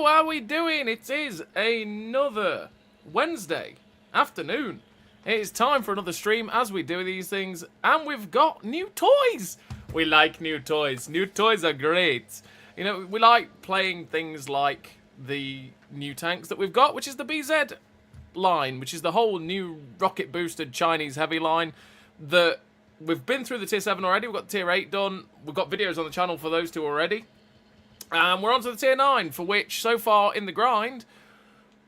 Hello, how are we doing? It is another Wednesday afternoon. It is time for another stream as we do these things, and we've got new toys. We like new toys. New toys are great. You know, we like playing things like the new tanks that we've got, which is the BZ line, which is the whole new rocket boosted Chinese heavy line that we've been through the tier 7 already. We've got tier 8 done. We've got videos on the channel for those two already. And we're on to the tier 9, for which, so far in the grind,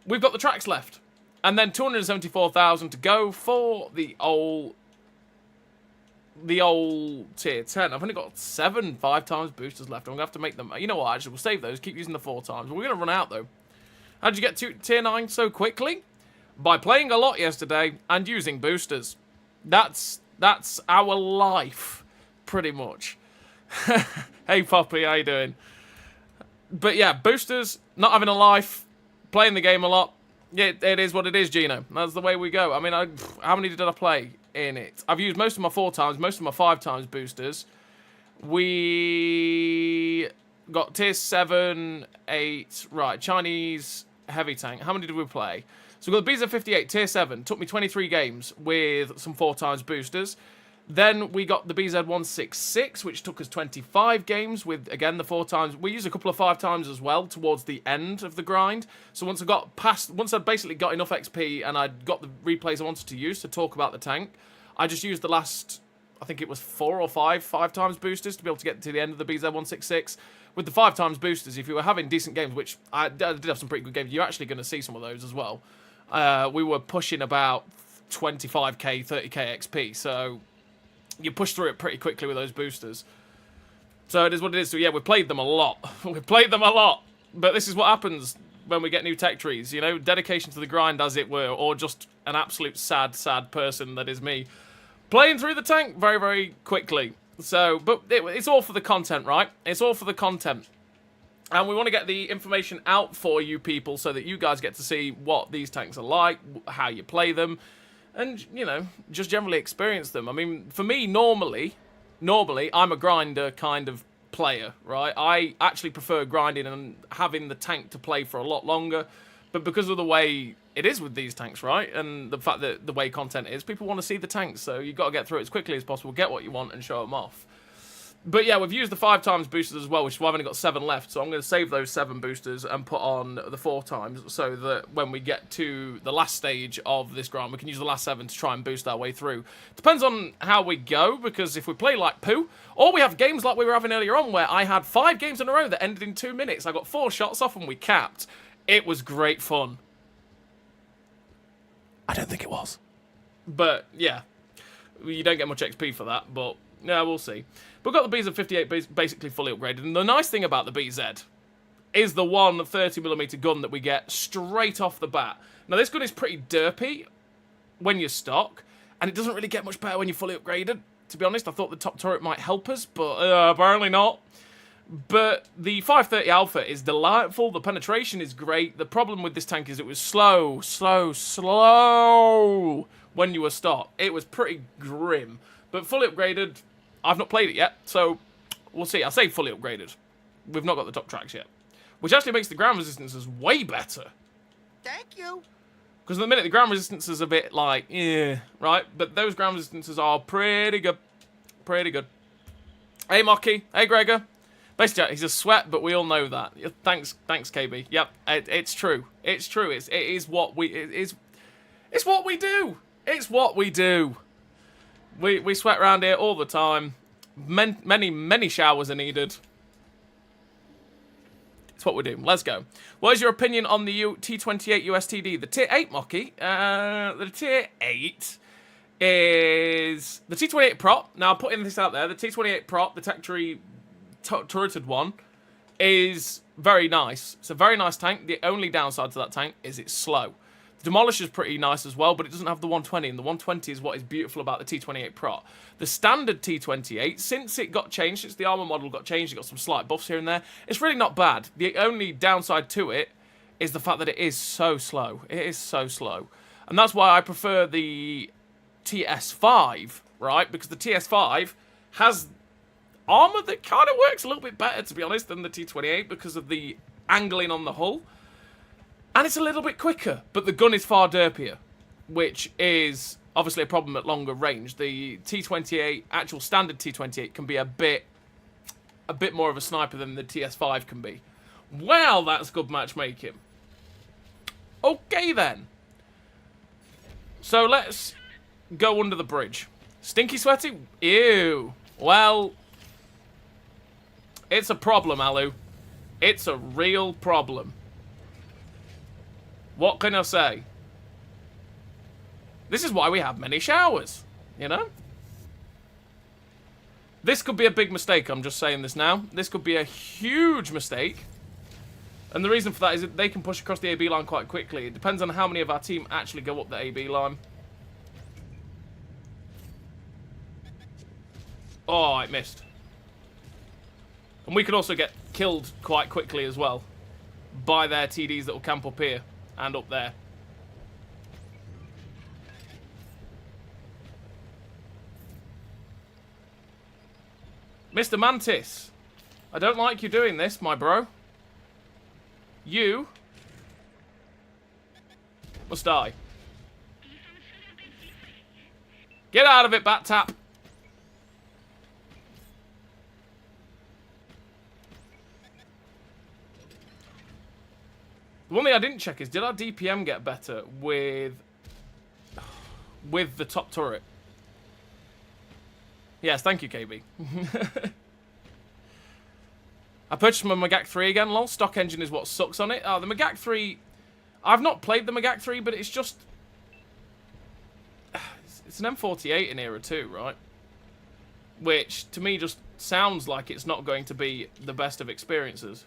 we've got the tracks left. And then 274,000 to go for the old tier 10. I've only got 7 5x boosters left. I'm going to have to make them. You know what, actually, we'll save those. Keep using the 4x. We're going to run out, though. How did you get to tier 9 so quickly? By playing a lot yesterday and using boosters. That's our life, pretty much. Hey, Poppy, how you doing? But yeah, boosters, not having a life, playing the game a lot. Yeah, it is what it is, Gino. That's the way we go. I mean, how many did I play in it? I've used most of my 4x, most of my 5x boosters. We got tier 7, 8, right, Chinese heavy tank. How many did we play? So we got the BZ58, tier 7. Took me 23 games with some 4x boosters. Then we got the BZ166, which took us 25 games with, again, the 4x. We used a couple of 5x as well towards the end of the grind. So once I'd basically got enough XP and I'd got the replays I wanted to use to talk about the tank, I just used the last, I think it was 4 or 5x boosters to be able to get to the end of the BZ166. With the 5x boosters, if you were having decent games, which I did have some pretty good games, you're actually going to see some of those as well. We were pushing about 25k, 30k XP, so you push through it pretty quickly with those boosters. So it is what it is. So yeah, we've played them a lot. We've played them a lot. But this is what happens when we get new tech trees, you know? Dedication to the grind, as it were, or just an absolute sad person that is me. Playing through the tank very, very quickly. So, but it's all for the content, right? It's all for the content. And we want to get the information out for you people so that you guys get to see what these tanks are like, how you play them, and, you know, just generally experience them. I mean, for me, normally, I'm a grinder kind of player, right? I actually prefer grinding and having the tank to play for a lot longer. But because of the way it is with these tanks, right? And the fact that the way content is, people want to see the tanks. So you've got to get through it as quickly as possible, get what you want, and show them off. But yeah, we've used the 5x boosters as well, which is why I've only got 7 left. So I'm going to save those 7 boosters and put on the 4x so that when we get to the last stage of this grind, we can use the last 7 to try and boost our way through. Depends on how we go, because if we play like poo, or we have games like we were having earlier on where I had 5 games in a row that ended in 2 minutes. I got 4 shots off and we capped. It was great fun. I don't think it was. But yeah, you don't get much XP for that, but yeah, we'll see. We've got the BZ58 basically fully upgraded, and the nice thing about the BZ is the one 30mm gun that we get straight off the bat. Now, this gun is pretty derpy when you're stock, and it doesn't really get much better when you're fully upgraded. To be honest, I thought the top turret might help us, but apparently not. But the 530 Alpha is delightful. The penetration is great. The problem with this tank is it was slow when you were stock. It was pretty grim. But fully upgraded, I've not played it yet, so we'll see. I say fully upgraded. We've not got the top tracks yet. Which actually makes the ground resistances way better. Thank you. Because at the minute, the ground resistance is a bit like, yeah, right? But those ground resistances are pretty good. Pretty good. Hey, Mocky. Hey, Gregor. Basically, he's a sweat, but we all know that. Thanks, KB. Yep, it's true. It's true. It's what we do. It's what we do. We sweat around here all the time. Many showers are needed. It's what we do. Let's go. What is your opinion on the T28 USTD? The tier 8 Mocky. The tier 8 is the T28 prop. Now, putting this out there, the T28 prop, the tech tree turreted one, is very nice. It's a very nice tank. The only downside to that tank is it's slow. The Demolisher's pretty nice as well, but it doesn't have the 120, and the 120 is what is beautiful about the T28 Pro. The standard T28, since it got changed, since the Armour model got changed, it got some slight buffs here and there, it's really not bad. The only downside to it is the fact that it is so slow. It is so slow. And that's why I prefer the TS5, right? Because the TS5 has armor that kind of works a little bit better, to be honest, than the T28 because of the angling on the hull. And it's a little bit quicker, but the gun is far derpier, which is obviously a problem at longer range. The T28, actual standard T28, can be a bit more of a sniper than the TS5 can be. Well, that's good matchmaking. Okay, then. So let's go under the bridge. Stinky sweaty? Ew. Well, it's a problem, Alu. It's a real problem. What can I say? This is why we have many showers, you know? This could be a big mistake, I'm just saying this now. This could be a huge mistake. And the reason for that is that they can push across the AB line quite quickly. It depends on how many of our team actually go up the AB line. Oh, it missed. And we could also get killed quite quickly as well by their TDs that will camp up here and up there. Mr. Mantis, I don't like you doing this, my bro. You must die. Get out of it, Bat Tap. The one thing I didn't check is, did our DPM get better with the top turret? Yes, thank you, KB. I purchased my Magak 3 again, lol. Stock engine is what sucks on it. Oh, the Magak 3... I've not played the Magak 3, but it's just... It's an M48 in Era 2, right? Which, to me, just sounds like it's not going to be the best of experiences.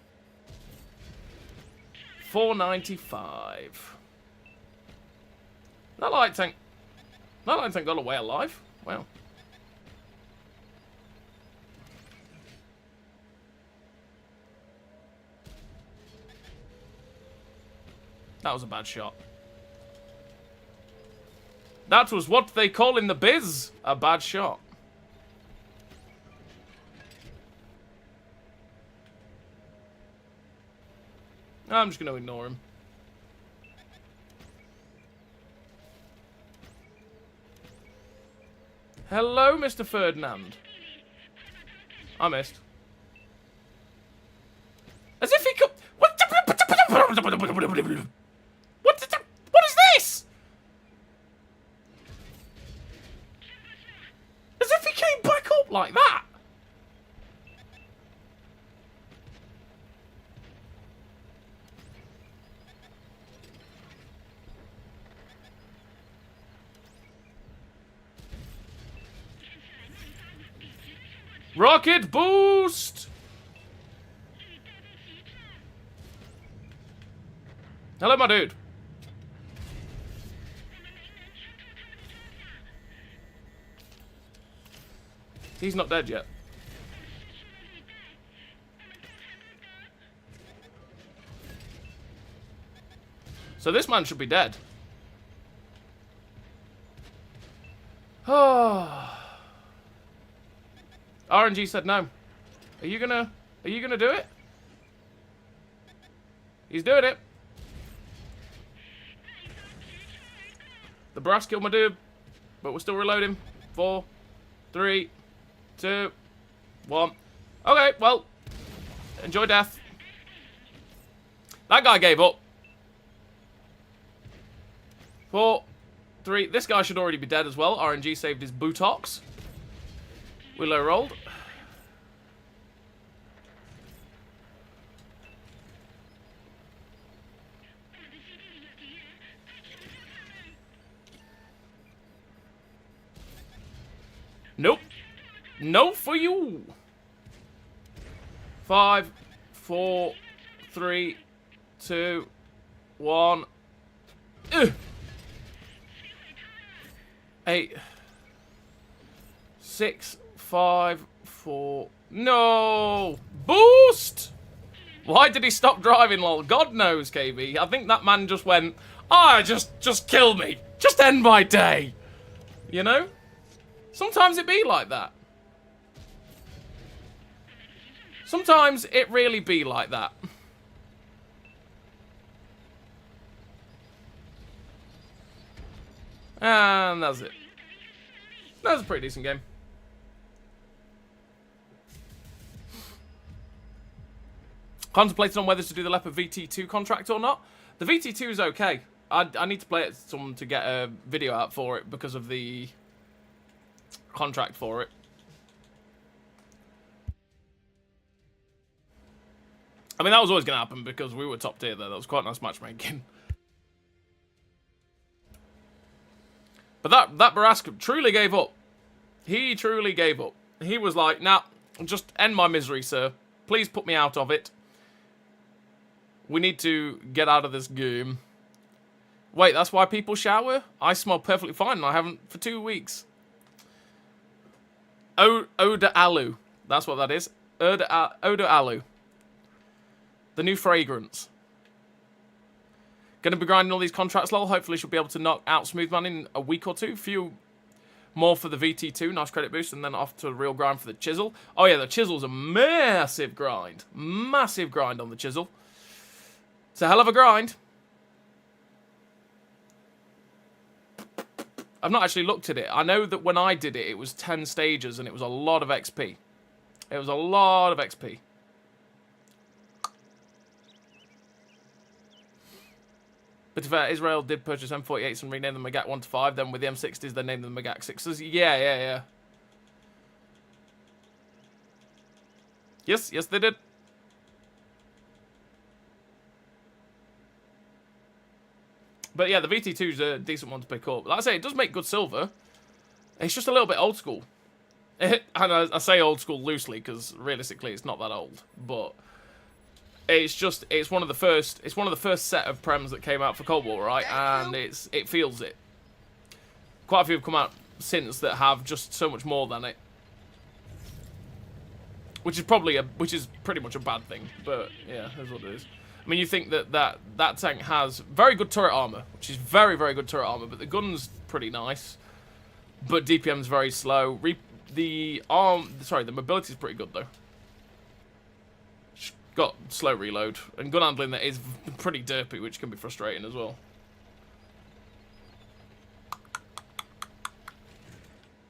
495. That light tank got away alive. Wow. That was a bad shot. That was what they call in the biz a bad shot. I'm just going to ignore him. Hello, Mr. Ferdinand. I missed. As if he could... What is this? As if he came back up like that. Rocket boost! Hello, my dude. He's not dead yet. So this man should be dead. Oh. RNG said no. Are you gonna do it? He's doing it. The brass killed my dude, but we're still reloading. 4, 3, 2, 1. Okay, well, enjoy death. That guy gave up. 4, 3. This guy should already be dead as well. RNG saved his buttocks. Willow rolled. Nope. No for you. 5, 4, 3, 2, 1. 8, 6, 5, 4. No! Boost! Why did he stop driving, lol? God knows, KB. I think that man just went, just kill me. Just end my day. You know? Sometimes it be like that. Sometimes it really be like that. And that's it. That was a pretty decent game. Contemplating on whether to do the Leopard VT2 contract or not. The VT2 is okay. I need to play it some to get a video out for it because of the contract for it. I mean, that was always going to happen because we were top tier there. That was quite nice matchmaking. But that Barask truly gave up. He truly gave up. He was like, nah, just end my misery, sir. Please put me out of it. We need to get out of this game. Wait, that's why people shower? I smell perfectly fine and I haven't for 2 weeks. Odor Alu. That's what that is. Odor Alu. The new fragrance. Gonna be grinding all these contracts, lol. Hopefully she'll be able to knock out Smoothman in a week or two. Few more for the VT2. Nice credit boost. And then off to a real grind for the Chisel. Oh yeah, the Chisel's a massive grind. Massive grind on the Chisel. It's a hell of a grind. I've not actually looked at it. I know that when I did it, it was 10 stages and it was a lot of XP. It was a lot of XP. But to be fair, Israel did purchase M48s and rename them Magak 1 to 5. Then with the M60s, they named them Magak 6s. Yeah. Yes, they did. But yeah, the VT2 is a decent one to pick up. Like I say, it does make good silver. It's just a little bit old school. And I say old school loosely because realistically it's not that old. But it's one of the first set of prems that came out for Cold War, right? And it feels it. Quite a few have come out since that have just so much more than it. Which is pretty much a bad thing. But yeah, that's what it is. I mean, you think that tank has very good turret armor, which is very, very good turret armor, but the gun's pretty nice. But DPM's very slow. The mobility's pretty good though. Got slow reload and gun handling that is pretty derpy, which can be frustrating as well.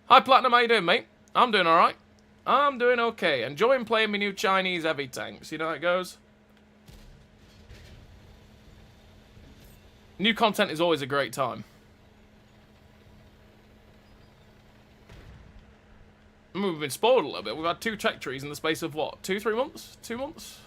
Hi Platinum, how you doing, mate? I'm doing all right. I'm doing okay. Enjoying playing my new Chinese heavy tanks. You know how it goes. New content is always a great time. I mean, we've been spoiled a little bit. We've had 2 tech trees in the space of what? 2-3 months? 2 months?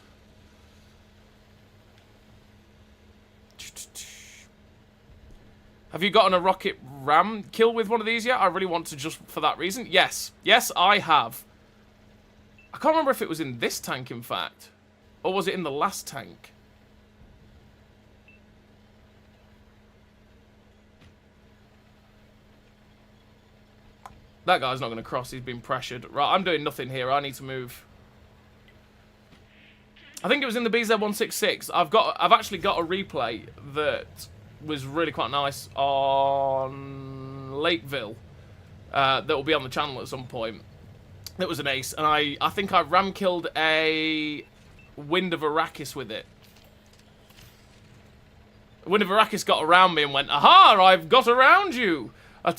Have you gotten a rocket ram kill with one of these yet? I really want to just for that reason. Yes. Yes, I have. I can't remember if it was in this tank, in fact. Or was it in the last tank? That guy's not going to cross. He's been pressured. Right, I'm doing nothing here. I need to move. I think it was in the BZ166. I've actually got a replay that was really quite nice on Lakeville. That will be on the channel at some point. It was an ace, and I think I ram killed a Wind of Arrakis with it. Wind of Arrakis got around me and went, "Aha! I've got around you." I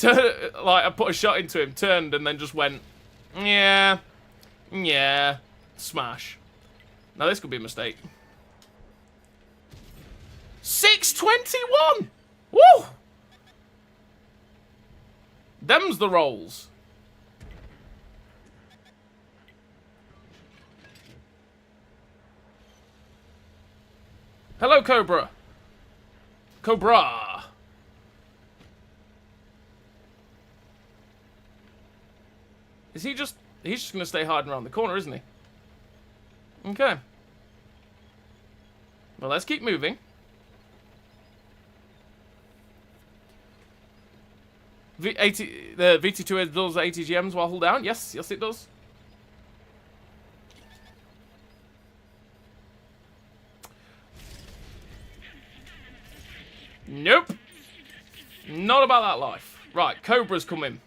put a shot into him, turned, and then just went, yeah, smash. Now this could be a mistake. 621! Woo! Them's the rolls. Hello, Cobra. Cobra. Is he just... He's just going to stay hiding around the corner, isn't he? Okay. Well, let's keep moving. The VT2 does ATGMs while hold down. Yes, yes it does. Nope. Not about that life. Right, Cobra's coming.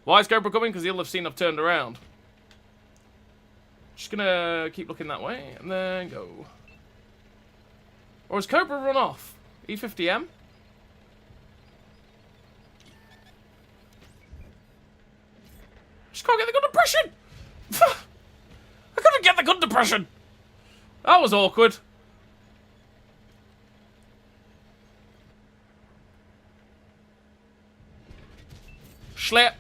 Why is Cobra coming? Because he'll have seen I've turned around. Just gonna keep looking that way and then go. Or has Cobra run off? E50M? Can't get the gun depression! I couldn't get the gun depression! That was awkward. Schlep.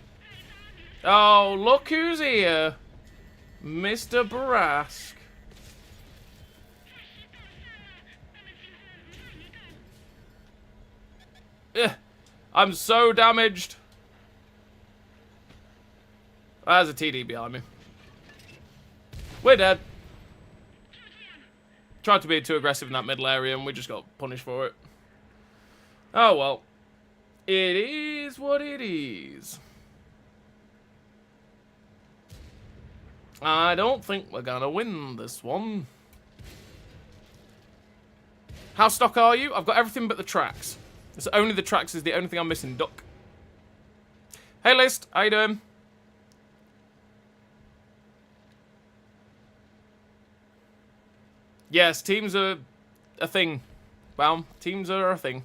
Oh, look who's here. Mr. Brask. Ugh, I'm so damaged. There's a TD behind me. We're dead. Tried to be too aggressive in that middle area and we just got punished for it. Oh well. It is what it is. I don't think we're gonna win this one. How stock are you? I've got everything but the tracks. It's only the tracks is the only thing I'm missing, Duck. Hey List, how you doing? Yes, teams are a thing. Well, teams are a thing.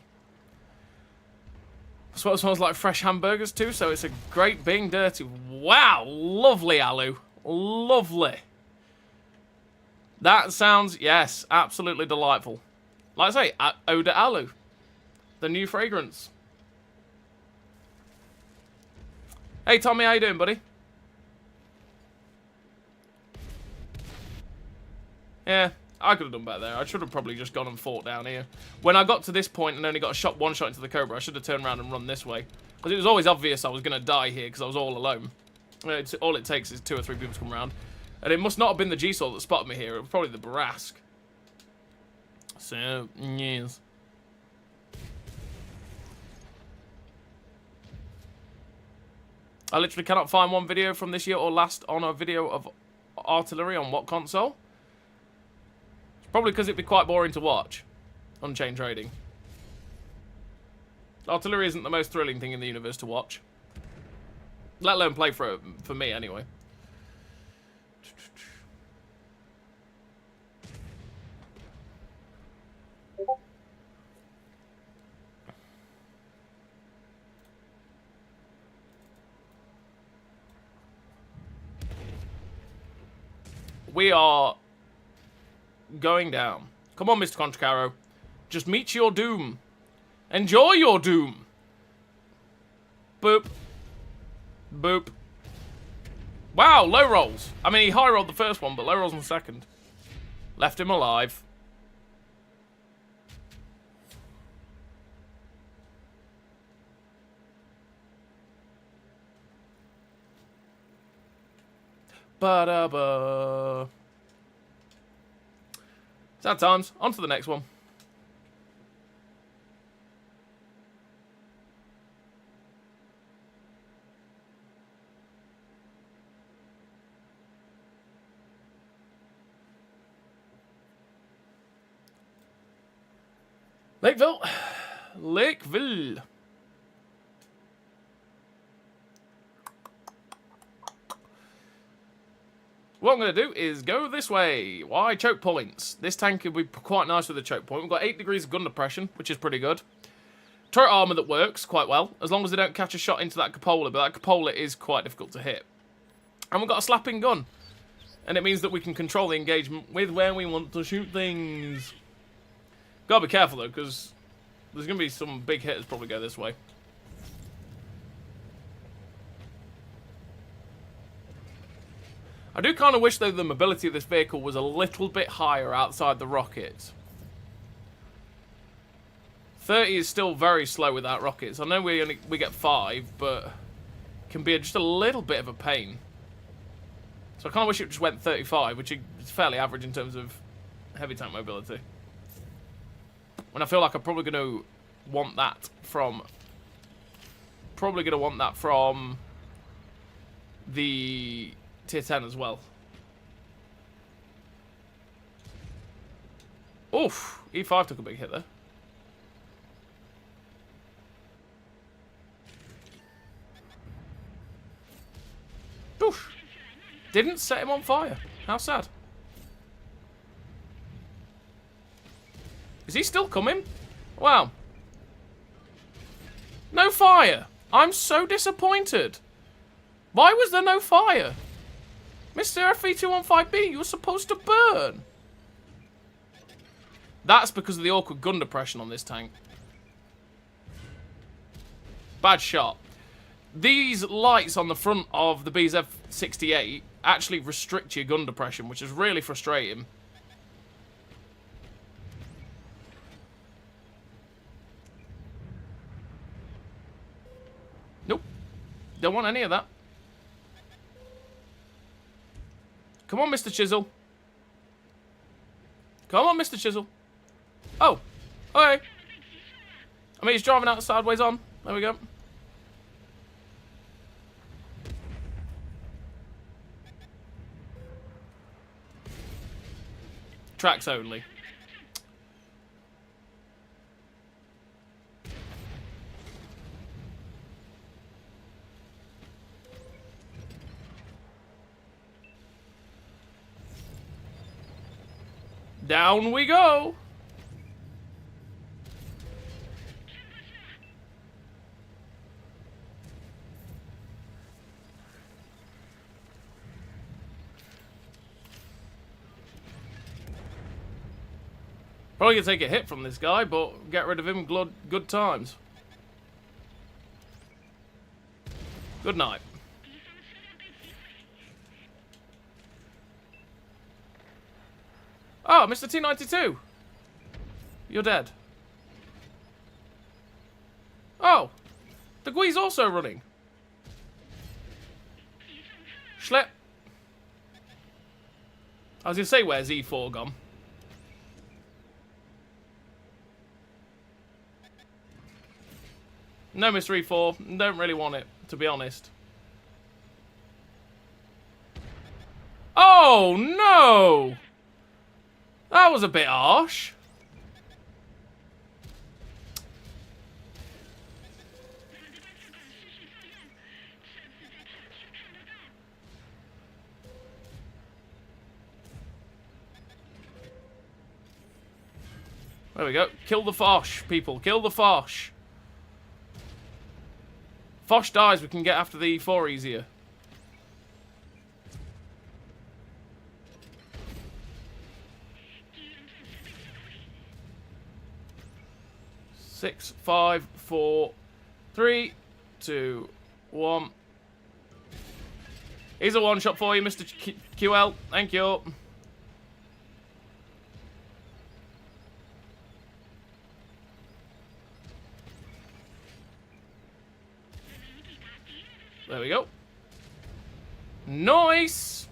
That's what it smells like, fresh hamburgers too, so it's a great being dirty. Wow, lovely, Alu. Lovely. That sounds, yes, absolutely delightful. Like I say, Eau de Alu. The new fragrance. Hey Tommy, how you doing, buddy? Yeah, I could have done better there. I should have probably just gone and fought down here. When I got to this point and only got one shot into the Cobra, I should have turned around and run this way. Because it was always obvious I was going to die here because I was all alone. All it takes is 2 or 3 people to come around. And it must not have been the G-Soul that spotted me here. It was probably the Brask. So, yes. I literally cannot find one video from this year or last on a video of artillery on Wotconsole. It's probably because it'd be quite boring to watch on Chain Trading. Artillery isn't the most thrilling thing in the universe to watch. Let alone play for me, anyway. We are going down. Come on, Mr. Contracaro. Just meet your doom. Enjoy your doom. Boop. Boop. Wow, low rolls. I mean, he high rolled the first one, but low rolls on the second. Left him alive. Ba-da-ba. Sad times. On to the next one. Lakeville. Lakeville. What I'm going to do is go this way. Why choke points? This tank could be quite nice with a choke point. We've got 8 degrees of gun depression, which is pretty good. Turret armor that works quite well, as long as they don't catch a shot into that cupola, but that cupola is quite difficult to hit. And we've got a slapping gun. And it means that we can control the engagement with where we want to shoot things. Gotta be careful though, because there's going to be some big hitters probably go this way. I do kind of wish, though, the mobility of this vehicle was a little bit higher outside the rockets. 30 is still very slow without rockets. I know we get 5, but it can be just a little bit of a pain. So I kind of wish it just went 35, which is fairly average in terms of heavy tank mobility. And I feel like I'm probably going to want that from... the... Tier 10 as well. Oof. E5 took a big hit there. Oof. Didn't set him on fire. How sad. Is he still coming? Wow. No fire. I'm so disappointed. Why was there no fire? Mr. FE215B, you were supposed to burn. That's because of the awkward gun depression on this tank. Bad shot. These lights on the front of the BZ-68 actually restrict your gun depression, which is really frustrating. Nope. Don't want any of that. Come on, Mr. Chisel. Come on, Mr. Chisel. Oh. Okay. I mean, he's driving out sideways on. There we go. Tracks only. Down we go. Probably gonna take a hit from this guy, but get rid of him, good times. Good night. Oh, Mr. T92. You're dead. Oh, the Gui's also running. Schlep. I was gonna say, where's E4 gone? No, Mr. E4. Don't really want it, to be honest. Oh, no! That was a bit harsh. There we go. Kill the Foch, people. Kill the Foch. Foch dies, we can get after the E4 easier. Six, 5, 4, 3, 2, 1. Here's a one-shot for you, Mr. QL. Thank you. There we go. Nice.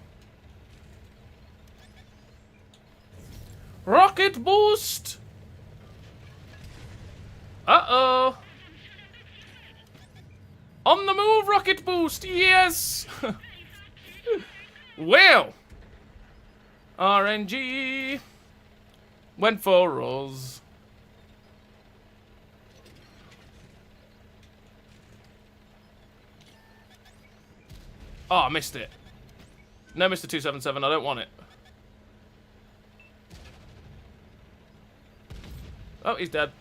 Rocket boost. Uh-oh. On the move, rocket boost. Yes. Well. RNG. Went for us. Oh, I missed it. No, Mr. 277, I don't want it. Oh, he's dead.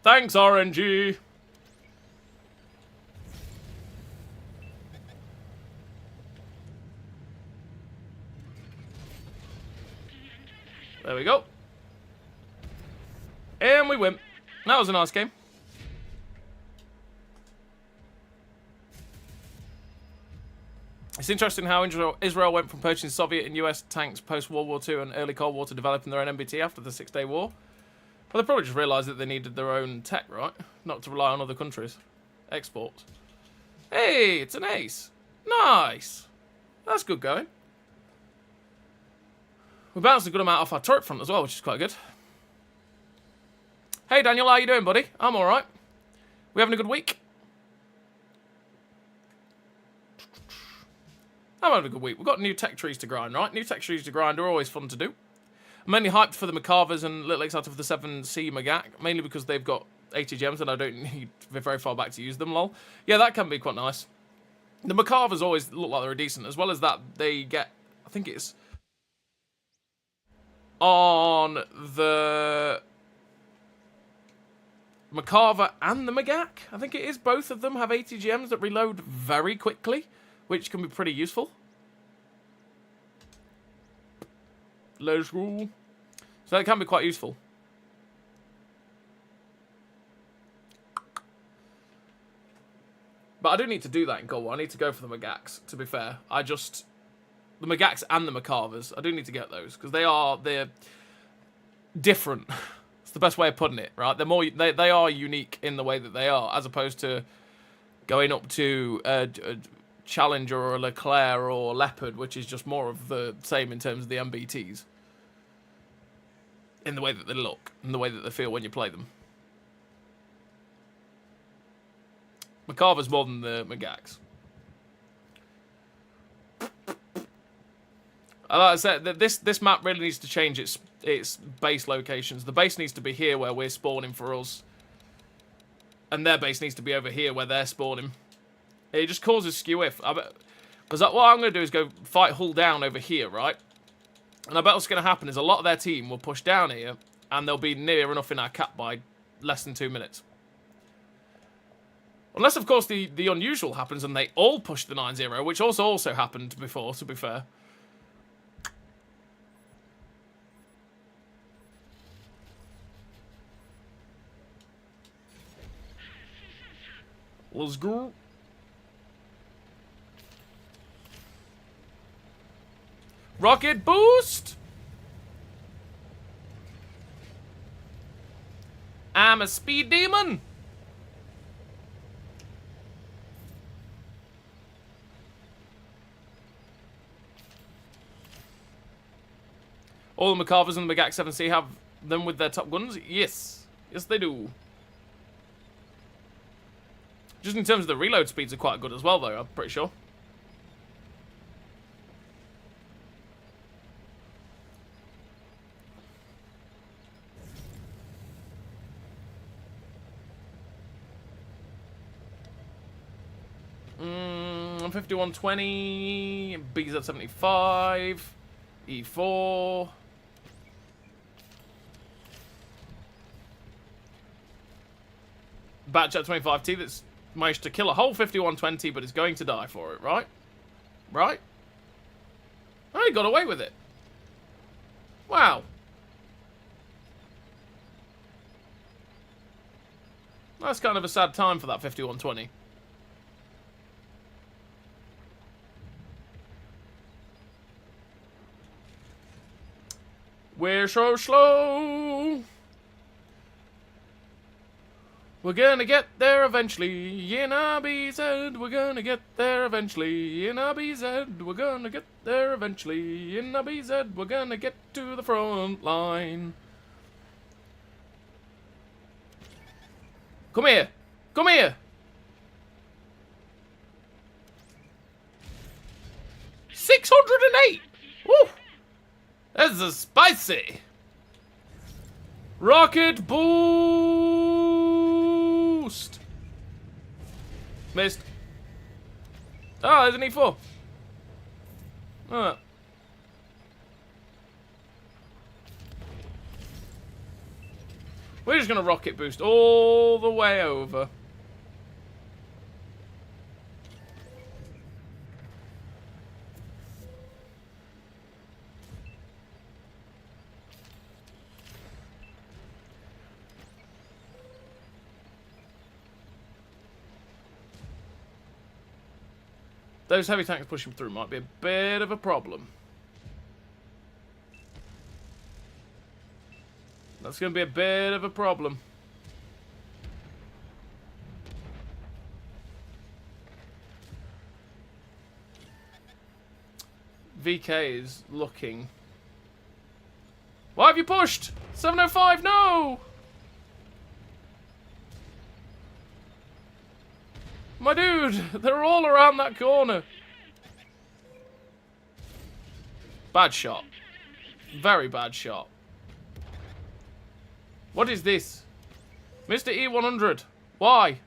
Thanks, RNG. There we go. And we win. That was a nice game. It's interesting how Israel went from purchasing Soviet and US tanks post-World War II and early Cold War to developing their own MBT after the Six-Day War. Well, they probably just realised that they needed their own tech, right? Not to rely on other countries. Exports. Hey, it's an ace. Nice. That's good going. We bounced a good amount off our turret front as well, which is quite good. Hey Daniel, how you doing, buddy? I'm alright. We having a good week? I'm having a good week. We've got new tech trees to grind, right? New tech trees to grind are always fun to do. I'm mainly hyped for the Macavers and little excited for the 7C Magak, mainly because they've got 80 gems and I don't need very far back to use them, lol. Yeah, that can be quite nice. The Macavers always look like they're decent. As well as that, they get, I think it's on the Macarver and the Magak. I think it is. Both of them have ATGMs that reload very quickly, which can be pretty useful. Let's go. So that can be quite useful. But I do need to do that in Gold War. I need to go for the Magaks, to be fair. The Magaks and the Macarvers, I do need to get those, because they're different. It's the best way of putting it, right? They are unique in the way that they are, as opposed to going up to a Challenger or a Leclerc or Leopard, which is just more of the same in terms of the MBTs. In the way that they look, and the way that they feel when you play them. Macarver's more than the Magaks. Like I said, this map really needs to change its base locations. The base needs to be here where we're spawning for us. And their base needs to be over here where they're spawning. It just causes skew-if. Because what I'm going to do is go fight Hull down over here, right? And I bet what's going to happen is a lot of their team will push down here, and they'll be near enough in our cap by less than 2 minutes. Unless, of course, the unusual happens and they all push the 9-0, which also happened before, to be fair. Let's go. Rocket boost! I'm a speed demon! All the Macarvers and the Magak 7C have them with their top guns? Yes. Yes, they do. Just in terms of the reload speeds are quite good as well, though, I'm pretty sure. I'm 5120, BZ 75, E4. Batch at 25T that's managed to kill a whole 5120, but is going to die for it, right? Right? Oh, he got away with it. Wow. That's kind of a sad time for that 5120. We're so slow. We're gonna get there eventually in our BZ. We're gonna get there eventually in our BZ. We're gonna get there eventually in our BZ. We're gonna get to the front line. Come here. Come here. 608. Woo. That's a spicy. Rocket boost. Missed. Oh, there's an E4. Oh. We're just going to rocket boost all the way over. Those heavy tanks pushing through might be a bit of a problem. That's going to be a bit of a problem. VK is looking. Why have you pushed? 705, no! My dude, they're all around that corner. Bad shot. Very bad shot. What is this? Mr. E100. Why?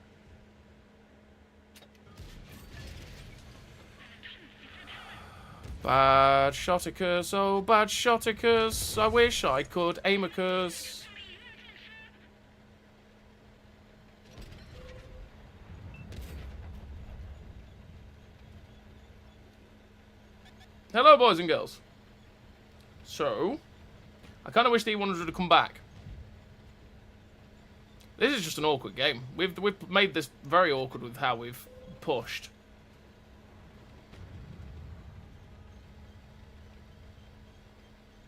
Bad shoticus, oh bad shoticus. I wish I could aimicus. Hello, boys and girls. So, I kind of wish the E100 had come back. This is just an awkward game. We've made this very awkward with how we've pushed.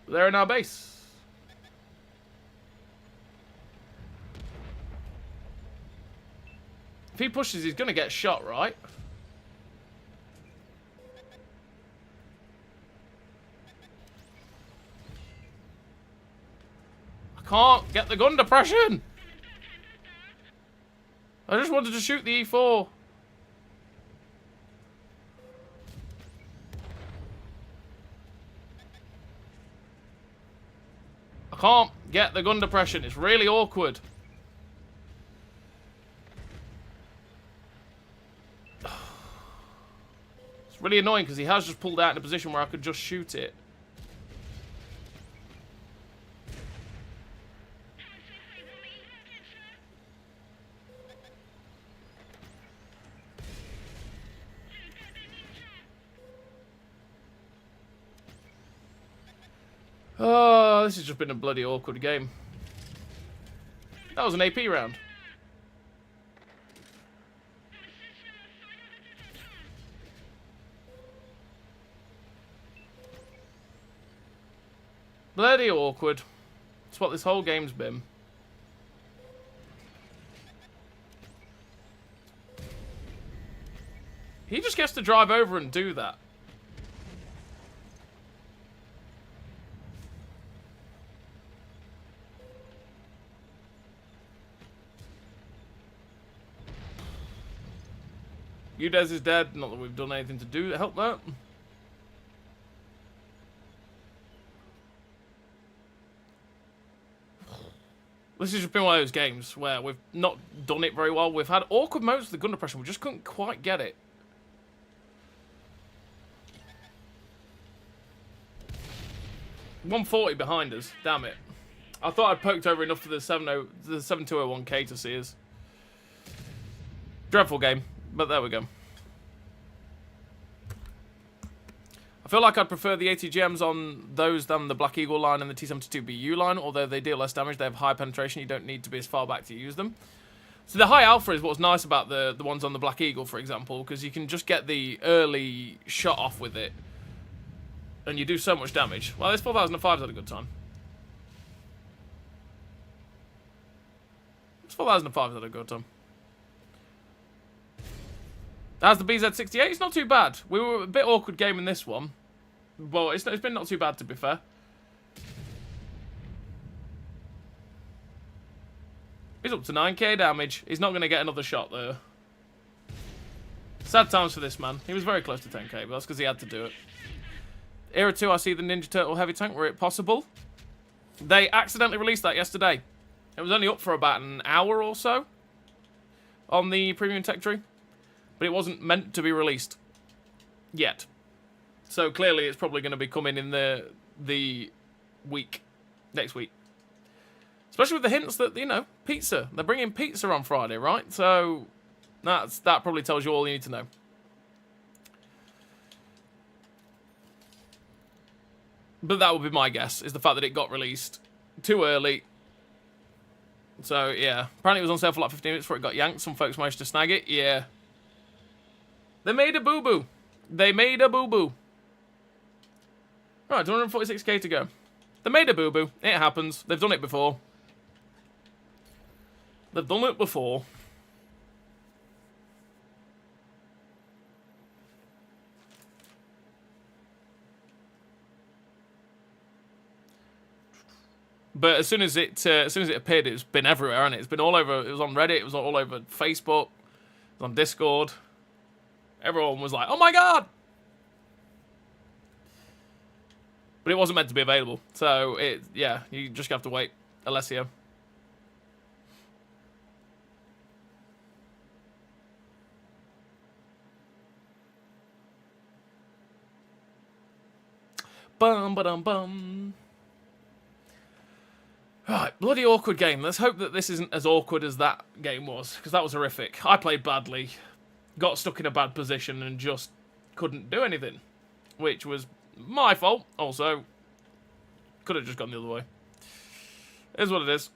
They're in our base. If he pushes, he's going to get shot, right? I can't get the gun depression. I just wanted to shoot the E4. I can't get the gun depression. It's really awkward. It's really annoying because he has just pulled out in a position where I could just shoot it. Oh, this has just been a bloody awkward game. That was an AP round. Bloody awkward. That's what this whole game's been. He just gets to drive over and do that. Udez is dead. Not that we've done anything to do to help that. This has just been one of those games where we've not done it very well. We've had awkward moments with the gun depression. We just couldn't quite get it. $140 behind us. Damn it. I thought I'd poked over enough for the 7201K to see us. Dreadful game. But there we go. I feel like I'd prefer the ATGMs on those than the Black Eagle line and the T72BU line. Although they deal less damage, they have high penetration. You don't need to be as far back to use them. So the high alpha is what's nice about the ones on the Black Eagle, for example. Because you can just get the early shot off with it. And you do so much damage. Well, this 4005's had a good time. This 4005's had a good time. As the BZ68, it's not too bad. We were a bit awkward game in this one. Well, it's been not too bad, to be fair. He's up to 9k damage. He's not going to get another shot, though. Sad times for this man. He was very close to 10k, but that's because he had to do it. Era 2, I see the Ninja Turtle heavy tank. Were it possible? They accidentally released that yesterday. It was only up for about an hour or so on the Premium Tech Tree. But it wasn't meant to be released yet. So clearly it's probably going to be coming in the week, next week. Especially with the hints that, you know, pizza. They're bringing pizza on Friday, right? So that probably tells you all you need to know. But that would be my guess, is the fact that it got released too early. So, yeah. Apparently it was on sale for like 15 minutes before it got yanked. Some folks managed to snag it. Yeah. They made a boo-boo. They made a boo-boo. Right, 246k to go. They made a boo-boo. It happens. They've done it before. They've done it before. But as soon as it appeared, it's been everywhere, hasn't it? It's been all over. It was on Reddit. It was all over Facebook. It was on Discord. Everyone was like, "Oh my god!" But it wasn't meant to be available. So yeah, you just have to wait. Alessio. Bum ba dum bum. Right, bloody awkward game. Let's hope that this isn't as awkward as that game was, because that was horrific. I played badly, got stuck in a bad position, and just couldn't do anything, which was My fault, also. Could have just gone the other way. It is what it is.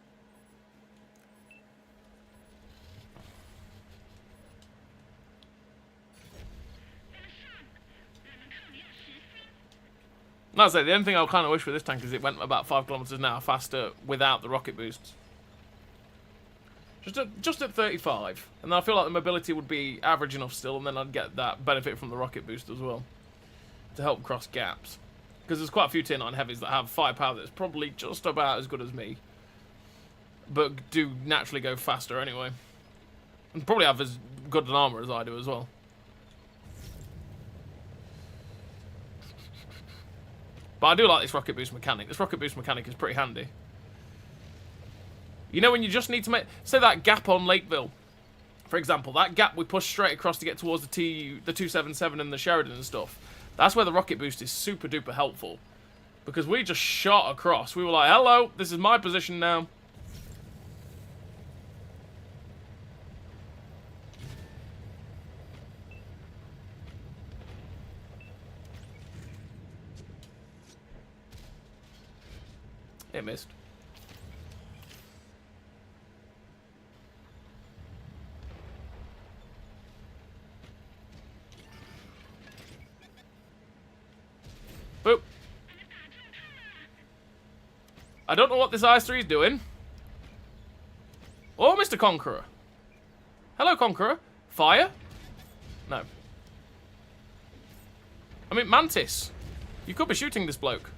That's it. The only thing I kind of wish with this tank is it went about 5 kilometers an hour faster without the rocket boosts. Just at 35. And then I feel like the mobility would be average enough still, and then I'd get that benefit from the rocket boost as well. To help cross gaps. Because there's quite a few tier 9 heavies that have firepower that's probably just about as good as me. But do naturally go faster anyway. And probably have as good an armor as I do as well. But I do like this rocket boost mechanic. This rocket boost mechanic is pretty handy. You know when you just need to make... Say that gap on Lakeville, for example. That gap we push straight across to get towards the 277 and the Sheridan and stuff. That's where the rocket boost is super duper helpful. Because we just shot across. We were like, hello, this is my position now. It missed. Boop. I don't know what this IS-3 is doing. Oh, Mr. Conqueror. Hello, Conqueror. Fire? No. I mean, Mantis. You could be shooting this bloke.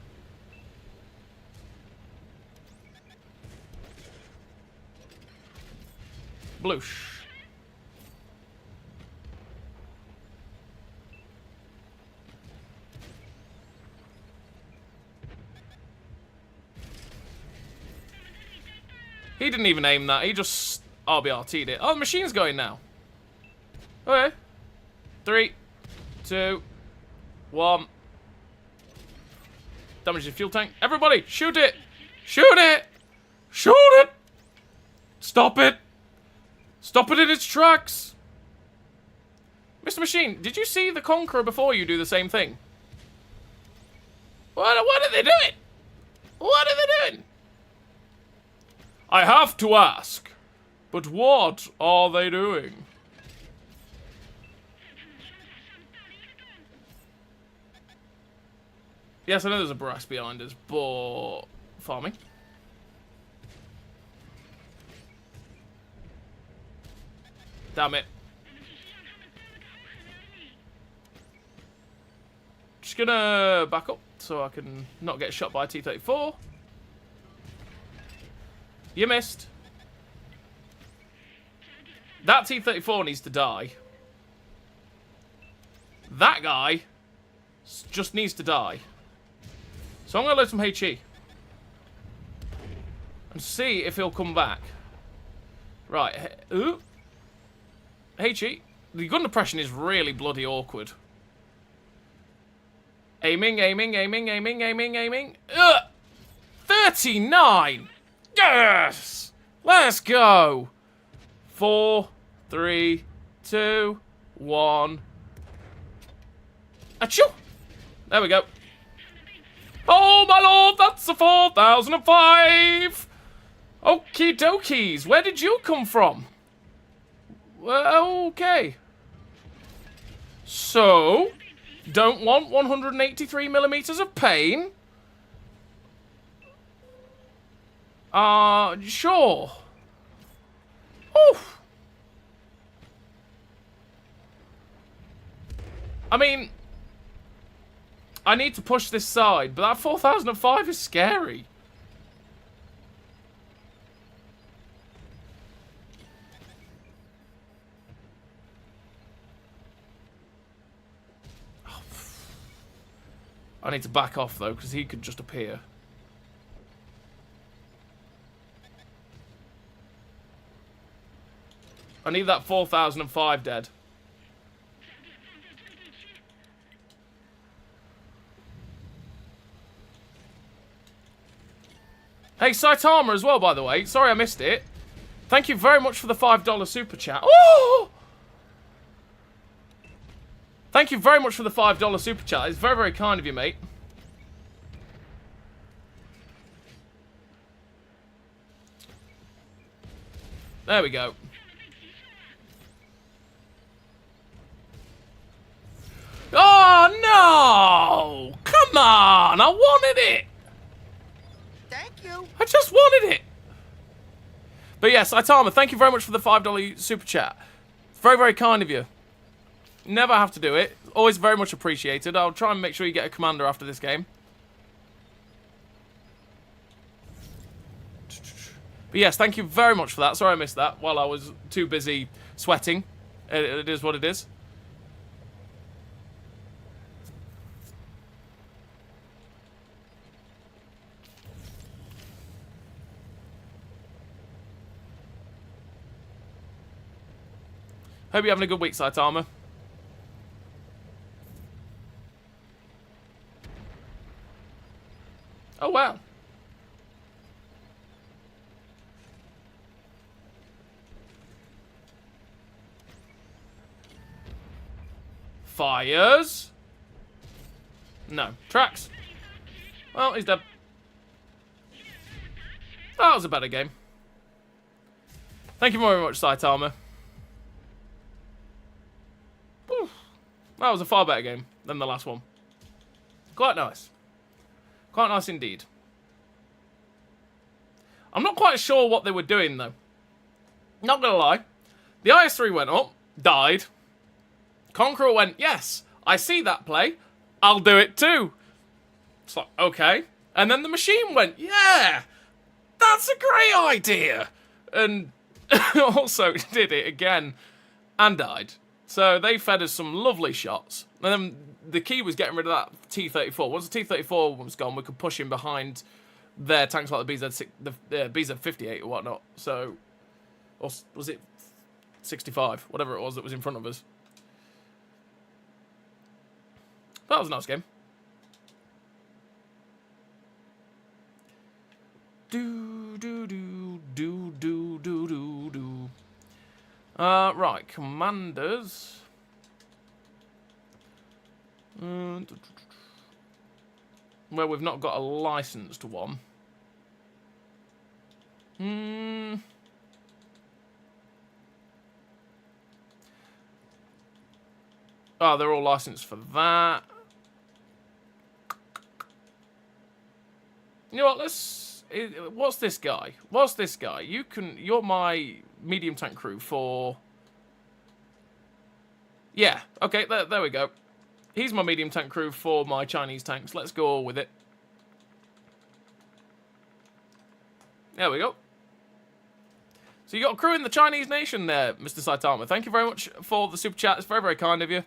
Bloosh. He didn't even aim that. He just RBRT'd it. Oh, the machine's going now. Okay. 3, 2, 1. Damage the fuel tank. Everybody, shoot it! Shoot it! Shoot it! Stop it! Stop it in its tracks! Mr. Machine, did you see the Conqueror before you do the same thing? What are they doing? What are they doing? I have to ask, but what are they doing? Yes, I know there's a brass behind us, but... farming. Damn it. Just gonna back up so I can not get shot by a T-34. You missed. That T-34 needs to die. That guy just needs to die. So I'm going to load some HE. And see if he'll come back. Right. Ooh. HE. The gun depression is really bloody awkward. Aiming, aiming, aiming, aiming, aiming, aiming. 39! Yes! Let's go! 4, 3, 2, 1. Achoo! There we go. Oh, my lord, that's a 4005! Okie dokies, where did you come from? Well, okay. So, don't want 183 millimeters of pain? Sure. Oof. I mean, I need to push this side, but that 4005 is scary. I need to back off, though, because he could just appear. I need that 4005 dead. Hey, Sight Armour as well, by the way. Sorry I missed it. Thank you very much for the $5 super chat. Oh! Thank you very much for the $5 super chat. It's very, very kind of you, mate. There we go. Oh, no! Come on! I wanted it! Thank you. I just wanted it! But yes, Saitama, thank you very much for the $5 super chat. Very, very kind of you. Never have to do it. Always very much appreciated. I'll try and make sure you get a commander after this game. But yes, thank you very much for that. Sorry I missed that while I was too busy sweating. It is what it is. Hope you're having a good week, Saitama. Oh, wow. Fires. No. Tracks. Well, he's dead. That was a better game. Thank you very much, Saitama. Whew. That was a far better game than the last one. Quite nice. Quite nice indeed. I'm not quite sure what they were doing, though. Not gonna lie. The IS-3 went up, died. Conqueror went, yes, I see that play. I'll do it too. It's like, okay. And then the machine went, yeah, that's a great idea. And also did it again and died. So they fed us some lovely shots. And then the key was getting rid of that T-34. Once the T-34 was gone, we could push him behind their tanks like the BZ-58 or whatnot. So, or was it 65? Whatever it was that was in front of us. That was a nice game. Right, commanders. Where we've not got a licensed one. Oh, they're all licensed for that. You know what? What's this guy? What's this guy? You're my medium tank crew for. Yeah. Okay. There we go. He's my medium tank crew for my Chinese tanks. Let's go with it. There we go. So you got a crew in the Chinese nation there, Mr. Saitama. Thank you very much for the super chat. It's very, very kind of you.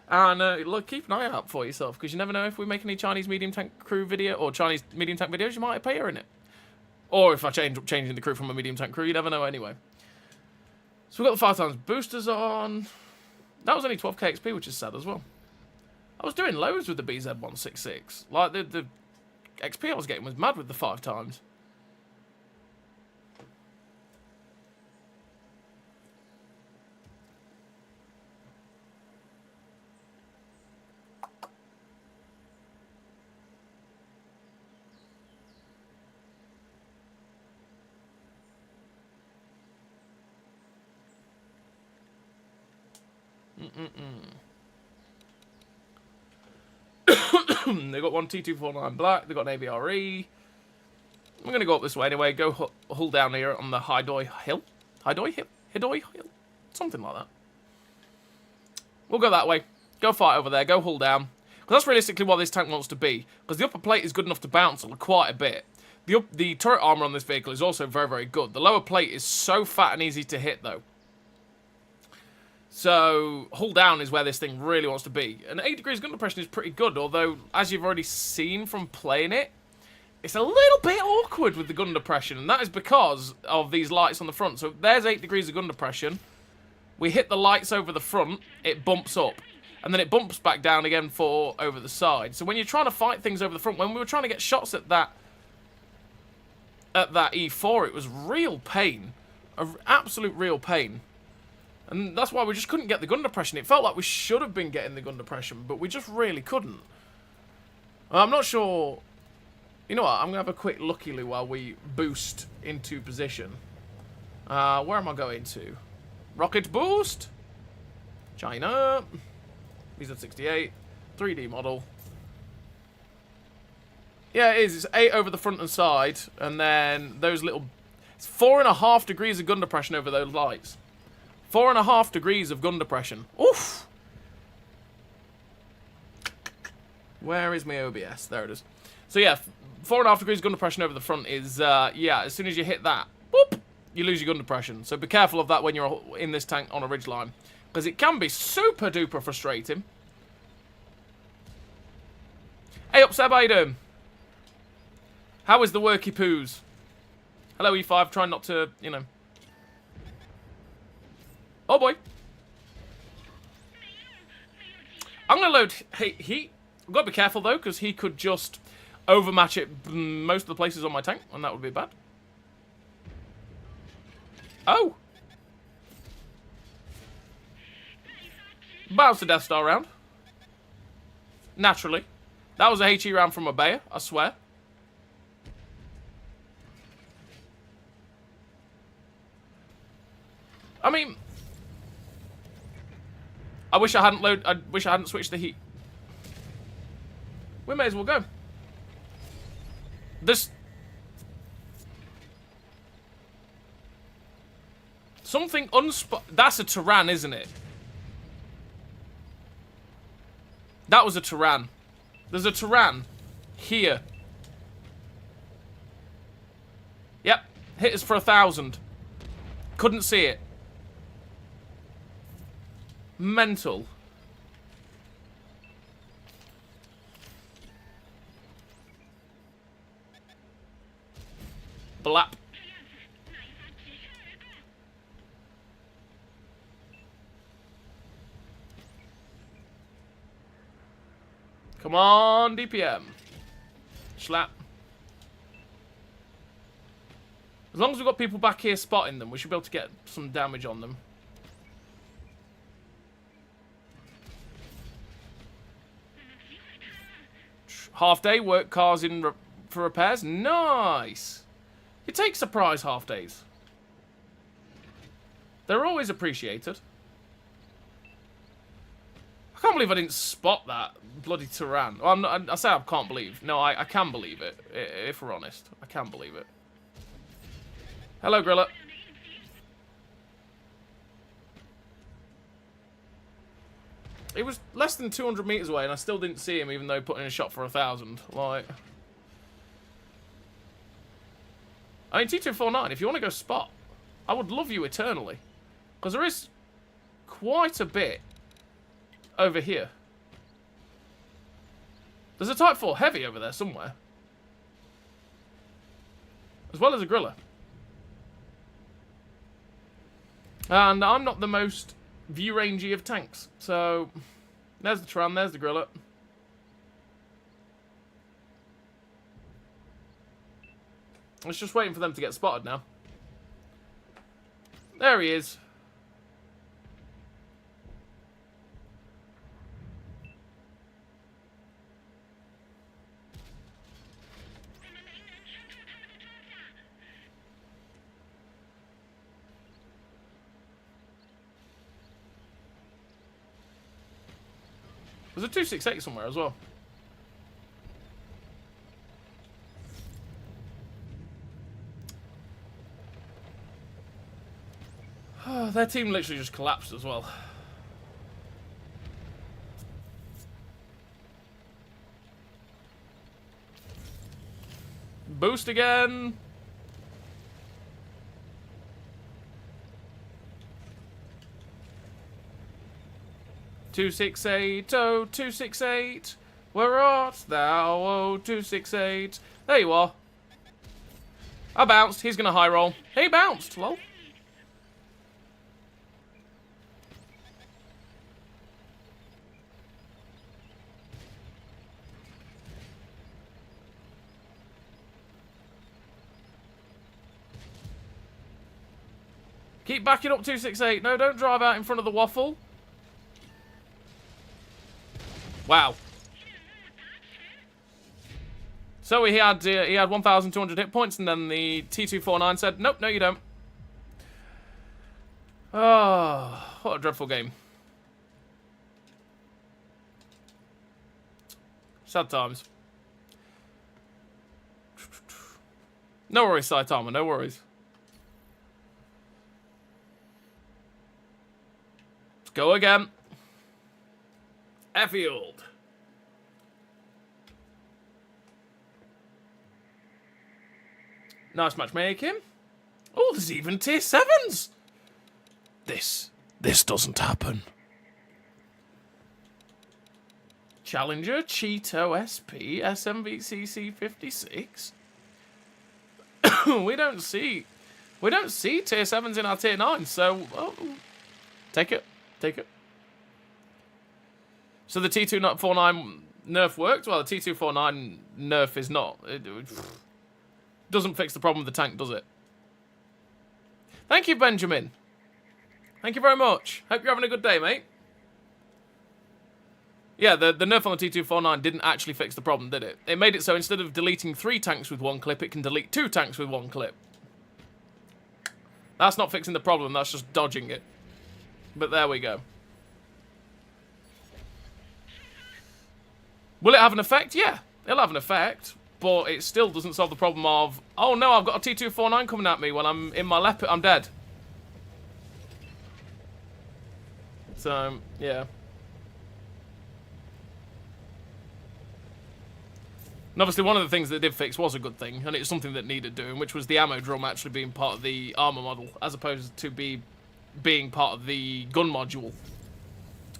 And look, keep an eye out for yourself, because you never know if we make any Chinese medium tank crew video or Chinese medium tank videos, you might appear in it. Or if I change up changing the crew from a medium tank crew, you never know anyway. So we've got the 5 times boosters on. That was only 12k XP, which is sad as well. I was doing loads with the BZ-166. Like, the XP I was getting was mad with the 5 times. They got one T249 black. They got an ABRE. I'm gonna go up this way anyway. Go hull down here on the Hidoi Hill. Hidoi Hill. Something like that. We'll go that way. Go fight over there. Go hull down. Because that's realistically what this tank wants to be. Because the upper plate is good enough to bounce quite a bit. The turret armor on this vehicle is also very, very good. The lower plate is so fat and easy to hit, though. So, hull down is where this thing really wants to be. And 8 degrees gun depression is pretty good, although, as you've already seen from playing it, it's a little bit awkward with the gun depression, and that is because of these lights on the front. So, there's 8 degrees of gun depression. We hit the lights over the front, it bumps up. And then it bumps back down again for over the side. So, when you're trying to fight things over the front, when we were trying to get shots at that E4, it was real pain. Absolute real pain. And that's why we just couldn't get the gun depression. It felt like we should have been getting the gun depression, but we just really couldn't. I'm not sure... You know what? I'm going to have a quick looky-loo while we boost into position. Where am I going to? Rocket boost! China. These are 68. 3D model. Yeah, it is. It's 8 over the front and side. And then those little... It's 4.5 degrees of gun depression over those lights. 4.5 degrees of gun depression. Oof! Where is my OBS? There it is. So yeah, 4.5 degrees gun depression over the front is, yeah, as soon as you hit that, boop, you lose your gun depression. So be careful of that when you're in this tank on a ridgeline. Because it can be super duper frustrating. Hey up, Seb, how you doing? How is the worky poos? Hello, E5, trying not to, you know. Oh boy. I'm going to load heat. I've got to be careful though, because he could just overmatch it most of the places on my tank, and that would be bad. Oh! Bounce the Death Star round. Naturally. That was a HE round from a Bayer, I swear. I mean... I wish I hadn't switched the heat. We may as well go. This... Something That's a Tyran, isn't it? That was a Tyran. There's a Tyran here. Yep. Hit us for 1,000. Couldn't see it. Mental. Blap. Come on, DPM. Slap. As long as we've got people back here spotting them, we should be able to get some damage on them. Half day, work cars in for repairs. Nice. You take surprise half days. They're always appreciated. I can't believe I didn't spot that bloody Tyran. Well, I say I can't believe. No, I can believe it. If we're honest, I can believe it. Hello, Grilla. It was less than 200 meters away, and I still didn't see him, even though he put in a shot for 1,000. Like, I mean, T249, if you want to go spot, I would love you eternally, because there is quite a bit over here. There's a Type 4 Heavy over there somewhere, as well as a Grilla. And I'm not the most view rangey of tanks, so there's the Tram, there's the Grilla. It's just waiting for them to get spotted now. There he is. There's a 268 somewhere as well. Their team literally just collapsed as well. Boost again. Two 6-8, oh 268, where art thou, oh 268? There you are. I bounced. He's gonna high roll. He bounced. Lol. Keep backing up 268. No, don't drive out in front of the waffle. Wow. So he had 1,200 hit points, and then the T249 said, nope, no you don't. Oh, what a dreadful game. Sad times. No worries, Saitama, no worries. Let's go again. Airfield. Nice matchmaking. Oh, there's even tier 7s. This doesn't happen. Challenger, Cheeto, SP, SMVCC 56. we don't see tier 7s in our tier 9, so take it. So the T249 nerf worked? Well, the T249 nerf is not. It doesn't fix the problem with the tank, does it? Thank you, Benjamin. Thank you very much. Hope you're having a good day, mate. Yeah, the nerf on the T249 didn't actually fix the problem, did it? It made it so instead of deleting 3 tanks with 1 clip, it can delete 2 tanks with 1 clip. That's not fixing the problem, that's just dodging it. But there we go. Will it have an effect? Yeah, it'll have an effect. But it still doesn't solve the problem of, oh no, I've got a T249 coming at me when I'm in my leopard, I'm dead. So, yeah. And obviously one of the things that it did fix was a good thing, and it's something that needed doing, which was the ammo drum actually being part of the armor model, as opposed to being part of the gun module,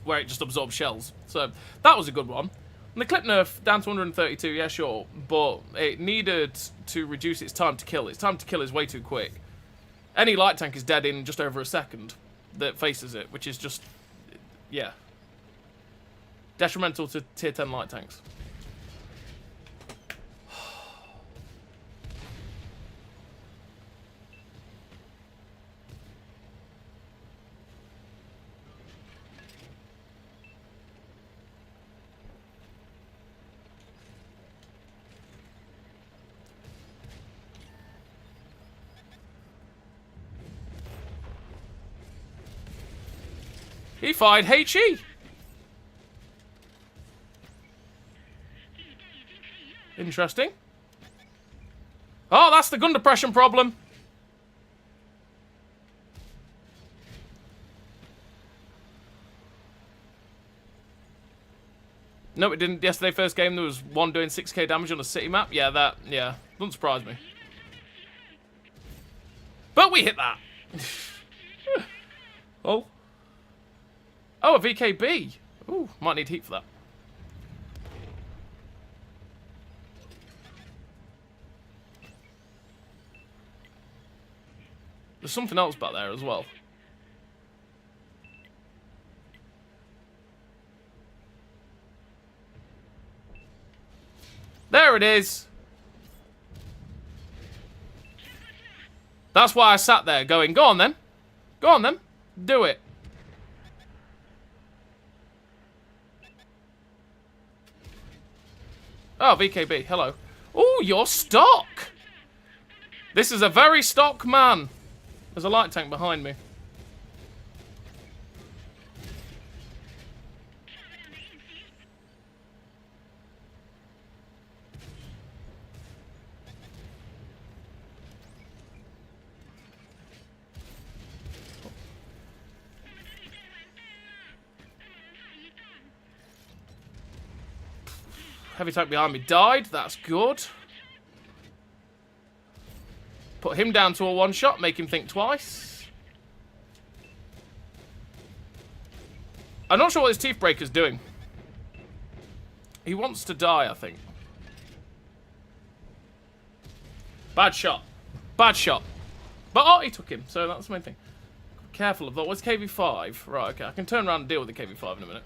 where it just absorbs shells. So, that was a good one. And the clip nerf down to 132, yeah, sure, but it needed to reduce its time to kill. Its time to kill is way too quick. Any light tank is dead in just over a second that faces it, which is just, yeah, detrimental to tier 10 light tanks. He fired H.E. Interesting. Oh, that's the gun depression problem. No, it didn't. Yesterday, first game, there was one doing 6k damage on a city map. Yeah, doesn't surprise me. But we hit that. Oh. Oh, a VKB. Ooh, might need heat for that. There's something else back there as well. There it is. That's why I sat there going, go on then. Go on then. Do it. Oh, VKB, hello. Oh, you're stock! This is a very stock man. There's a light tank behind me. Heavy tank behind me died. That's good. Put him down to a one-shot. Make him think twice. I'm not sure what his teeth breaker's doing. He wants to die, I think. Bad shot. Bad shot. But, oh, he took him. So that's the main thing. Careful of that. What's KV5? Right, okay. I can turn around and deal with the KV5 in a minute.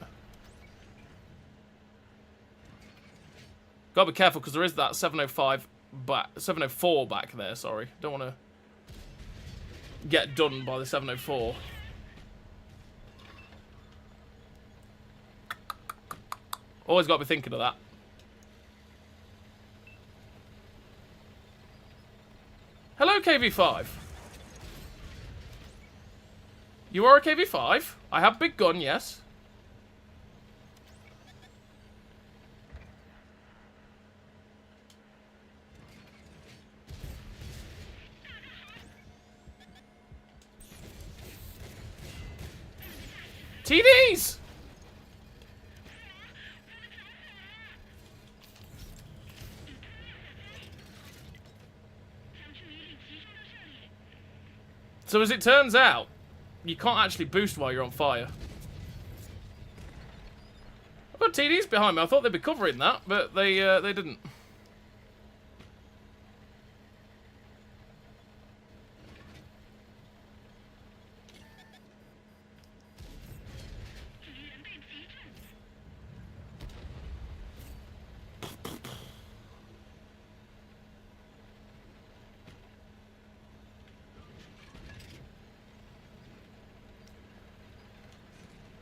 Gotta be careful because there is that 705 back, 704 back there. Sorry, don't want to. get done by the 704. Always got to be thinking of that. Hello, KV5. You are a KV5? I have big gun, yes. TDs! So as it turns out, you can't actually boost while you're on fire. I've got TDs behind me. I thought they'd be covering that, but they didn't.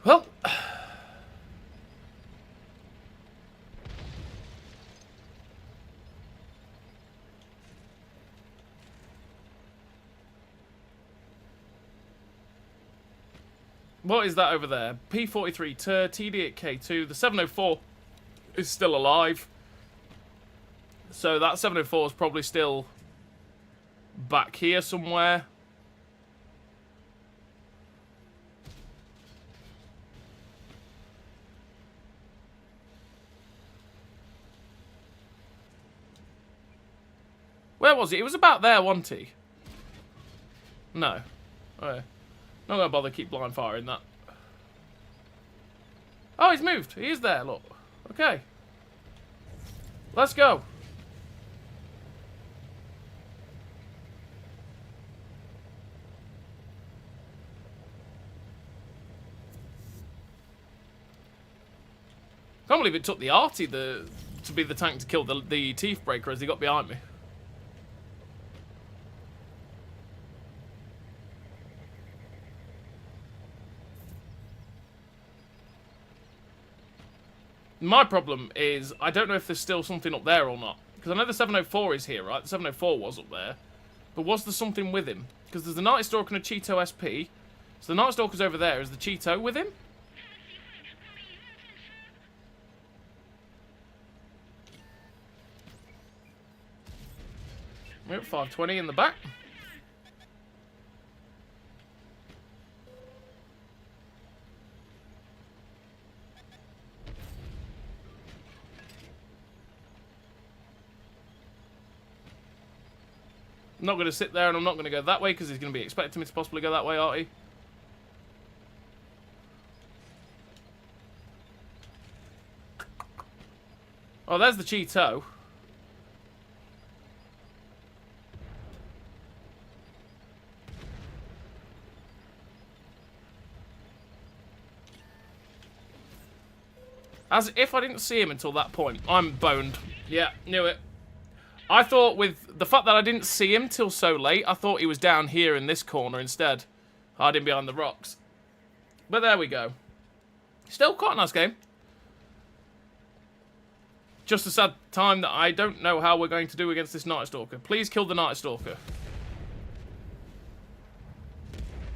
Well, what is that over there? P43 Tur, TD at K2. The 704 is still alive. So that 704 is probably still back here somewhere. Where was he? It was about there, wasn't he? No. Okay. Not gonna bother keep blind firing that. Oh, he's moved. He is there, look. Okay. Let's go. Can't believe it took the arty to be the tank to kill the teeth breaker as he got behind me. My problem is, I don't know if there's still something up there or not. Because I know the 704 is here, right? The 704 was up there. But was there something with him? Because there's the Night Stalker and a Cheeto SP. So the Night Stalker's over there. Is the Cheeto with him? We're at 520 in the back. I'm not going to sit there and I'm not going to go that way because he's going to be expecting me to possibly go that way, aren't he? Oh, there's the Cheeto. As if I didn't see him until that point. I'm boned. Yeah, knew it. I thought with the fact that I didn't see him till so late, I thought he was down here in this corner instead. Hiding behind the rocks. But there we go. Still quite a nice game. Just a sad time that I don't know how we're going to do against this Night Stalker. Please kill the Night Stalker.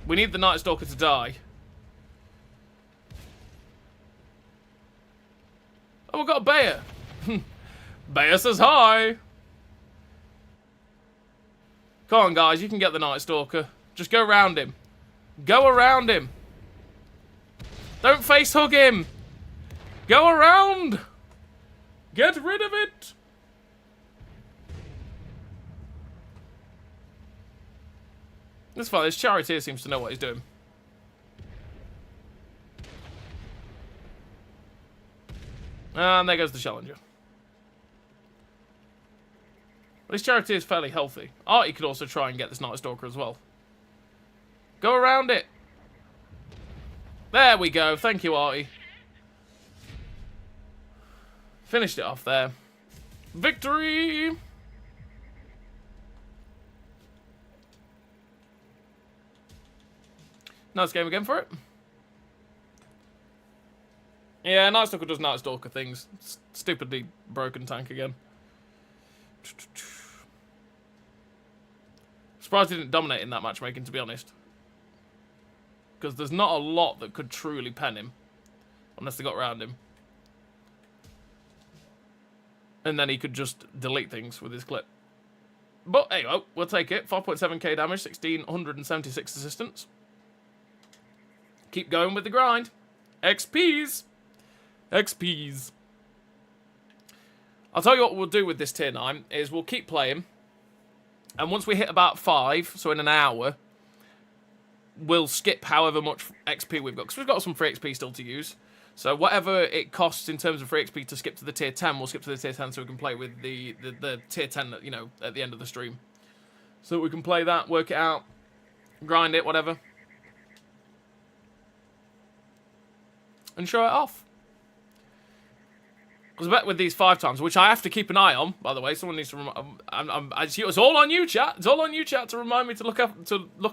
We need the Night Stalker to die. Oh, we've got a Bayer. Bayer says hi. Come on, guys. You can get the Night Stalker. Just go around him. Go around him. Don't face hug him. Go around. Get rid of it. That's fine. This charioteer seems to know what he's doing. And there goes the challenger. But his charioteer is fairly healthy. Artie could also try and get this Night Stalker as well. Go around it. There we go. Thank you, Artie. Finished it off there. Victory! Nice game again for it. Yeah, Night Stalker does Night Stalker things. Stupidly broken tank again. Surprised he didn't dominate in that matchmaking, to be honest. Because there's not a lot that could truly pen him. Unless they got around him. And then he could just delete things with his clip. But anyway, we'll take it. 5.7k damage, 1676 assistance. Keep going with the grind. XPs. XPs. I'll tell you what we'll do with this tier 9 is we'll keep playing. And once we hit about 5, so in an hour, we'll skip however much XP we've got. Because we've got some free XP still to use. So whatever it costs in terms of free XP to skip to the tier 10, we'll skip to the tier 10 so we can play with the tier 10, you know, at the end of the stream. So we can play that, work it out, grind it, whatever. And show it off. Because I bet with these 5 times, which I have to keep an eye on, by the way, someone needs to it's all on you, chat. It's all on you, chat, to remind me to look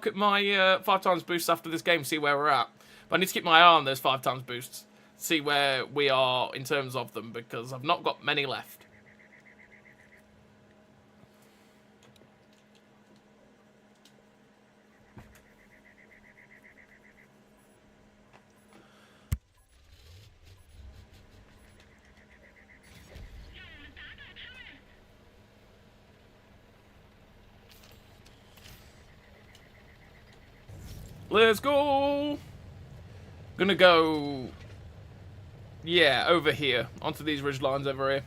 at my 5 times boosts after this game, see where we're at. But I need to keep my eye on those 5 times boosts, see where we are in terms of them, because I've not got many left. Let's go! Gonna go... yeah, over here. Onto these ridge lines over here.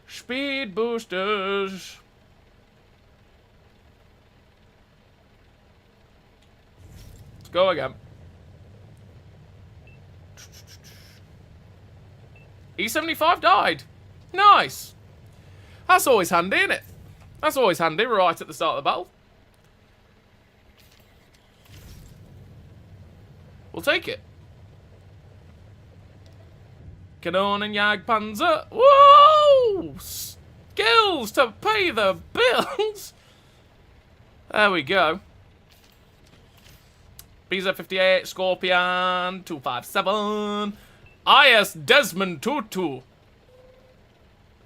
Speed boosters! Let's go again. E75 died. Nice. That's always handy, isn't it? That's always handy right at the start of the battle. We'll take it. Kanon and Jagdpanzer. Whoa! Skills to pay the bills. There we go. BZ-58, Scorpion, 257. IS Desmond Tutu.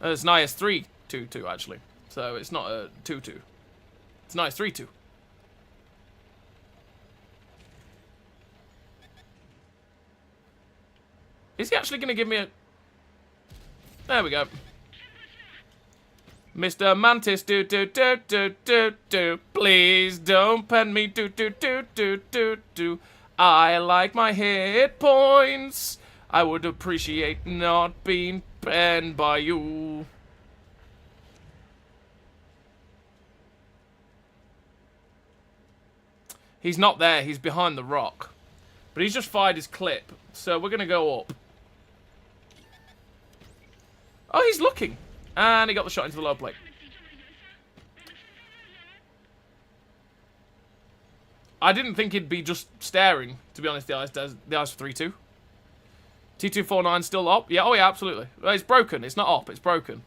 It's an IS 322 actually, so it's not a 22. It's an IS 32. Is he actually going to give me a... there we go. Mr. Mantis, do. Please don't pen me, do. I like my hit points. I would appreciate not being penned by you. He's not there. He's behind the rock. But he's just fired his clip. So we're going to go up. Oh, he's looking. And he got the shot into the low plate. I didn't think he'd be just staring, to be honest, the IS 3-2. T249 still op? Yeah, oh yeah, absolutely. It's broken. It's not op, it's broken.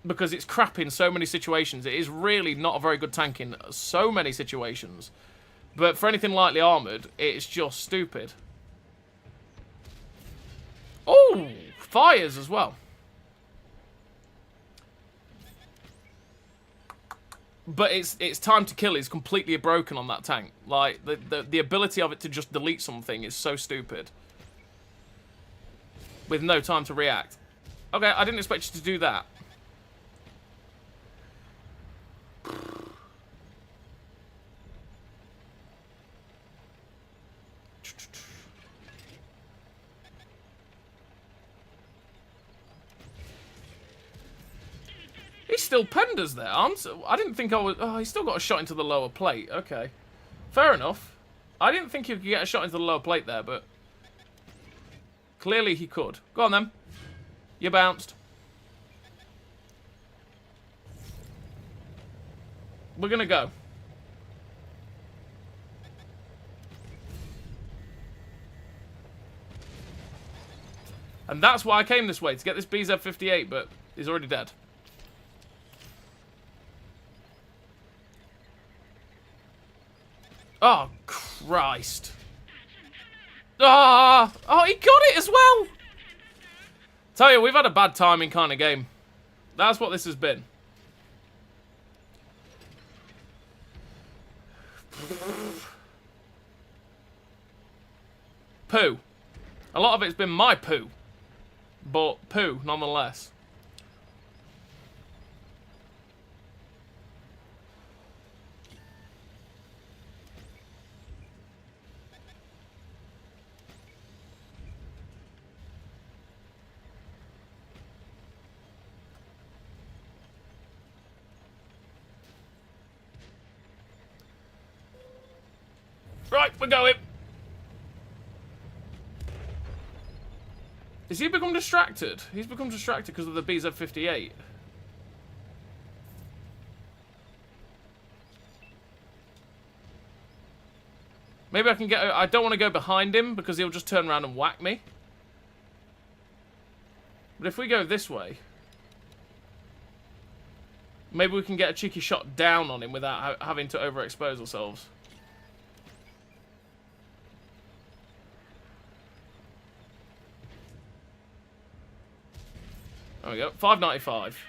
Because it's crap in so many situations. It is really not a very good tank in so many situations. But for anything lightly armoured, it's just stupid. Oh, fires as well. But its time to kill is completely broken on that tank. Like, the ability of it to just delete something is so stupid. With no time to react. Okay, I didn't expect you to do that. He's still penned us there. I didn't think I was... oh, he's still got a shot into the lower plate. Okay. Fair enough. I didn't think he could get a shot into the lower plate there, but... clearly he could. Go on, then. You bounced. We're going to go. And that's why I came this way, to get this BZ-58, but he's already dead. Oh, Christ. Ah! Oh, he got it as well! Tell you, we've had a bad timing kind of game. That's what this has been. Poo. A lot of it's been my poo. But poo, nonetheless. Right, we're going. Has he become distracted? He's become distracted because of the BZ-58. Maybe I can get... I don't want to go behind him because he'll just turn around and whack me. But if we go this way... maybe we can get a cheeky shot down on him without having to overexpose ourselves. There we go, 595.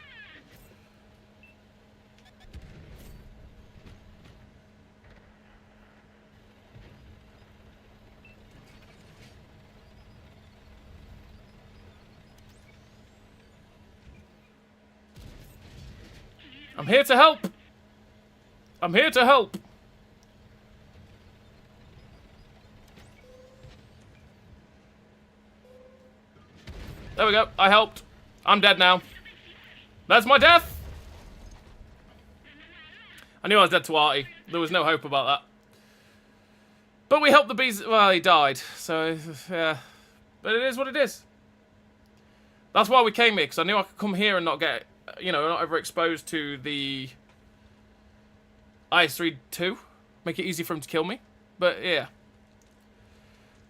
I'm here to help. I'm here to help. There we go, I helped. I'm dead now. That's my death! I knew I was dead to Artie. There was no hope about that. But we helped the bees... well, he died. So, yeah. But it is what it is. That's why we came here, because I knew I could come here and not get... you know, not overexposed to the... IS-3-2. Make it easy for him to kill me. But, yeah.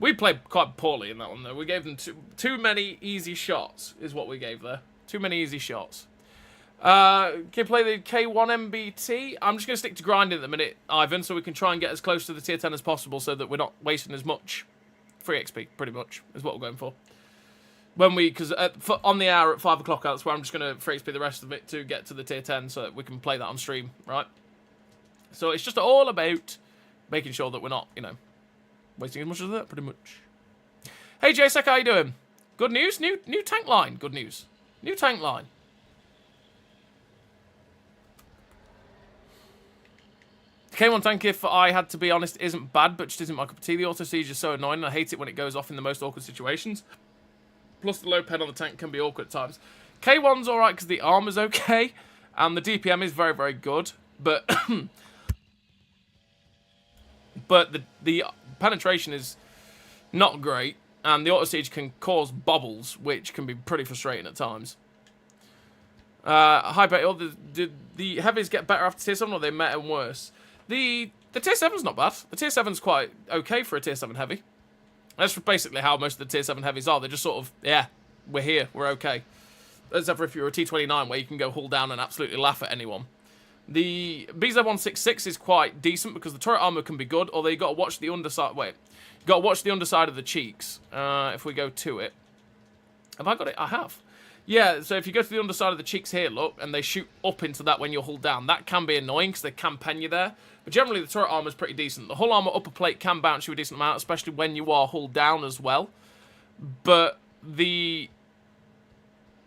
We played quite poorly in that one, though. We gave them too many easy shots, is what we gave there. Too many easy shots. Can you play the K1 MBT? I'm just going to stick to grinding at the minute, Ivan, so we can try and get as close to the tier 10 as possible so that we're not wasting as much free XP, pretty much, is what we're going for. When we, because on the hour at 5 o'clock, that's where I'm just going to free XP the rest of it to get to the tier 10 so that we can play that on stream, right? So it's just all about making sure that we're not, you know, wasting as much as that, pretty much. Hey, JSEC, how you doing? Good news? New tank line. Good news. New tank line. K1 tank, if I had to be honest, isn't bad, but just isn't my cup of tea. The auto siege is so annoying, and I hate it when it goes off in the most awkward situations. Plus, the low pen on the tank can be awkward at times. K1's alright because the armor's okay, and the DPM is very, very good, but... but the penetration is not great, and the auto siege can cause bobbles, which can be pretty frustrating at times. Hi, Betty. Did the heavies get better after tier 7, or they met and worse? The tier 7's not bad. The tier 7's quite okay for a tier 7 heavy. That's basically how most of the tier 7 heavies are. They're just sort of, yeah, we're here, we're okay. Except for if you're a T29 where you can go hull down and absolutely laugh at anyone. The BZ-166 is quite decent because the turret armor can be good, although you got to watch the underside. Wait, you got to watch the underside of the cheeks. If we go to it, have I got it? I have. Yeah. So if you go to the underside of the cheeks here, look, and they shoot up into that when you're hull down, that can be annoying because they can pen you there. But generally, the turret armor is pretty decent. The hull armor upper plate can bounce you a decent amount, especially when you are hull down as well. But the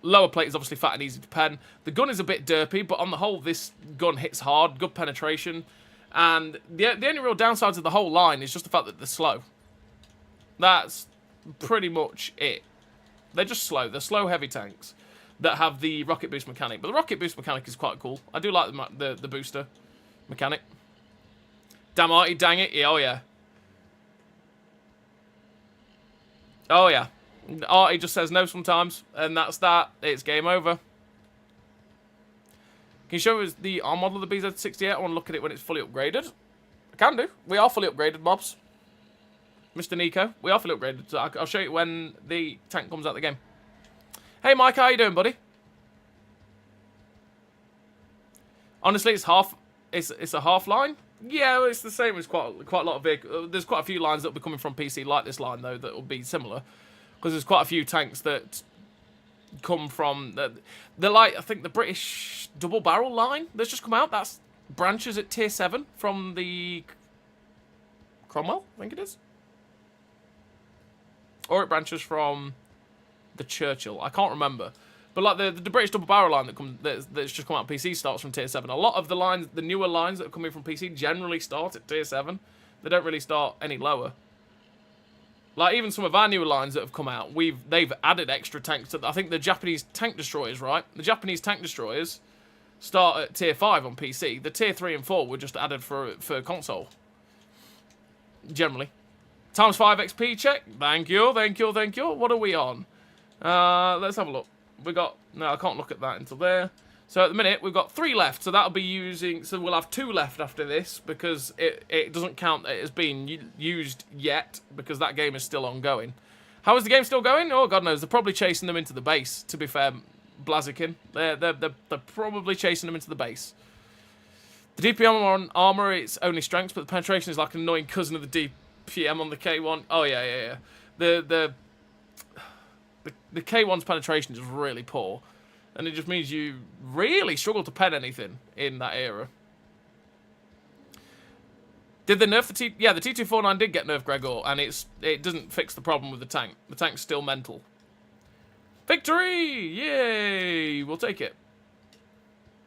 lower plate is obviously fat and easy to pen. The gun is a bit derpy, but on the whole, this gun hits hard, good penetration. And the only real downsides of the whole line is just the fact that they're slow. That's pretty much it. They're just slow. They're slow, heavy tanks that have the rocket boost mechanic. But the rocket boost mechanic is quite cool. I do like the booster mechanic. Damn Artie, dang it. Yeah, oh, yeah. Oh, yeah. Artie just says no sometimes, and that's that. It's game over. Can you show us the R model of the BZ-68? I want to look at it when it's fully upgraded. I can do. We are fully upgraded, mobs. Mr. Nico, we are fully upgraded. So I'll show you when the tank comes out of the game. Hey, Mike, how you doing, buddy? Honestly, it's half. It's a half line. Yeah, it's the same as quite a lot of vehicles. There's quite a few lines that will be coming from PC like this line though that will be similar, because there's quite a few tanks that come from they're like, I think, the British double barrel line that's just come out. That's branches at tier 7 from the Cromwell, I think it is, or it branches from the Churchill. I can't remember. But like the British double barrel line that's just come out on PC starts from tier 7. A lot of the lines, the newer lines that are coming from PC, generally start at tier 7. They don't really start any lower. Like even some of our newer lines that have come out, they've added extra tanks to. I think the Japanese tank destroyers, right? The Japanese tank destroyers start at tier 5 on PC. The tier 3 and 4 were just added for console. Generally. Times 5 XP check. Thank you, thank you, thank you. What are we on? Let's have a look. We got, no, I can't look at that until there. So at the minute, we've got 3 left. So that'll be using, so we'll have 2 left after this, because it doesn't count that it has been used yet, because that game is still ongoing. How is the game still going? Oh, God knows. They're probably chasing them into the base, to be fair, Blaziken. They're probably chasing them into the base. The DPM on Armour, it's only strengths, but the penetration is like an annoying cousin of the DPM on the K1. Oh, yeah. The K1's penetration is really poor, and it just means you really struggle to pen anything in that era. Did they nerf the T? Yeah, the T249 did get nerfed, Gregor, and it doesn't fix the problem with the tank. The tank's still mental. Victory! Yay! We'll take it.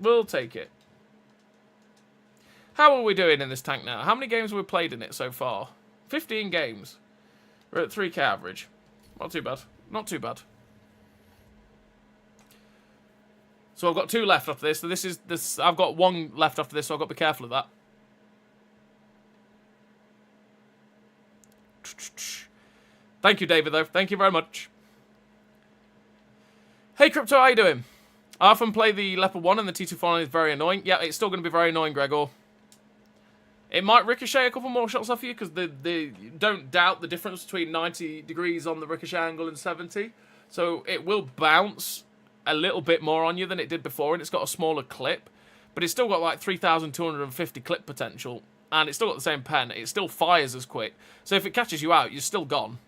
We'll take it. How are we doing in this tank now? How many games have we played in it so far? 15 games. We're at 3k average. Not too bad. Not too bad. So I've got 2 left after this. So this. I've got 1 left after this, so I've got to be careful of that. Thank you, David, though. Thank you very much. Hey, Crypto, how you doing? I often play the Leopard 1 and the T249 is very annoying. Yeah, it's still going to be very annoying, Gregor. It might ricochet a couple more shots off you, because don't doubt the difference between 90 degrees on the ricochet angle and 70. So it will bounce a little bit more on you than it did before, and it's got a smaller clip. But it's still got like 3,250 clip potential, and it's still got the same pen. It still fires as quick. So if it catches you out, you're still gone.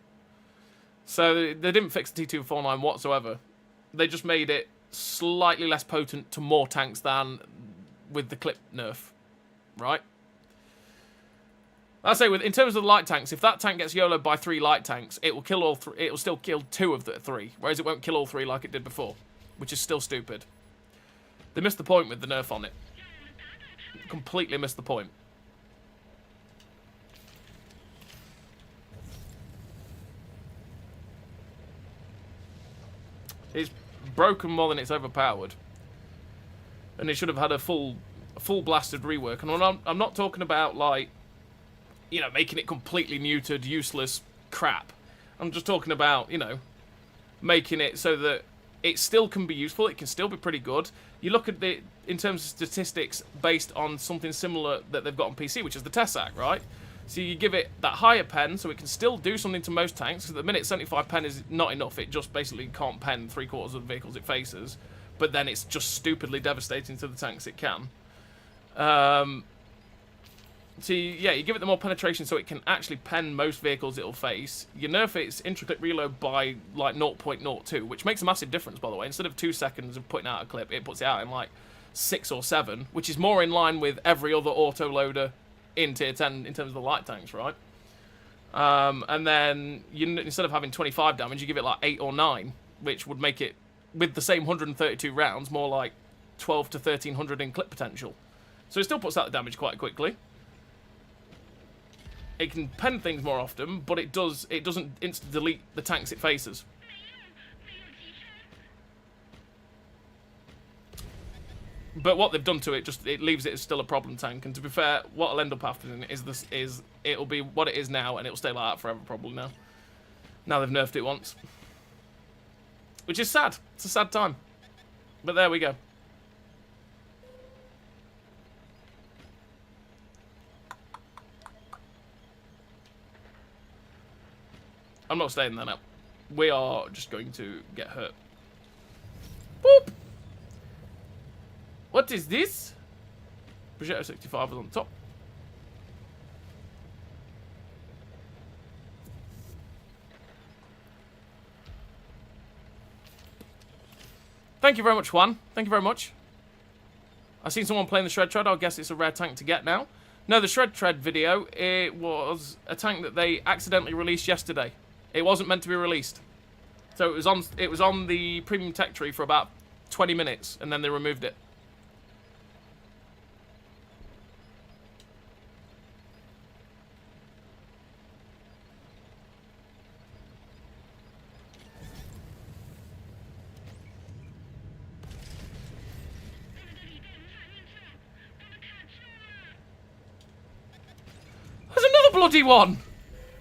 So they didn't fix the T249 whatsoever. They just made it slightly less potent to more tanks than with the clip nerf, right? I say, in terms of the light tanks, if that tank gets YOLO'd by 3 light tanks, it will kill all 3. It will still kill 2 of the 3, whereas it won't kill all 3 like it did before, which is still stupid. They missed the point with the nerf on it. Completely missed the point. It's broken more than it's overpowered, and it should have had a full blasted rework. And I'm not talking about like, you know, making it completely neutered, useless crap. I'm just talking about, you know, making it so that it still can be useful. It can still be pretty good. You look at it in terms of statistics based on something similar that they've got on PC, which is the Tessac, right? So you give it that higher pen so it can still do something to most tanks, because at the minute 75 pen is not enough. It just basically can't pen 3/4 of the vehicles it faces, but then it's just stupidly devastating to the tanks it can. So yeah, you give it the more penetration so it can actually pen most vehicles it'll face. You nerf its intra-clip reload by like 0.02, which makes a massive difference, by the way. Instead of 2 seconds of putting out a clip, it puts it out in like 6 or 7, which is more in line with every other auto-loader in tier 10 in terms of the light tanks, right? And then instead of having 25 damage, you give it like 8 or 9, which would make it, with the same 132 rounds, more like 12 to 1300 in clip potential. So it still puts out the damage quite quickly. It can pen things more often, but it doesn't instant delete the tanks it faces. But what they've done to it, it leaves it as still a problem tank. And to be fair, what'll end up happening is it'll be what it is now, and it'll stay like that forever probably now. Now they've nerfed it once. Which is sad. It's a sad time. But there we go. I'm not staying there now. We are just going to get hurt. Boop. What is this? Projector 65 is on top. Thank you very much, Juan. Thank you very much. I've seen someone playing the Shred Tread. I guess it's a rare tank to get now. No, the Shred Tread video, it was a tank that they accidentally released yesterday. It wasn't meant to be released. So it was on the premium tech tree for about 20 minutes, and then they removed it. There's another bloody one!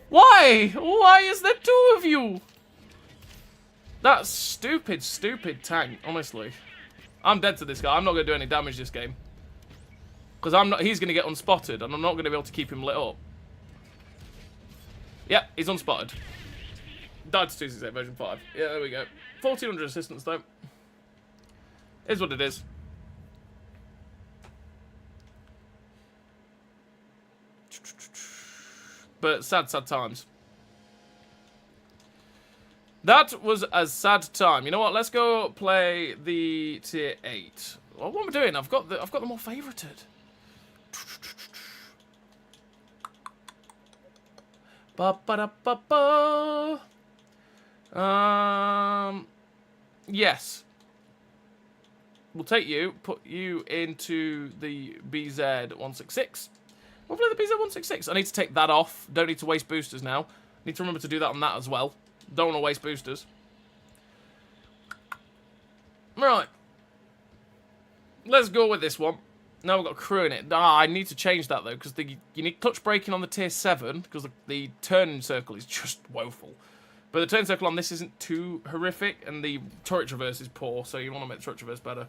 Why? Why is there two of you? That stupid, stupid tank, honestly. I'm dead to this guy. I'm not going to do any damage this game. Because he's going to get unspotted, and I'm not going to be able to keep him lit up. Yep, he's unspotted. Died to 268 version 5. Yeah, there we go. 1400 assistance, though. Is what it is. But sad, sad times. That was a sad time. You know what? Let's go play the tier 8. Well, what am I doing? I've got them all favorited. Ba ba da ba ba. Yes. We'll take you, put you into the BZ166. We'll play the BZ166. I need to take that off. Don't need to waste boosters now. Need to remember to do that on that as well. Don't want to waste boosters. Right. Let's go with this one. Now we've got crew in it. Ah, I need to change that though, because you need clutch braking on the tier 7, because the turn circle is just woeful. But the turn circle on this isn't too horrific, and the turret traverse is poor, so you want to make the turret traverse better.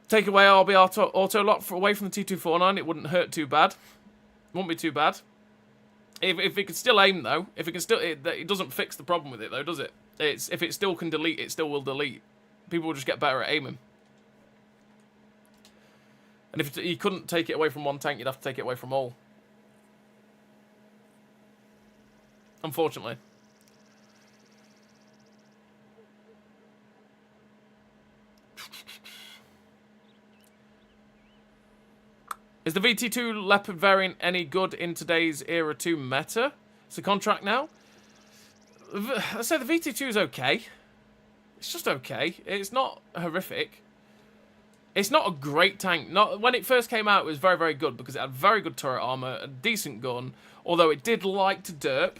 Take away RB auto lock away from the T249. It wouldn't hurt too bad. Wouldn't be too bad. If it can still aim though, if it can still, it doesn't fix the problem with it though, does it? If it still can delete, it still will delete. People will just get better at aiming. And if you couldn't take it away from one tank, you'd have to take it away from all. Unfortunately. Is the VT2 Leopard variant any good in today's Era 2 meta? It's a contract now? I'd say the VT2 is okay. It's just okay. It's not horrific. It's not a great tank. When it first came out, it was very, very good because it had very good turret armor, a decent gun, although it did like to derp.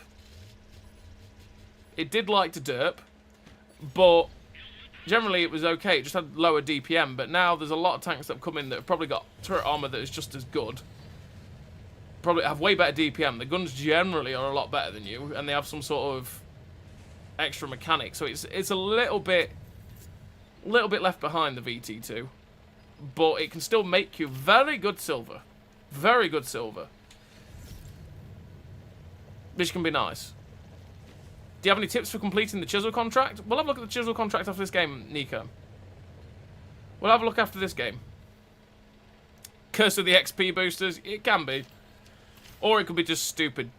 It did like to derp, but generally it was okay. It just had lower DPM, but now there's a lot of tanks that have come in that have probably got turret armor that is just as good. Probably have way better DPM. The guns generally are a lot better than you, and they have some sort of extra mechanic. So it's a little bit left behind the VT2, but it can still make you very good silver. Very good silver. Which can be nice. Do you have any tips for completing the chisel contract? We'll have a look at the chisel contract after this game, Nico. We'll have a look after this game. Curse of the XP boosters? It can be. Or it could be just stupid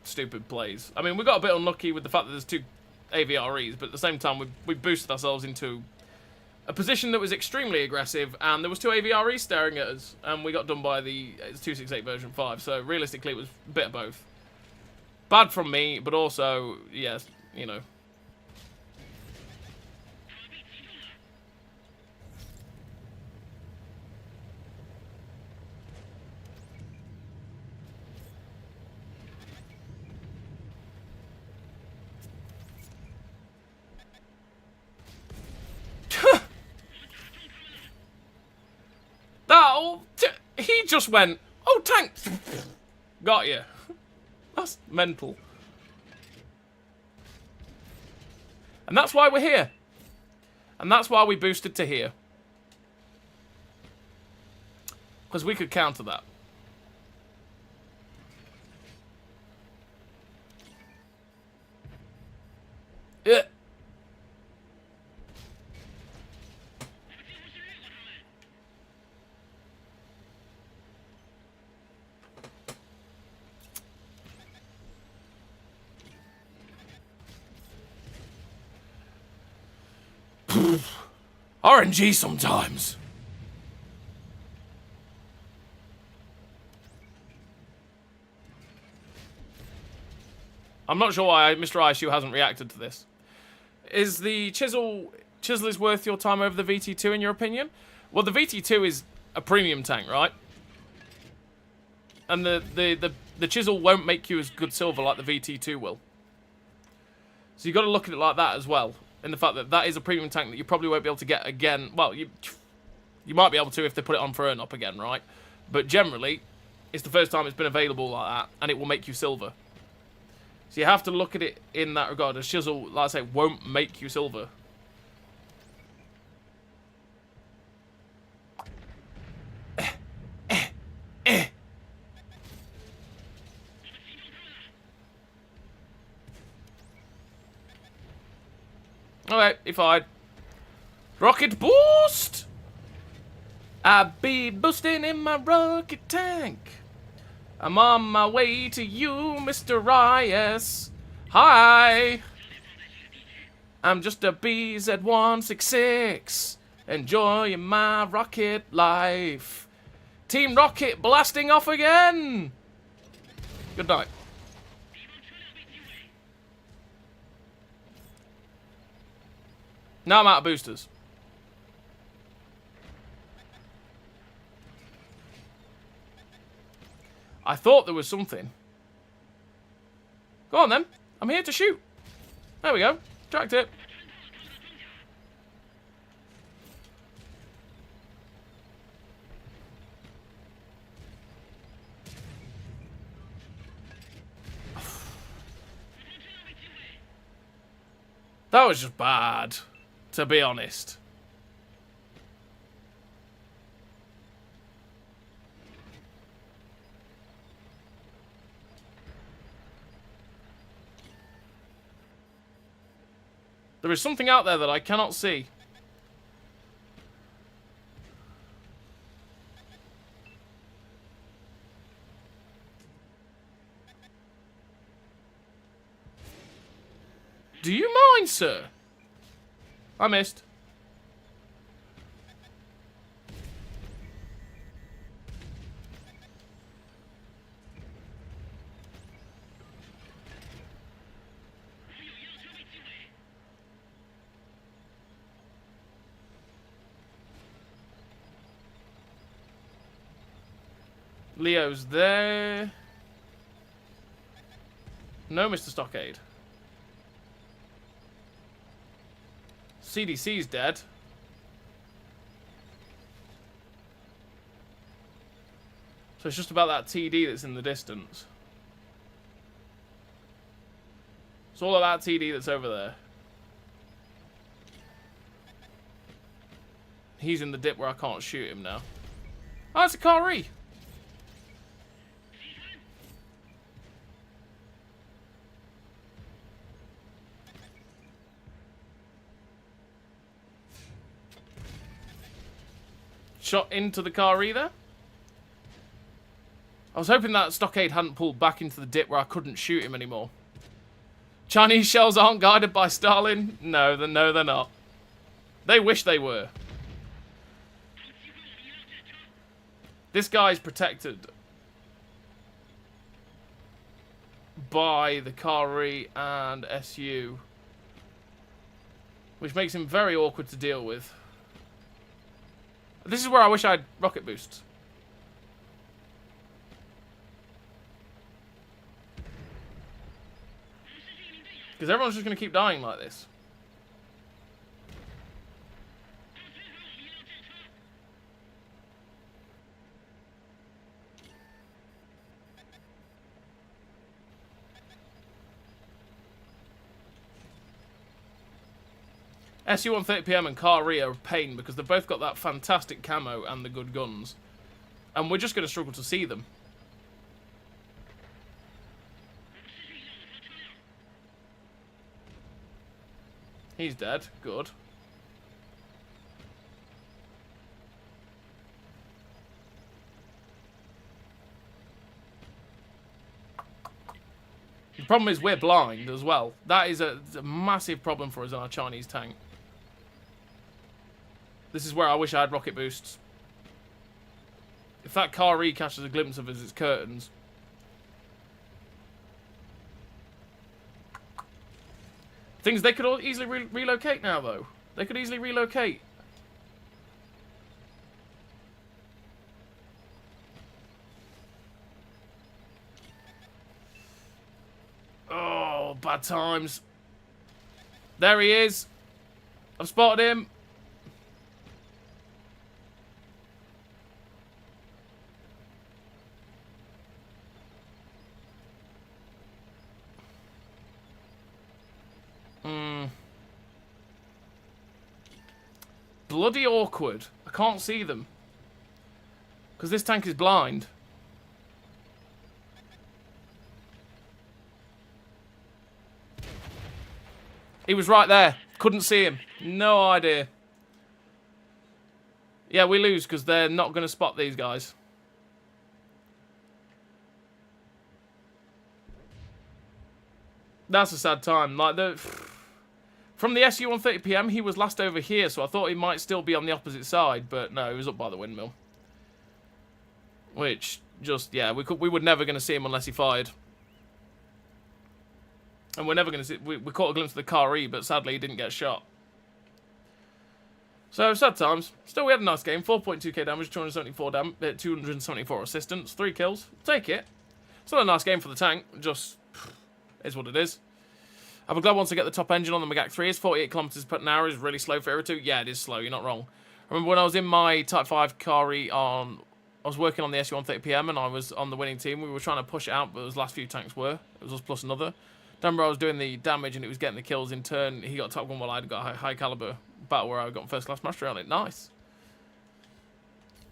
plays. I mean, we got a bit unlucky with the fact that there's 2 AVREs, but at the same time, we boosted ourselves into a position that was extremely aggressive, and there was 2 AVREs staring at us, and we got done by the 268 version 5, so realistically, it was a bit of both. Bad from me, but also, yes, you know. He just went, oh, tank! Got you. That's mental. And that's why we're here. And that's why we boosted to here. Because we could counter that. Yeah. RNG sometimes. I'm not sure why Mr. ISU hasn't reacted to this. Is the Chisel is worth your time over the VT2 in your opinion? Well, the VT2 is a premium tank, right? And the Chisel won't make you as good silver like the VT2 will. So you've got to look at it like that as well. In the fact that that is a premium tank that you probably won't be able to get again. Well, you might be able to if they put it on for Earn Up again, right? But generally, it's the first time it's been available like that, and it will make you silver. So you have to look at it in that regard. A Chisel, like I say, won't make you silver. Alright, if I rocket boost, I be boosting in my rocket tank. I'm on my way to you, Mr. IS. Hi. I'm just a BZ166, enjoying my rocket life. Team Rocket blasting off again. Good night. Now I'm out of boosters. I thought there was something. Go on then. I'm here to shoot. There we go. Tracked it. That was just bad, to be honest. There is something out there that I cannot see. Do you mind, sir? I missed. Leo's there. No, Mr. Stockade. CDC's dead. So it's just about that TD that's in the distance. It's all of that TD that's over there. He's in the dip where I can't shoot him now. Oh, it's a Kari. Shot into the car either. I was hoping that Stockade hadn't pulled back into the dip where I couldn't shoot him anymore. Chinese shells aren't guided by Stalin? No, they're not. They wish they were. This guy's protected by the Kari and SU, which makes him very awkward to deal with. This is where I wish I had rocket boosts. Because everyone's just going to keep dying like this. SU-130PM and Kari are a pain because they've both got that fantastic camo and the good guns. And we're just going to struggle to see them. He's dead. Good. The problem is we're blind as well. That is a massive problem for us on our Chinese tank. This is where I wish I had rocket boosts. If that car catches a glimpse of us, it's curtains. Things they could all easily relocate now, though. They could easily relocate. Oh, bad times. There he is. I've spotted him. Bloody awkward. I can't see them. Because this tank is blind. He was right there. Couldn't see him. No idea. Yeah, we lose because they're not going to spot these guys. That's a sad time. Like from the SU 130 PM, he was last over here, so I thought he might still be on the opposite side, but no, he was up by the windmill. Which just we were never going to see him unless he fired. And we're never going to see... We caught a glimpse of the car but sadly he didn't get shot. So, sad times. Still, we had a nice game. 4.2k damage, 274 assistance, 3 kills. Take it. Still a nice game for the tank. Just is what it is. I'm glad once I get the top engine on the Magak 3 is 48 kilometers per hour is really slow for Era 2. Yeah, it is slow. You're not wrong. I remember when I was in my Type 5 car I was working on the SU 130 PM and I was on the winning team. We were trying to push it out, but those last few tanks were. It was us plus another. Remember I was doing the damage and it was getting the kills in turn. He got top gun while I got a high caliber battle where I got first class mastery on it. Nice.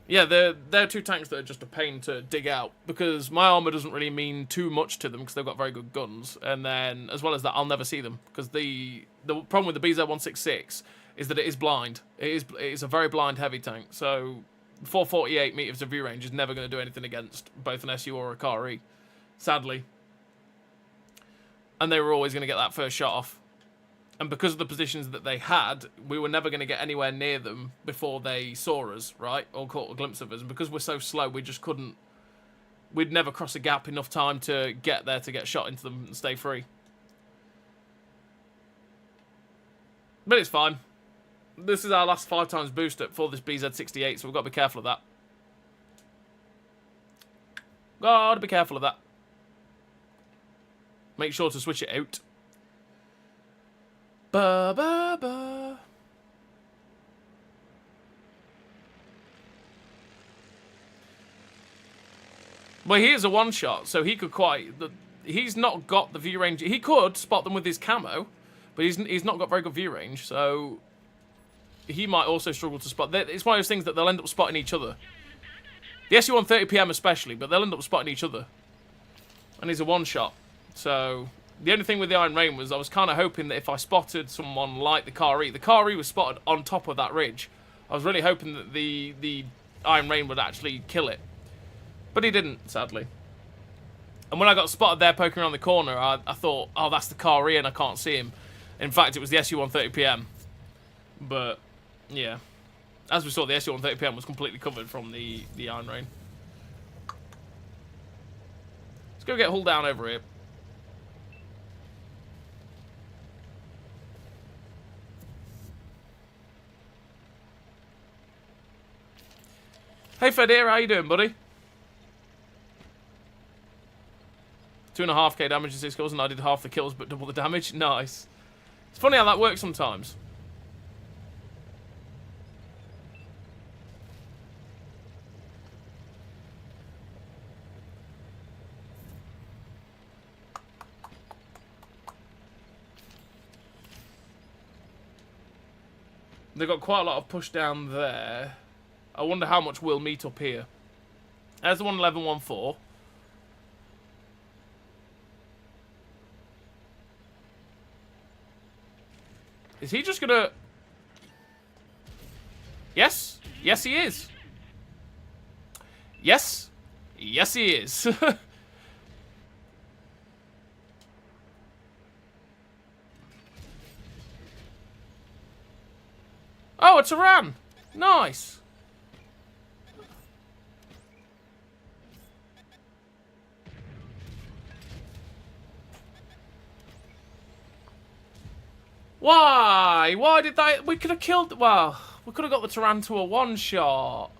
Yeah, they're two tanks that are just a pain to dig out because my armor doesn't really mean too much to them because they've got very good guns. And then as well as that, I'll never see them because the problem with the BZ-166 is that it is blind. It is a very blind heavy tank. So 448 meters of view range is never going to do anything against both an SU or a car sadly. And they were always going to get that first shot off. And because of the positions that they had, we were never going to get anywhere near them before they saw us, right? Or caught a glimpse of us. And because we're so slow, we just couldn't... We'd never cross a gap enough time to get there to get shot into them and stay free. But it's fine. This is our last 5 times boost for this BZ-68, so we've got to be careful of that. Got to be careful of that. Make sure to switch it out. Ba ba ba. Well, he is a one-shot, so he could quite... He's not got the view range. He could spot them with his camo, but he's not got very good view range, so... He might also struggle to spot... It's one of those things that they'll end up spotting each other. The SU-130 PM especially, but they'll end up spotting each other. And he's a one-shot. So, the only thing with the Iron Rain was I was kind of hoping that if I spotted someone like the car was spotted on top of that ridge. I was really hoping that the Iron Rain would actually kill it. But he didn't, sadly. And when I got spotted there poking around the corner, I thought, oh, that's the car and I can't see him. In fact, it was the SU-130 PM. But, yeah. As we saw, the SU-130 PM was completely covered from the Iron Rain. Let's go get hull down over here. Hey Fedir, how you doing, buddy? 2.5k damage and 6 kills, and I did half the kills but double the damage. Nice. It's funny how that works sometimes. They've got quite a lot of push down there. I wonder how much we'll meet up here. There's the 111.14. Is he just gonna... Yes. Yes, he is. Yes. Yes, he is. Oh, it's Iran. Nice. Why? Why did they... We could have killed... Well, we could have got the Tarantula one-shot.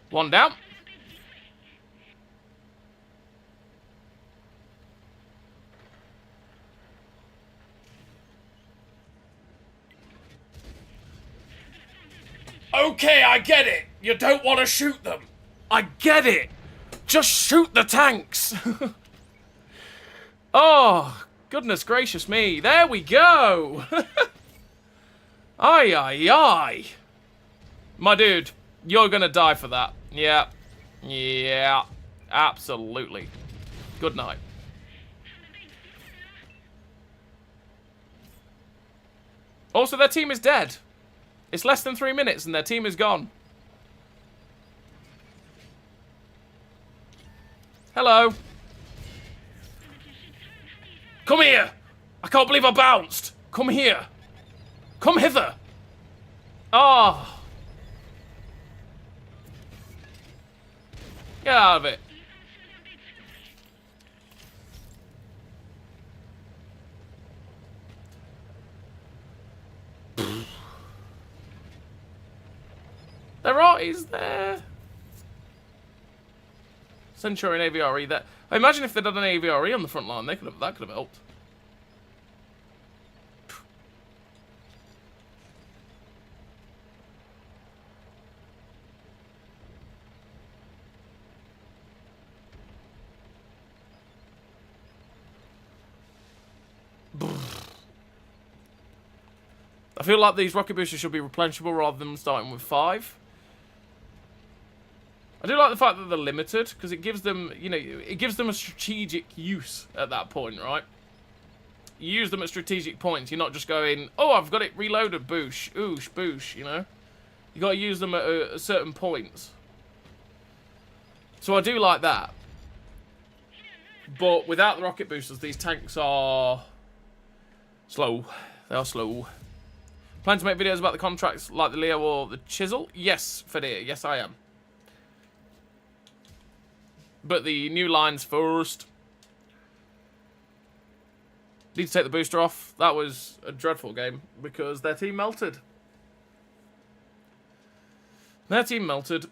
One down. Okay, I get it. You don't want to shoot them. I get it. Just shoot the tanks. Oh, goodness gracious me. There we go. Aye, aye, aye. My dude, you're going to die for that. Yeah. Yeah. Absolutely. Good night. Also, their team is dead. It's less than 3 minutes and their team is gone. Hello. Come here. I can't believe I bounced. Come here. Come hither. Ah. Oh. Get out of it. There are, is there? Centurion AVRE there. I imagine if they'd done an AVRE on the front line, that could have helped. I feel like these rocket boosters should be replenishable rather than starting with 5. I do like the fact that they're limited, because it gives them, you know, it gives them a strategic use at that point, right? You use them at strategic points. You're not just going, oh, I've got it reloaded, boosh, oosh, boosh, you know? You got to use them at certain points. So I do like that. But without the rocket boosters, these tanks are slow. They are slow. Plan to make videos about the contracts like the Leo or the Chisel? Yes, Fadir. Yes, I am. But the new lines first. Need to take the booster off. That was a dreadful game because their team melted. Their team melted.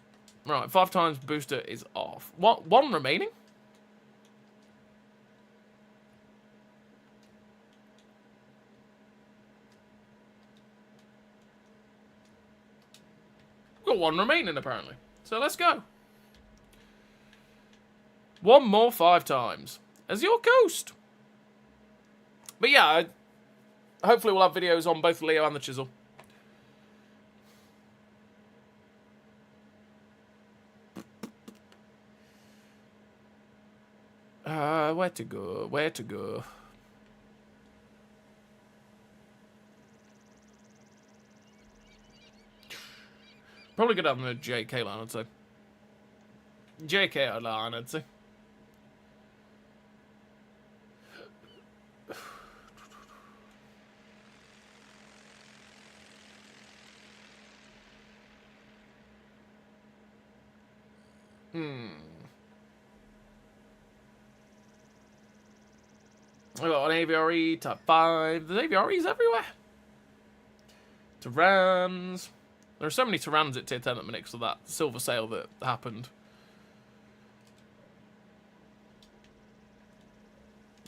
Right, 5 times booster is off. What? 1 remaining? Got 1 remaining apparently. So let's go. 1 more 5 times as your ghost. But yeah, hopefully we'll have videos on both Leo and the Chisel. Where to go? Where to go? Probably go down the JK line, I'd say. JK line, I'd say. I got an AVRE, Type 5. There's AVREs everywhere. Terrans. There are so many Terrans at tier 10 at the minute because of that silver sale that happened.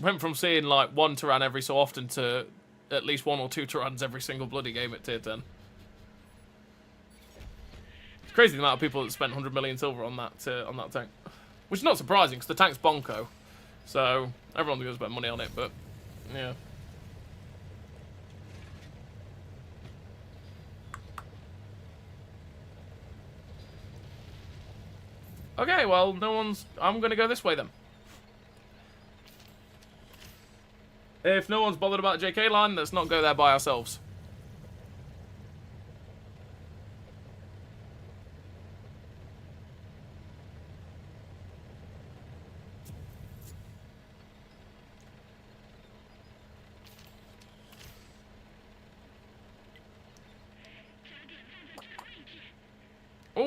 Went from seeing like 1 Terran every so often to at least 1 or 2 Terrans every single bloody game at tier 10. It's crazy the amount of people that spent 100 million silver on that tank. Which is not surprising because the tank's bonko. So everyone's going to spend money on it, but yeah. Okay, well, no one's... I'm going to go this way, then. If no one's bothered about JK line, let's not go there by ourselves.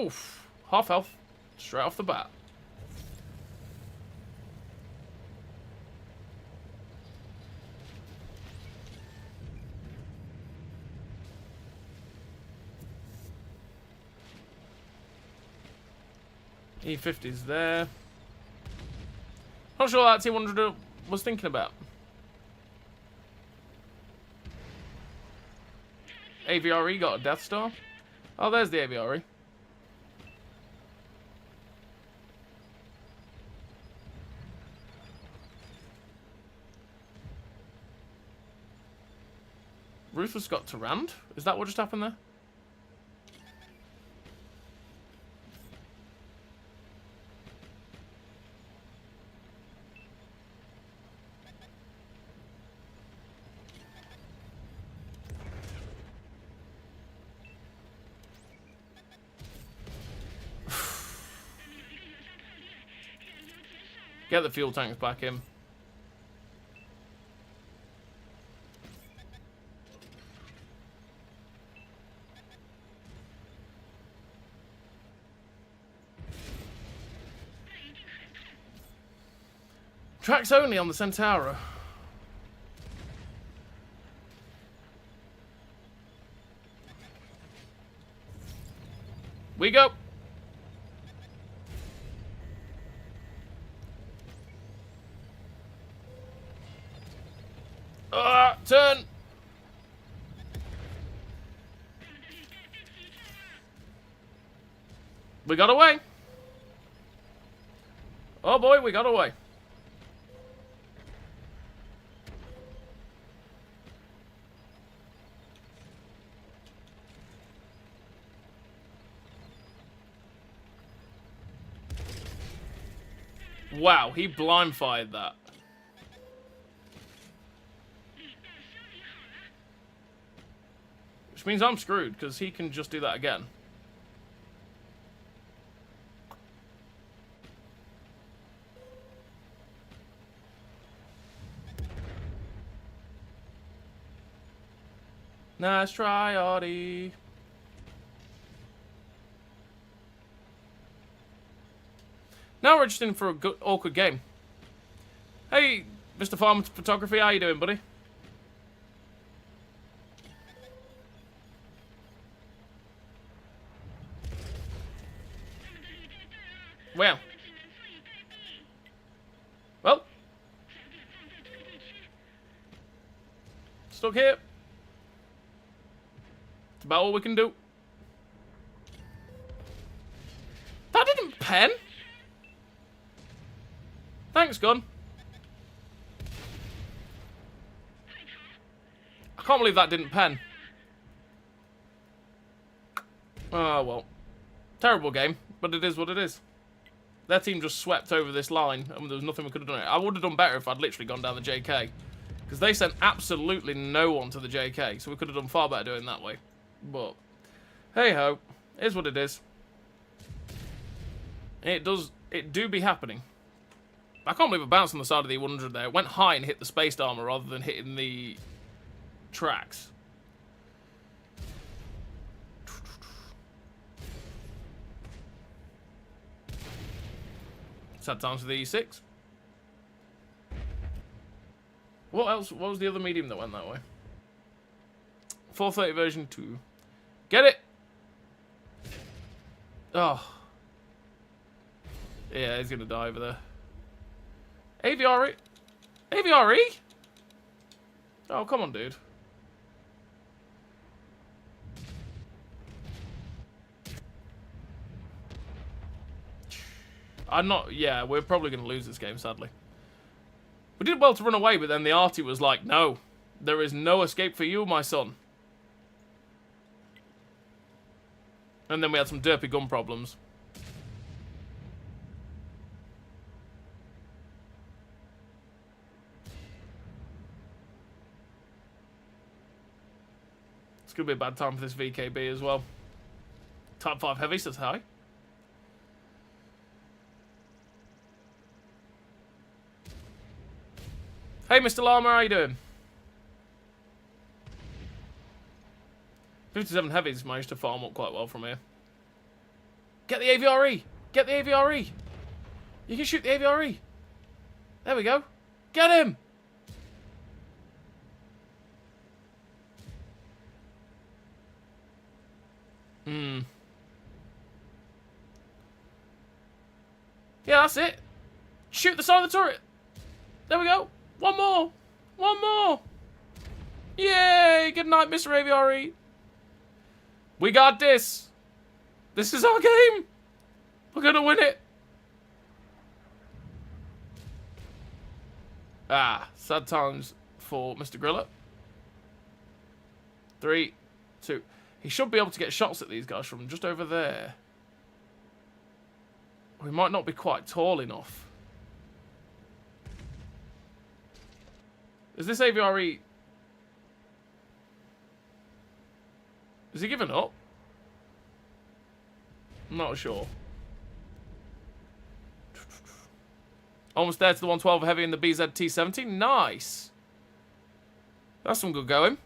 Oof. Half health. Straight off the bat. E50's there. Not sure what that T100 was thinking about. AVRE got a Death Star. Oh, there's the AVRE. Ruthless got Tyranned? Is that what just happened there? Get the fuel tanks back in. Tracks only on the Centauro. We go. Turn. We got away. Oh boy, we got away. Wow, he blind fired that. Which means I'm screwed, because he can just do that again. Nice try, Audie. Now we're just in for a good, awkward game. Hey, Mr. Farm Photography, how you doing, buddy? Well. Well. Stuck here. It's about all we can do. That didn't pen. Thanks, gun. I can't believe that didn't pen. Oh, well. Terrible game, but it is what it is. Their team just swept over this line, and there was nothing we could have done. I would have done better if I'd literally gone down the JK. Because they sent absolutely no one to the JK, so we could have done far better doing that way. But, hey-ho. Here's what it is. It do be happening. I can't believe it bounced on the side of the 100 there. It went high and hit the spaced armor rather than hitting the tracks. Sad times for the E6. What else? What was the other medium that went that way? 430 version 2. Get it! Oh. Yeah, he's gonna die over there. AVRE? AVRE? Oh, come on, dude. Yeah, we're probably going to lose this game, sadly. We did well to run away, but then the arty was like, no, there is no escape for you, my son. And then we had some derpy gun problems. It's going to be a bad time for this VKB as well. Type 5 Heavy says hi. Hey, Mr. Llama, how you doing? 57 Heavies managed to farm up quite well from here. Get the AVRE. Get the AVRE. You can shoot the AVRE. There we go. Get him. Yeah, that's it. Shoot the side of the turret. There we go. One more. One more. Yay. Good night, Mr. AVRE. We got this. This is our game. We're going to win it. Ah, sad times for Mr. Griller. 3, 2. He should be able to get shots at these guys from just over there. Or he might not be quite tall enough. Is this AVRE... Is he giving up? I'm not sure. Almost there to the 112 heavy in the BZ T70. Nice. That's some good going.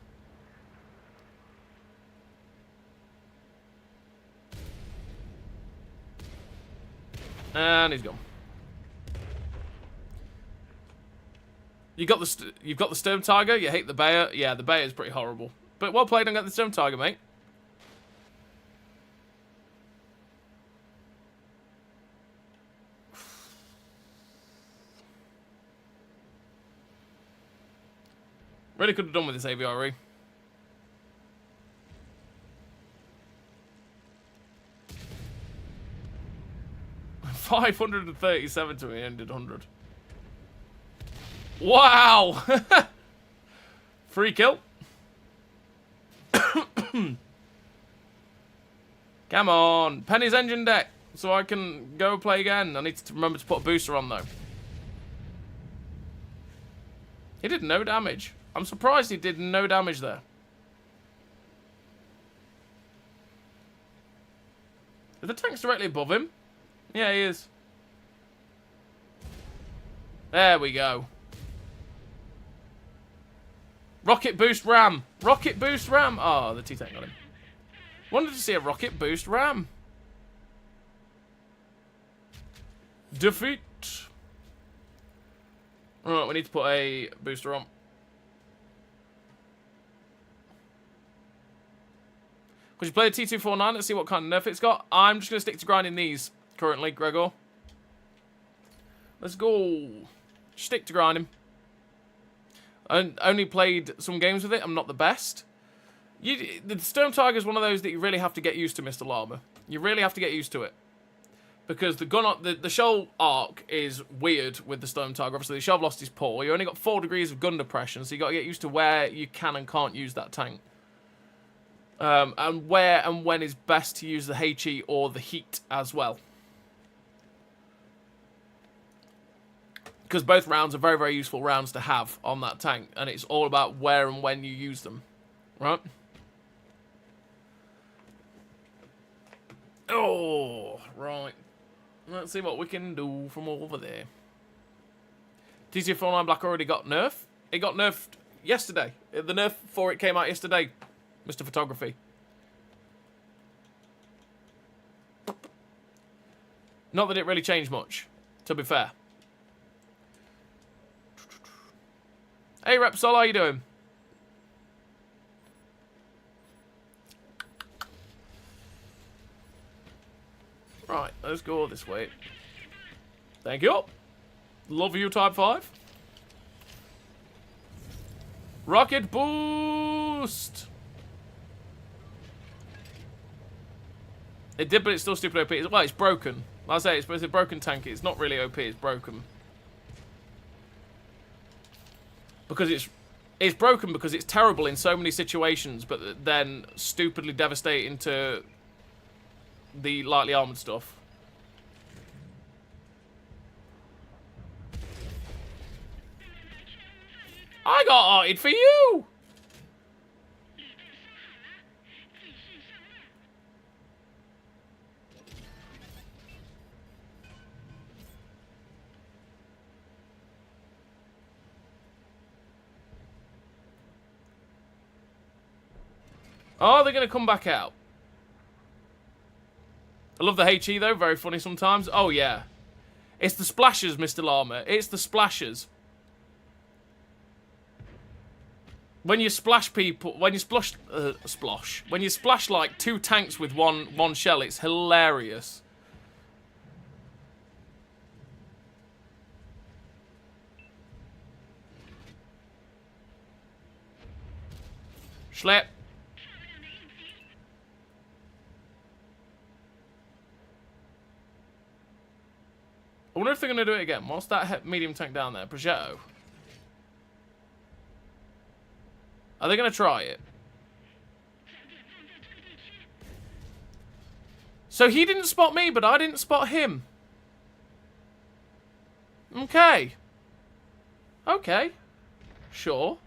And he's gone. You've got the Storm Tiger. You hate the Bayer. Yeah, the Bayer is pretty horrible. But well played on getting the Storm Tiger, mate. Really could have done with this AVRE. $537 to me ended 100. Wow! Free kill. Come on. Penny's engine deck. So I can go play again. I need to remember to put a booster on though. He did no damage. I'm surprised he did no damage there. Are the tanks directly above him? Yeah, he is. There we go. Rocket boost ram. Rocket boost ram. Oh, the T-tank got him. Wanted to see a rocket boost ram. Defeat. Alright, we need to put a booster on. Could you play the T249? Let's see what kind of nerf it's got. I'm just going to stick to grinding these currently, Gregor. Let's go. Stick to grinding. I only played some games with it. I'm not the best. The Storm Tiger is one of those that you really have to get used to, Mr. Llama. You really have to get used to it. Because the shell arc is weird with the Storm Tiger. Obviously, the shell velocity is poor. You only got 4 degrees of gun depression, so you got to get used to where you can and can't use that tank. And where and when is best to use the HE or the heat as well. Because both rounds are very, very useful rounds to have on that tank. And it's all about where and when you use them. Right? Oh, right. Let's see what we can do from over there. TC49 Black already got nerfed. It got nerfed yesterday. The nerf for it came out yesterday. Mr. Photography. Not that it really changed much, to be fair. Hey, Repsol, how you doing? Right, let's go this way. Thank you. Love you, Type 5. Rocket boost! It did, but it's still stupid OP. Well, it's broken. Like I say, it's a broken tank. It's not really OP, it's broken. Because it's broken because it's terrible in so many situations, but then stupidly devastating to the lightly armoured stuff. I got arted for you! Oh, they're going to come back out. I love the HE, though. Very funny sometimes. Oh, yeah. It's the splashers, Mr. Llama. It's the splashers. When you splash people... When you splash... Splosh. When you splash, like, 2 tanks with one shell, it's hilarious. Schlep. I wonder if they're going to do it again. What's that medium tank down there? Progetto. Are they going to try it? So he didn't spot me, but I didn't spot him. Okay. Okay. Sure.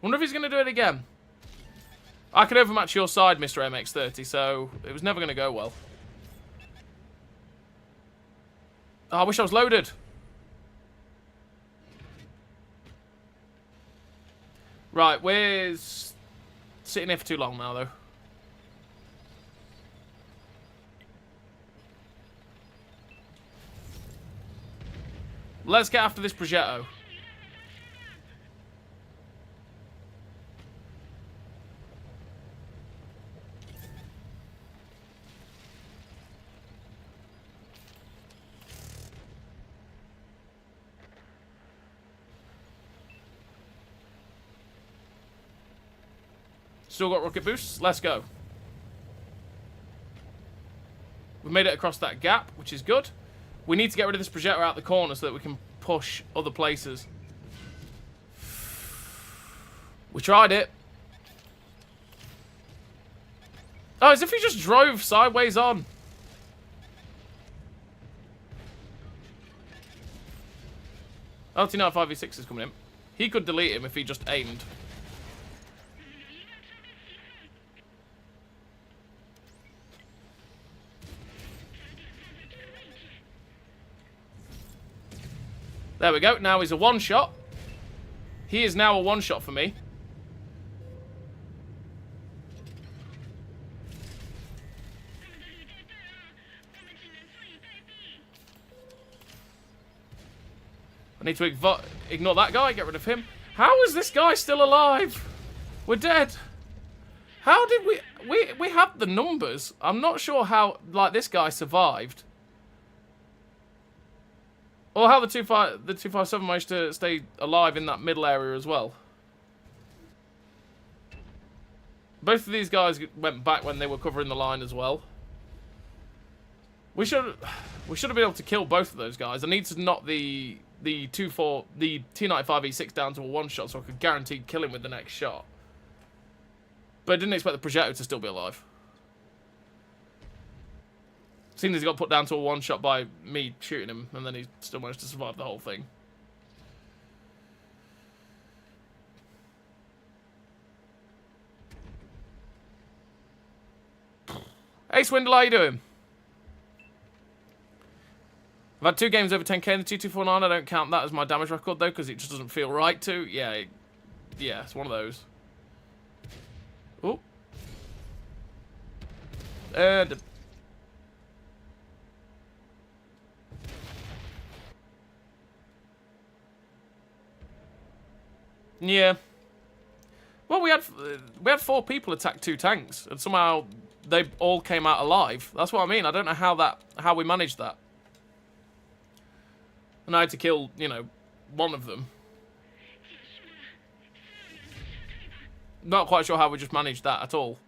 Wonder if he's going to do it again. I could overmatch your side, Mr. MX30, so it was never going to go well. Oh, I wish I was loaded. Right, where's... Sitting here for too long now, though. Let's get after this Progetto. Still got rocket boosts. Let's go. We've made it across that gap, which is good. We need to get rid of this projector out the corner so that we can push other places. We tried it. Oh, as if he just drove sideways on. LT95V6 is coming in. He could delete him if he just aimed. There we go. Now he's a one-shot. He is now a one-shot for me. I need to ignore that guy, get rid of him. How is this guy still alive? We're dead. How did we have the numbers? I'm not sure how, like, this guy survived. Or how the 257 managed to stay alive in that middle area as well. Both of these guys went back when they were covering the line as well. We should have been able to kill both of those guys. I need to knock the T95E6 down to a one-shot so I could guarantee kill him with the next shot. But I didn't expect the Progetto to still be alive. Seems he got put down to a one-shot by me shooting him, and then he still managed to survive the whole thing. Hey, Swindle, how you doing? I've had 2 games over 10k in the 2249. I don't count that as my damage record, though, because it just doesn't feel right to. Yeah, yeah, it's one of those. Oh. And... yeah. Well, we had 4 people attack 2 tanks, and somehow they all came out alive. That's what I mean. I don't know how we managed that. And I had to kill, you know, one of them. Not quite sure how we just managed that at all.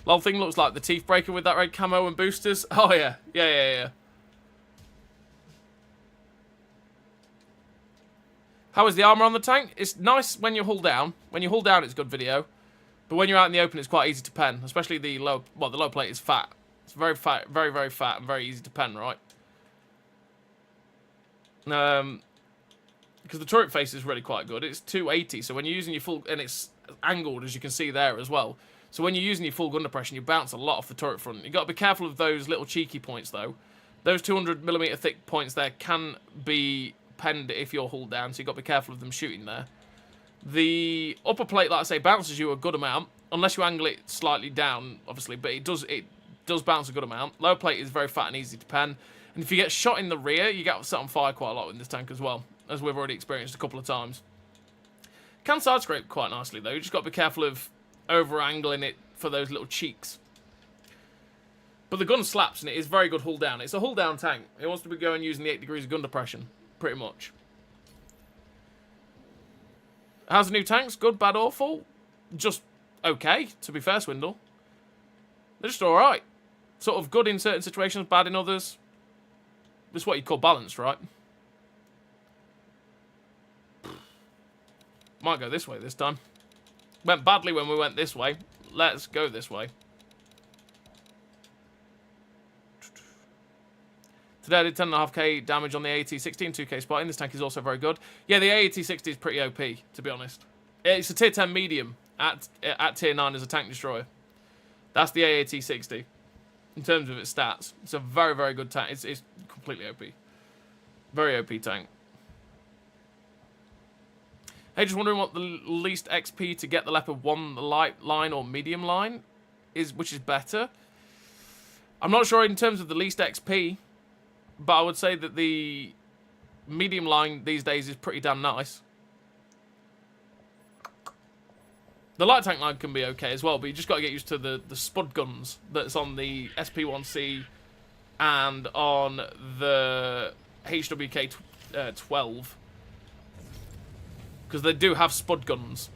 The whole thing looks like the Teeth Breaker with that red camo and boosters. Oh yeah, yeah. How is the armor on the tank? It's nice when you hull down. When you hull down, it's good video. But when you're out in the open, it's quite easy to pen. Especially the low... well, the low plate is fat. It's very fat, very, very fat and very easy to pen, right? Because the turret face is really quite good. It's 280, so when you're using your full... and it's angled, as you can see there as well. So when you're using your full gun depression, you bounce a lot off the turret front. You've got to be careful of those little cheeky points, though. Those 200mm thick points there can be... penned if you're hulled down, so you've got to be careful of them shooting there. The upper plate, like I say, bounces you a good amount, unless you angle it slightly down, obviously, but it does bounce a good amount. Lower plate is very fat and easy to pen. And if you get shot in the rear, you get set on fire quite a lot in this tank as well, as we've already experienced a couple of times. Can side scrape quite nicely, though. You just got to be careful of over-angling it for those little cheeks. But the gun slaps, and it is very good hull down. It's a hull down tank. It wants to be going using the 8 degrees of gun depression, pretty much. How's the new tanks? Good, bad, awful? Just okay, to be fair, Swindle. They're just alright. Sort of good in certain situations, bad in others. It's what you'd call balanced, right? Might go this way this time. Went badly when we went this way. Let's go this way. Today I did 10.5k damage on the AET-60 and 2k spotting. This tank is also very good. Yeah, the AET-60 is pretty OP, to be honest. It's a tier 10 medium at tier 9 as a tank destroyer. That's the AET-60 in terms of its stats. It's a very, very good tank. It's completely OP. Very OP tank. Hey, just wondering what the least XP to get the Leopard 1 light line or medium line is, which is better. I'm not sure in terms of the least XP, but I would say that the medium line these days is pretty damn nice. The light tank line can be okay as well, but you just got to get used to the spud guns that's on the SP1C and on the HWK 12. Because they do have spud guns.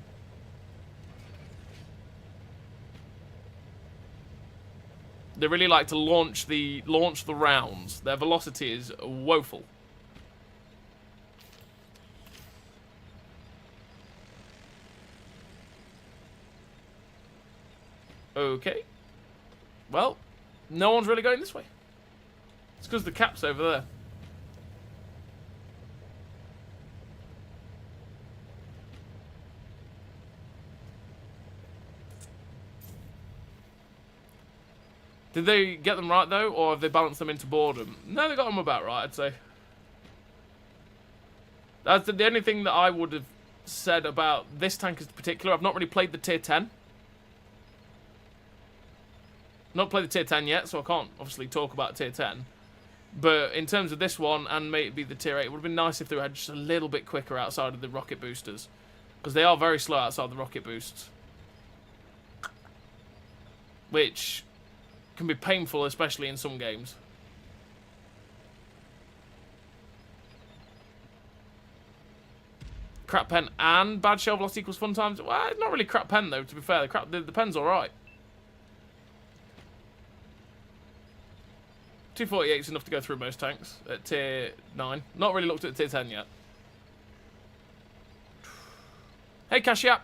They really like to launch the rounds. Their velocity is woeful. Okay. Well, no one's really going this way. It's because the cap's over there. Did they get them right, though, or have they balanced them into boredom? No, they got them about right, I'd say. That's the only thing that I would have said about this tank in particular. I've not really played the tier 10. Not played the tier 10 yet, so I can't obviously talk about tier 10. But in terms of this one, and maybe the tier 8, it would have been nice if they were just a little bit quicker outside of the rocket boosters. Because they are very slow outside the rocket boosts. Which can be painful, especially in some games. Crap pen and bad shell velocity equals fun times. Well, it's not really crap pen, though, to be fair. The pen's alright. 248 is enough to go through most tanks at tier 9. Not really looked at tier 10 yet. Hey, Cashiap.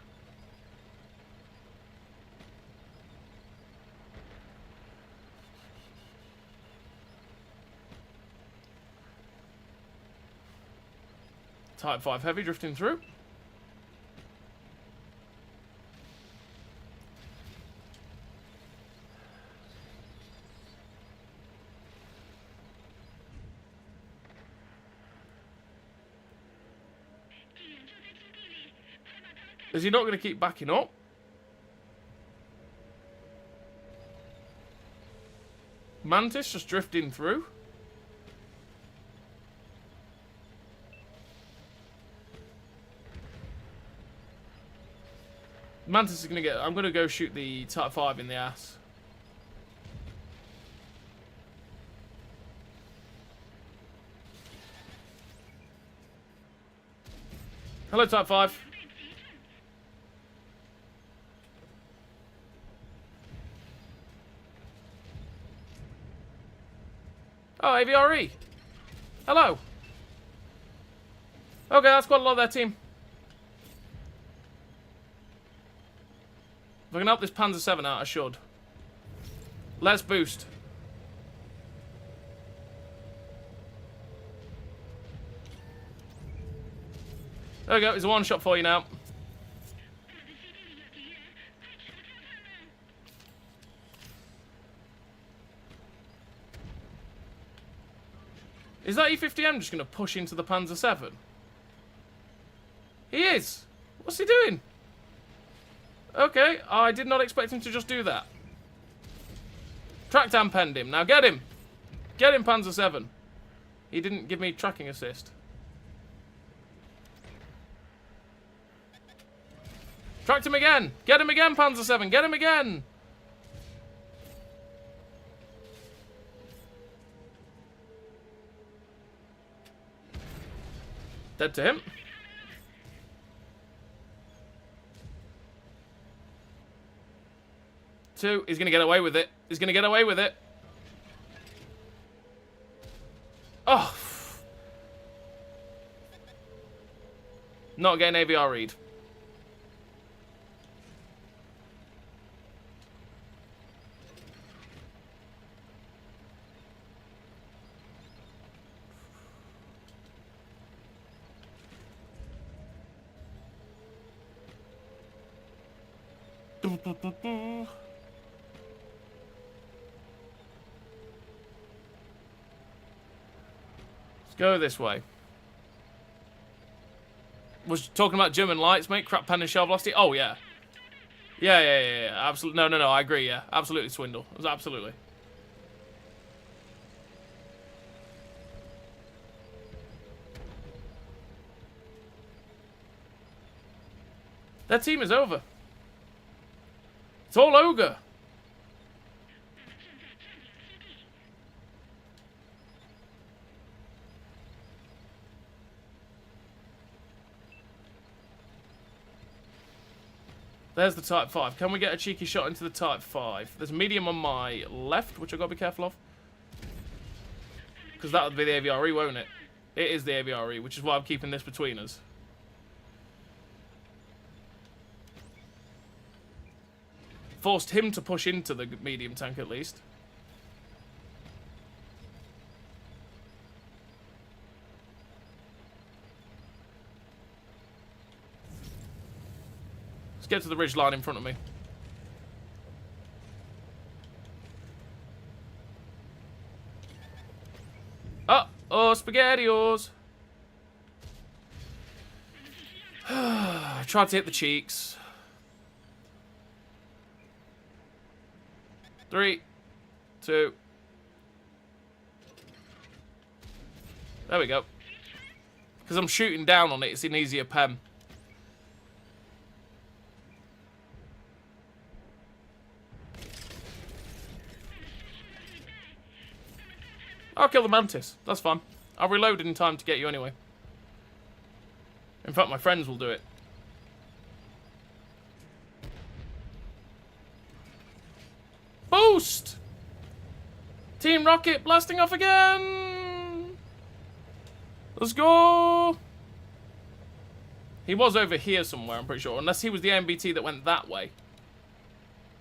Type 5 heavy drifting through. Is he not going to keep backing up? Mantis just drifting through. Mantis is going to get... I'm going to go shoot the Type 5 in the ass. Hello, Type 5. Oh, AVRE. Hello. Okay, that's quite a lot of their team. If I can help this Panzer 7 out, I should. Let's boost. There we go, it's a one-shot for you now. Is that E50M just going to push into the Panzer 7? He is! What's he doing? Okay, I did not expect him to just do that. Track down penned him. Now get him. Get him, Panzer 7. He didn't give me tracking assist. Tracked him again. Get him again, Panzer 7. Get him again. Dead to him. Two. He's going to get away with it. He's going to get away with it. Oh. Not getting AVR read. Let's go this way. Was talking about German lights, mate. Crap pen and shell velocity. Oh yeah. Yeah. Absolutely. No. I agree. Yeah, absolutely swindle. It was absolutely. Their team is over. It's all ogre. There's the Type 5. Can we get a cheeky shot into the Type 5? There's a medium on my left, which I've got to be careful of. Because that would be the AVRE, won't it? It is the AVRE, which is why I'm keeping this between us. Forced him to push into the medium tank at least. Let's get to the ridge line in front of me. Oh, SpaghettiOs. Tried to hit the cheeks. 3, 2. There we go. Because I'm shooting down on it, it's an easier pen. I'll kill the mantis. That's fine. I'll reload in time to get you anyway. In fact, my friends will do it. Boost! Team Rocket blasting off again! Let's go! He was over here somewhere, I'm pretty sure. Unless he was the MBT that went that way.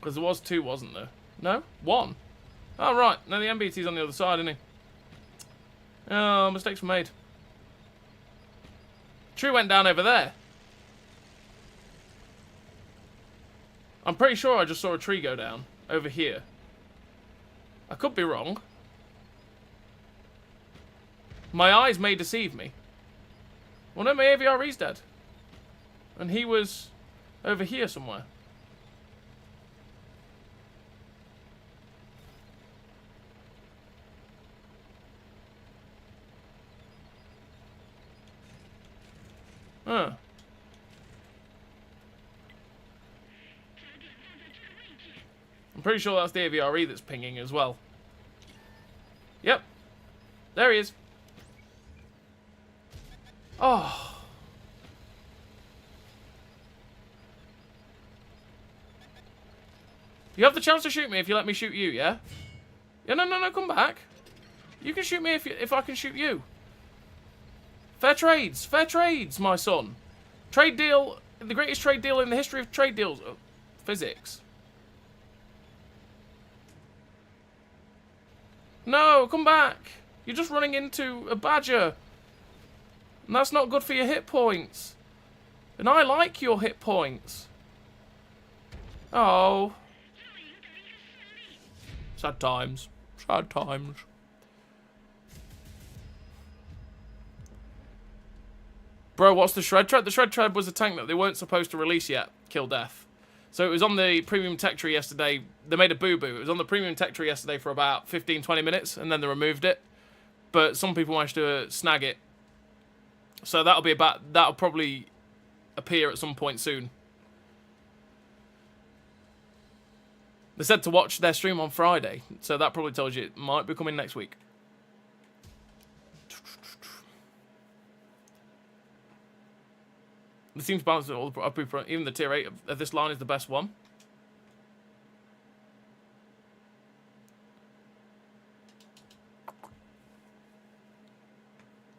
Because there was 2, wasn't there? No? 1. Oh, right. No, the MBT's on the other side, isn't he? Oh, mistakes were made. True went down over there. I'm pretty sure I just saw a tree go down. Over here. I could be wrong. My eyes may deceive me. Well, no, my AVRE's dead. And he was over here somewhere. Huh. I'm pretty sure that's the AVRE that's pinging as well. Yep. There he is. Oh. You have the chance to shoot me if you let me shoot you, yeah? Yeah, no, come back. You can shoot me if I can shoot you. Fair trades, my son. Trade deal, the greatest trade deal in the history of trade deals. Physics. No, come back. You're just running into a badger. And that's not good for your hit points. And I like your hit points. Oh. Sad times. Sad times. Bro, what's the Shred Tread? The Shred Tread was a tank that they weren't supposed to release yet. Kill Death. So it was on the premium tech tree yesterday. They made a boo-boo. It was on the premium tech tree yesterday for about 15-20 minutes, and then they removed it. But some people managed to snag it. So that'll probably appear at some point soon. They said to watch their stream on Friday, so that probably tells you it might be coming next week. The team's balance all even the tier 8 of this line is the best one.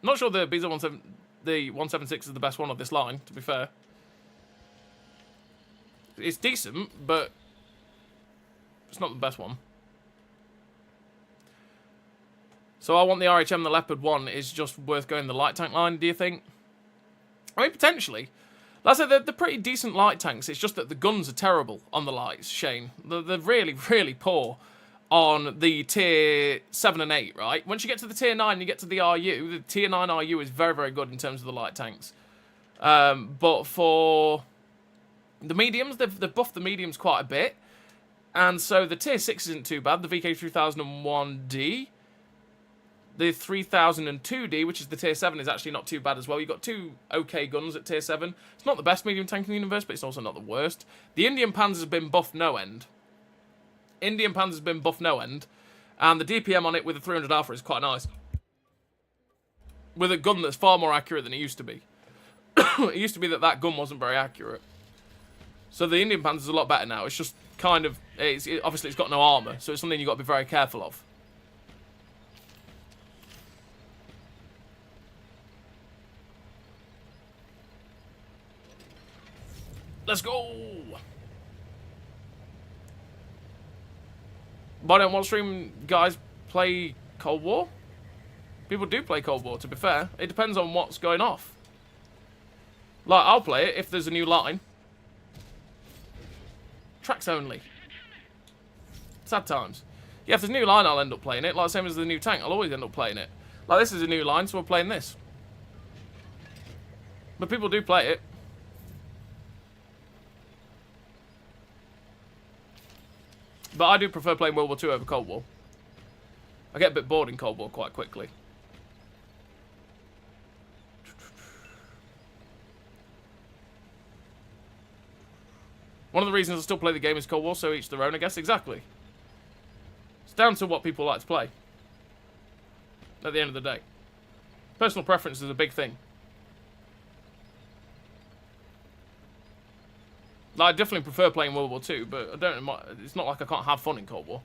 Not sure the the 176 is the best one of this line, to be fair. It's decent, but it's not the best one. So I want the RHM, the Leopard 1 is just worth going the light tank line, do you think? I mean, potentially. Like I said, they're pretty decent light tanks. It's just that the guns are terrible on the lights, Shane. They're really, really poor on the tier 7 and 8, right? Once you get to the tier 9, you get to the RU. The tier 9 RU is very, very good in terms of the light tanks. But for the mediums, they've buffed the mediums quite a bit. And so the tier 6 isn't too bad. The VK3001D. The 3002D, which is the tier 7, is actually not too bad as well. You've got two okay guns at tier 7. It's not the best medium tank in the universe, but it's also not the worst. The Indian Panzer's been buffed no end. And the DPM on it with a 300 Alpha is quite nice. With a gun that's far more accurate than it used to be. It used to be that gun wasn't very accurate. So the Indian Panzer's a lot better now. It's just kind of... obviously, it's got no armour, so it's something you've got to be very careful of. Let's go! Why don't one stream guys play Cold War? People do play Cold War, to be fair. It depends on what's going off. Like, I'll play it if there's a new line. Tracks only. Sad times. Yeah, if there's a new line, I'll end up playing it. Like, same as the new tank, I'll always end up playing it. Like, this is a new line, so we're playing this. But people do play it. But I do prefer playing World War II over Cold War. I get a bit bored in Cold War quite quickly. One of the reasons I still play the game is Cold War, so each their own, I guess. Exactly. It's down to what people like to play. At the end of the day. Personal preference is a big thing. Like, I definitely prefer playing World War II, but I don't. It's not like I can't have fun in Cold War.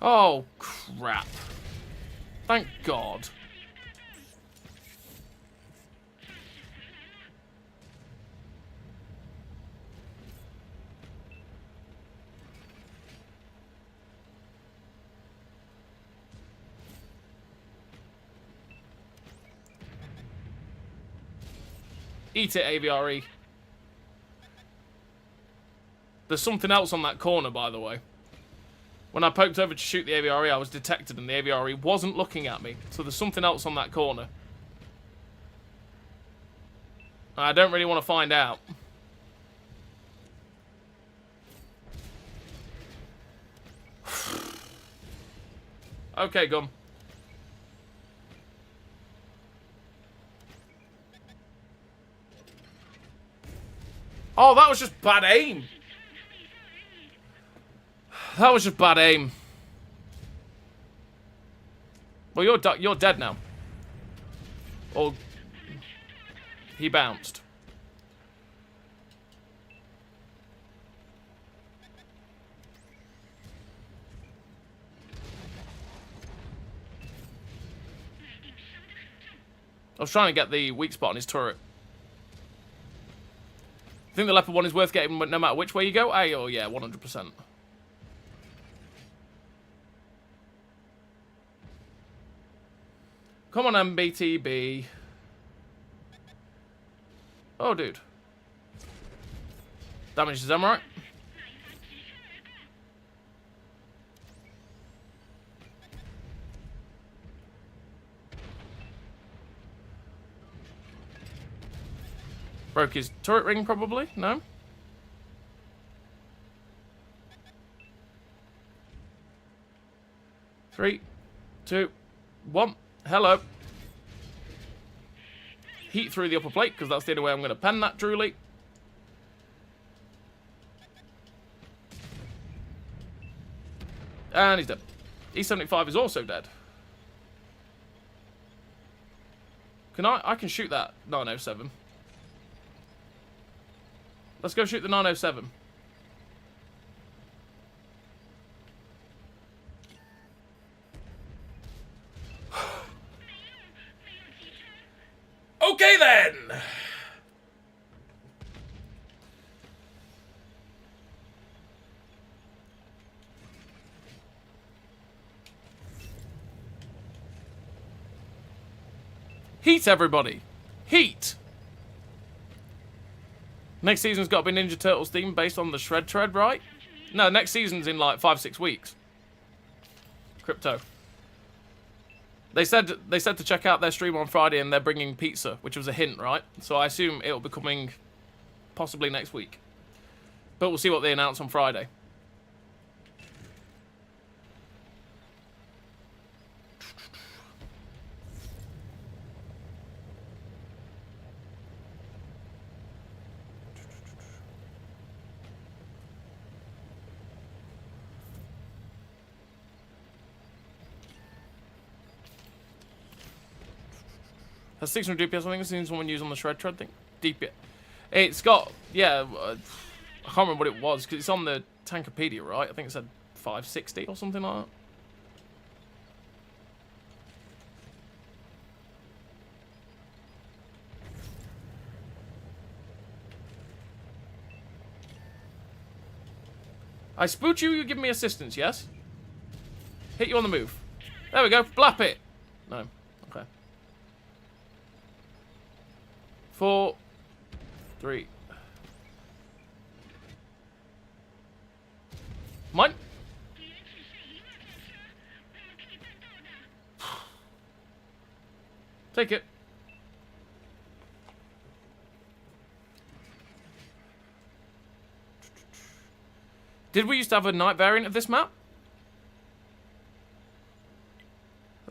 Oh, crap. Thank God. Eat it, AVRE. There's something else on that corner, by the way. When I poked over to shoot the AVRE, I was detected and the AVRE wasn't looking at me. So there's something else on that corner. I don't really want to find out. Okay, gun. Oh, that was just bad aim. That was just bad aim. Well, you're dead now. Or he bounced. I was trying to get the weak spot on his turret. I think the Leopard 1 is worth getting no matter which way you go. Oh, yeah, 100%. Come on, MBTB. Oh, dude. Damage to them, right? Broke his turret ring, probably? No? Three, two, one. Hello. Heat through the upper plate, because that's the only way I'm going to pen that, truly. And he's dead. E75 is also dead. Can I can shoot that 907. Let's go shoot the 907. Okay then. Heat, everybody. Heat. Next season's got to be Ninja Turtles theme based on the Shred Tread, right? No, next season's in like 5-6 weeks. Crypto. They said to check out their stream on Friday and they're bringing pizza, which was a hint, right? So I assume it'll be coming possibly next week. But we'll see what they announce on Friday. Has 600 DPS, I think I've seen someone use on the Shred Tread thing. DPS. It's got, yeah, I can't remember what it was, because it's on the Tankopedia, right? I think it said 560 or something like that. I spoot you, you give me assistance, yes? Hit you on the move. There we go, blap it. No, okay. 4, 3. Mine. Take it. Did we used to have a night variant of this map?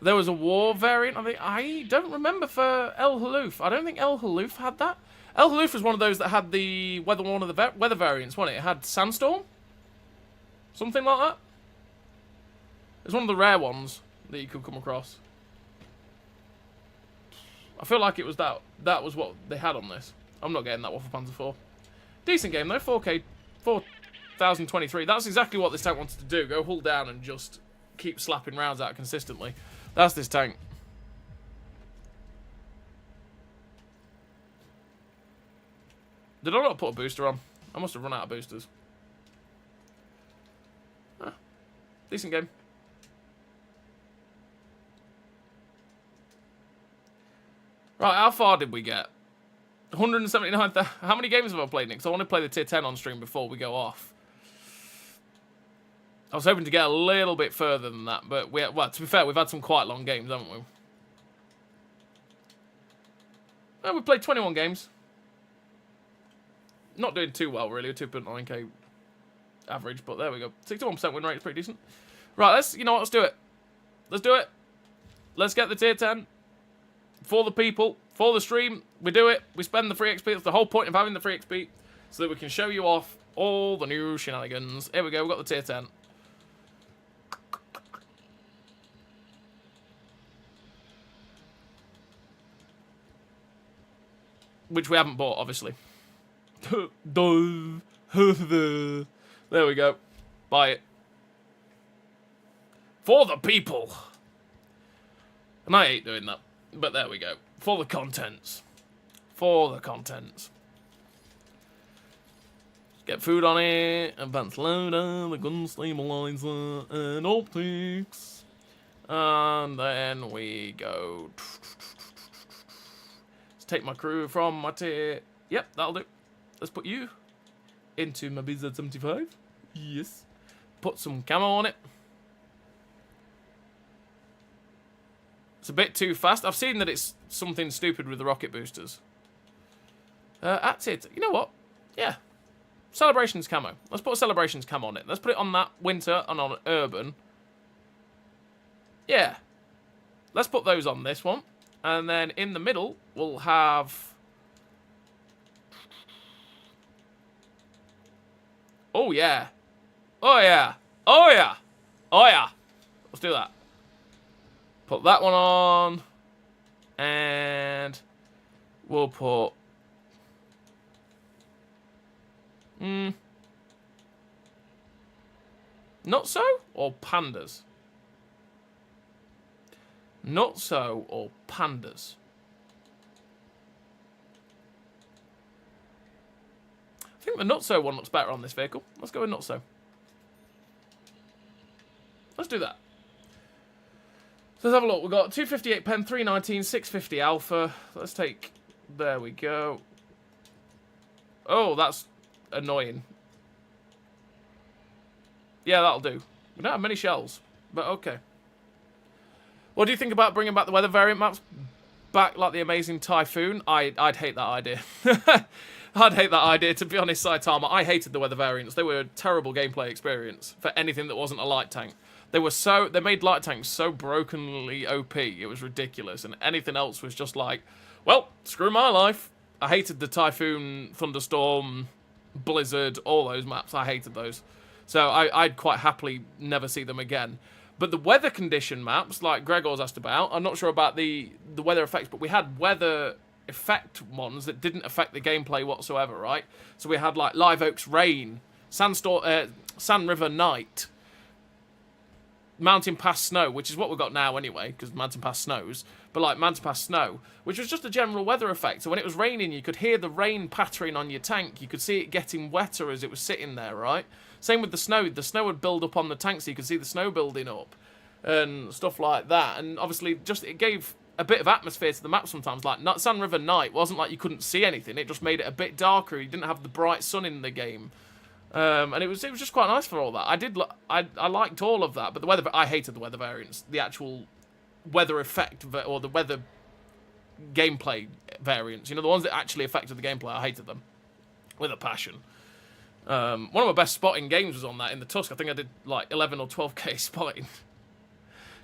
There was a war variant. I don't remember for El Haloof. I don't think El Haloof had that. El Haloof was one of those that had the one of the weather variants, wasn't it? It had Sandstorm? Something like that? It's one of the rare ones that you could come across. I feel like it was that. That was what they had on this. I'm not getting that Waffle Panzer 4. Decent game though. 4K. 4023. That's exactly what this tank wants to do. Go hull down and just keep slapping rounds out consistently. That's this tank. Did I not put a booster on? I must have run out of boosters. Ah, decent game. Right, how far did we get? 179,000. How many games have I played, Nick? Because I want to play the tier 10 on stream before we go off. I was hoping to get a little bit further than that, but well, to be fair, we've had some quite long games, haven't we? Well, we played 21 games. Not doing too well, really. 2.9k average, but there we go. 61% win rate is pretty decent. Right, let's do it. Let's do it. Let's get the tier 10. For the people, for the stream, we do it. We spend the free XP. That's the whole point of having the free XP, so that we can show you off all the new shenanigans. Here we go. We've got the tier 10. Which we haven't bought, obviously. There we go. Buy it. For the people. And I hate doing that. But there we go. For the contents. For the contents. Get food on it. Advanced loader. The gun stabilizer. And optics. And then we go. Let's take my crew from my tier. Yep, that'll do. Let's put you into my BZ75. Yes. Put some camo on it. It's a bit too fast. I've seen that it's something stupid with the rocket boosters. That's it. You know what? Yeah. Celebrations camo. Let's put a Celebrations camo on it. Let's put it on that winter and on urban. Yeah. Let's put those on this one. And then in the middle, we'll have... Oh, yeah. Oh, yeah. Oh, yeah. Oh, yeah. Let's do that. Put that one on. And we'll put... Not so or pandas? Not so or pandas? I think the not so one looks better on this vehicle. Let's go with not so. Let's do that. So let's have a look. We've got 258 pen, 319, 650 alpha. Let's take... There we go. Oh, that's annoying. Yeah, that'll do. We don't have many shells, but okay. What do you think about bringing back the weather variant maps back, like the amazing Typhoon? I'd hate that idea. I'd hate that idea, to be honest, Saitama. I hated the weather variants. They were a terrible gameplay experience for anything that wasn't a light tank. They made light tanks so brokenly OP, it was ridiculous, and anything else was just like, well, screw my life. I hated the Typhoon, Thunderstorm, Blizzard, all those maps. I hated those. So I'd quite happily never see them again. But the weather condition maps, like Gregor's asked about, I'm not sure about the weather effects, but we had weather effect ones that didn't affect the gameplay whatsoever, right? So we had like Live Oaks Rain, Sand River Night, Mountain Pass Snow, which is what we've got now anyway, because Mountain Pass snows, but like Mountain Pass Snow, which was just a general weather effect. So when it was raining, you could hear the rain pattering on your tank. You could see it getting wetter as it was sitting there, right? Same with the snow. The snow would build up on the tank, so you could see the snow building up and stuff like that. And obviously, just it gave a bit of atmosphere to the map sometimes. Like Sand River Night wasn't like you couldn't see anything. It just made it a bit darker. You didn't have the bright sun in the game. And it was just quite nice for all that. I liked all of that, but the weather, I hated the weather variants. The actual weather effect or the weather gameplay variants. You know, the ones that actually affected the gameplay. I hated them with a passion. One of my best spotting games was on that in the Tusk. I think I did like 11 or 12k spotting.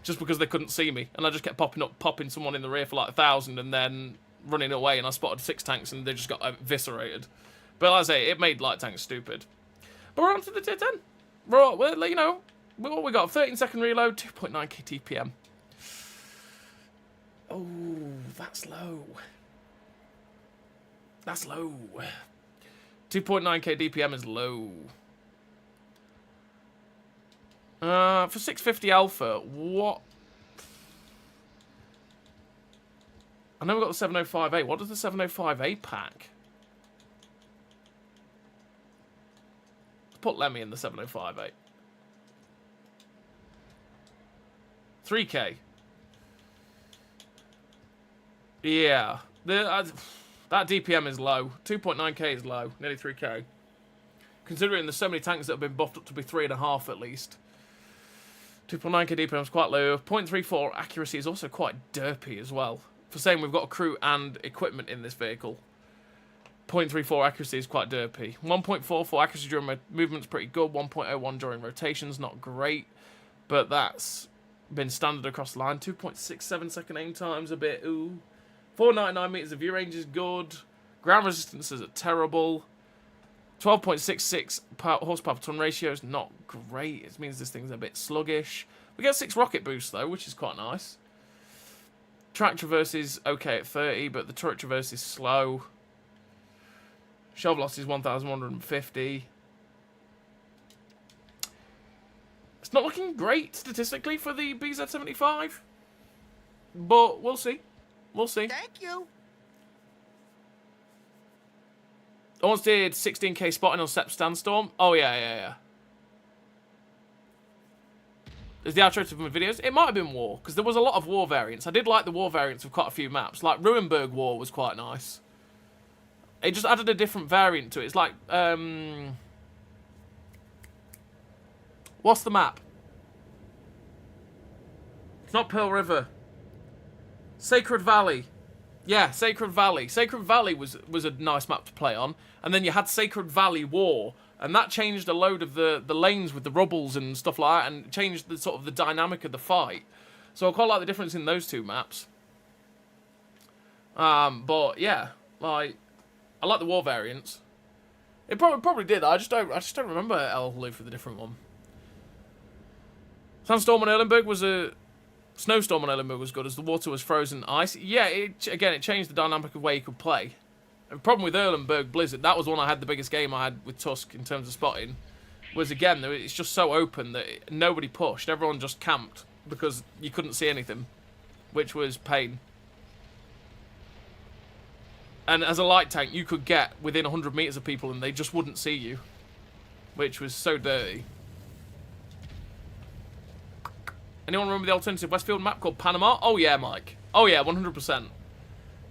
Just because they couldn't see me. And I just kept popping someone in the rear for like 1,000 and then running away, and I spotted 6 tanks and they just got eviscerated. But as I say, it made light tanks stupid. But we're on to the tier 10. Well, you know, what we got? 13-second reload, 2.9k TPM. Oh, that's low. That's low. 2.9k DPM is low. For 650 alpha, what? I know we've got the 705A. What does the 705A pack? Let's put Lemmy in the 705A. 3k. Yeah. That DPM is low. 2.9k is low. Nearly 3k. Considering there's so many tanks that have been buffed up to be 3.5 at least. 2.9k DPM is quite low. 0.34 accuracy is also quite derpy as well. For saying we've got a crew and equipment in this vehicle. 0.34 accuracy is quite derpy. 1.44 accuracy during movement's pretty good. 1.01 during rotations, not great. But that's been standard across the line. 2.67 second aim time's a bit ooh. 499 meters of view range is good. Ground resistances are terrible. 12.66 horsepower per ton ratio is not great. It means this thing's a bit sluggish. We get 6 rocket boosts though, which is quite nice. Track traverse is okay at 30, but the turret traverse is slow. Shell velocity is 1,150. It's not looking great statistically for the BZ-75, but we'll see. We'll see. Thank you. I once did 16k spotting on Sep Sandstorm. Oh, yeah. Is the outro to my videos? It might have been War, because there was a lot of War variants. I did like the War variants of quite a few maps. Like, Ruinberg War was quite nice. It just added a different variant to it. It's like, what's the map? It's not Pearl River. Sacred Valley. Yeah, Sacred Valley. Sacred Valley was a nice map to play on. And then you had Sacred Valley War. And that changed a load of the lanes with the rubbles and stuff like that. And changed the sort of the dynamic of the fight. So I quite like the difference in those two maps. But yeah, like, I like the war variants. It probably did. I just don't remember El for the different one. Sandstorm on Erlenberg was a... Snowstorm on Erlenberg was good as the water was frozen ice. Yeah, it changed the dynamic of where you could play. The problem with Erlenberg Blizzard, that was one I had the biggest game I had with Tusk in terms of spotting, was again, it's just so open that nobody pushed. Everyone just camped because you couldn't see anything, which was pain. And as a light tank, you could get within 100 meters of people and they just wouldn't see you, which was so dirty. Anyone remember the alternative Westfield map called Panama? Oh yeah, Mike. Oh yeah, 100%.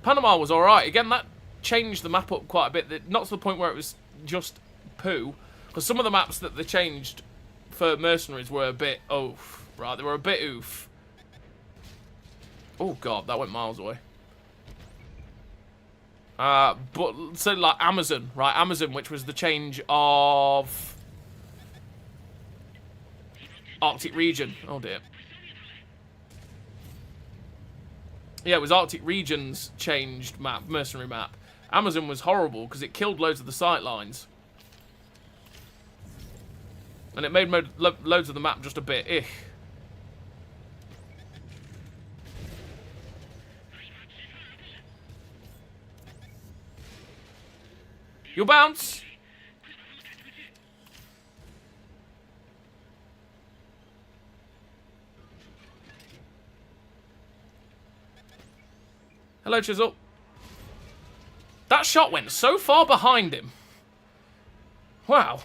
Panama was alright. Again, that changed the map up quite a bit. Not to the point where it was just poo. Because some of the maps that they changed for mercenaries were a bit oof. Right, they were a bit oof. Oh god, that went miles away. But so like Amazon, right? Amazon, which was the change of Arctic region. Oh dear. Yeah, it was Arctic region's changed map, mercenary map. Amazon was horrible because it killed loads of the sight lines, and it made loads of the map just a bit ugh. You'll bounce! Hello, Chisel. That shot went so far behind him. Wow.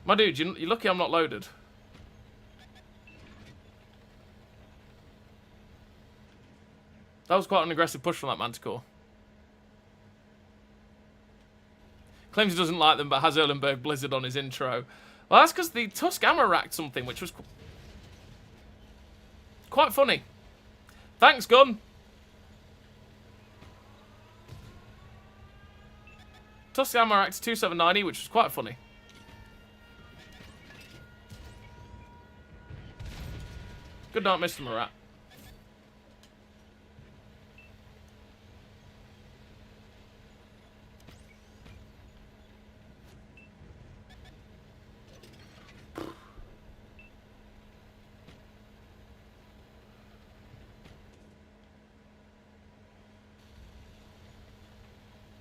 My dude, you're lucky I'm not loaded. That was quite an aggressive push from that Manticore. Claims he doesn't like them, but has Erlenberg Blizzard on his intro. Well, that's because the Tusk Armour racked something, which was quite funny. Thanks, Gun. Tusk Armour racked 279E, which was quite funny. Good night, Mr. Murat.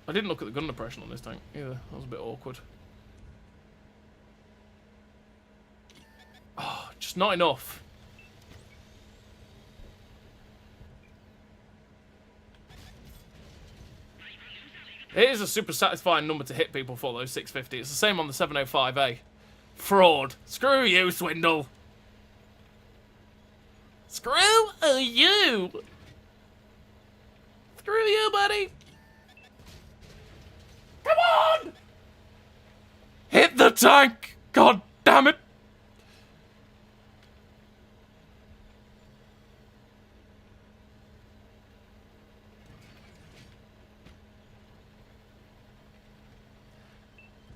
I didn't look at the gun depression on this tank either. That was a bit awkward. Oh, just not enough. It is a super satisfying number to hit people for, those 650. It's the same on the 705A. Fraud. Screw you, Swindle. Screw you. Screw you, buddy. Come on! Hit the tank! God damn it!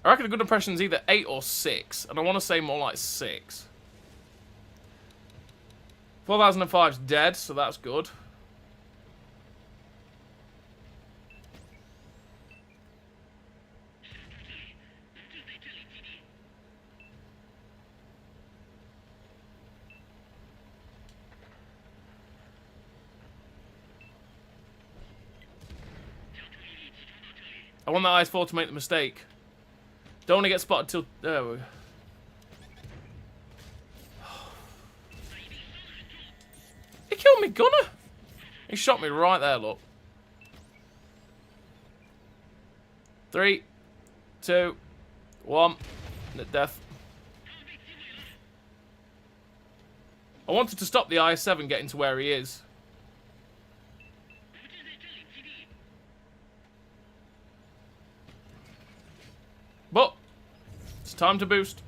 I reckon a good impression is either 8 or 6, and I want to say more like 6. 4005's dead, so that's good. I want that IS-4 to make the mistake. Don't want to get spotted till... There we go. He killed me, gunner! He shot me right there, look. 3, 2, 1. Death. I wanted to stop the IS-7 getting to where he is. But it's time to boost.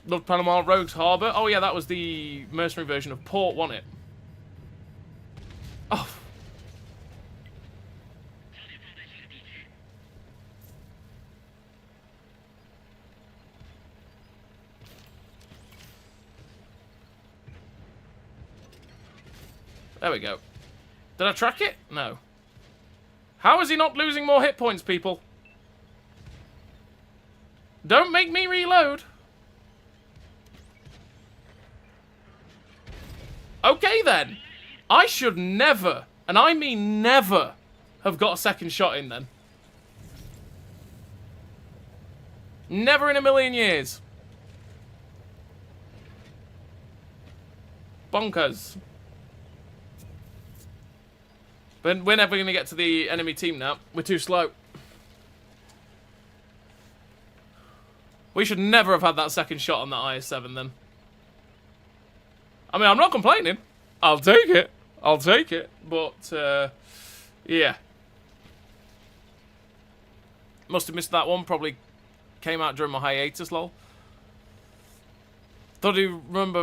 Loved Panama, Rogues Harbour. Oh yeah, that was the mercenary version of Port, wasn't it? Oh. There we go. Did I track it? No. How is he not losing more hit points, people? Don't make me reload. Okay then. I should never, and I mean never, have got a second shot in then. Never in a million years. Bonkers. But we're never going to get to the enemy team now. We're too slow. We should never have had that second shot on that IS-7 then. I mean, I'm not complaining. I'll take it. I'll take it. But, yeah. Must have missed that one. Probably came out during my hiatus, lol. Thought you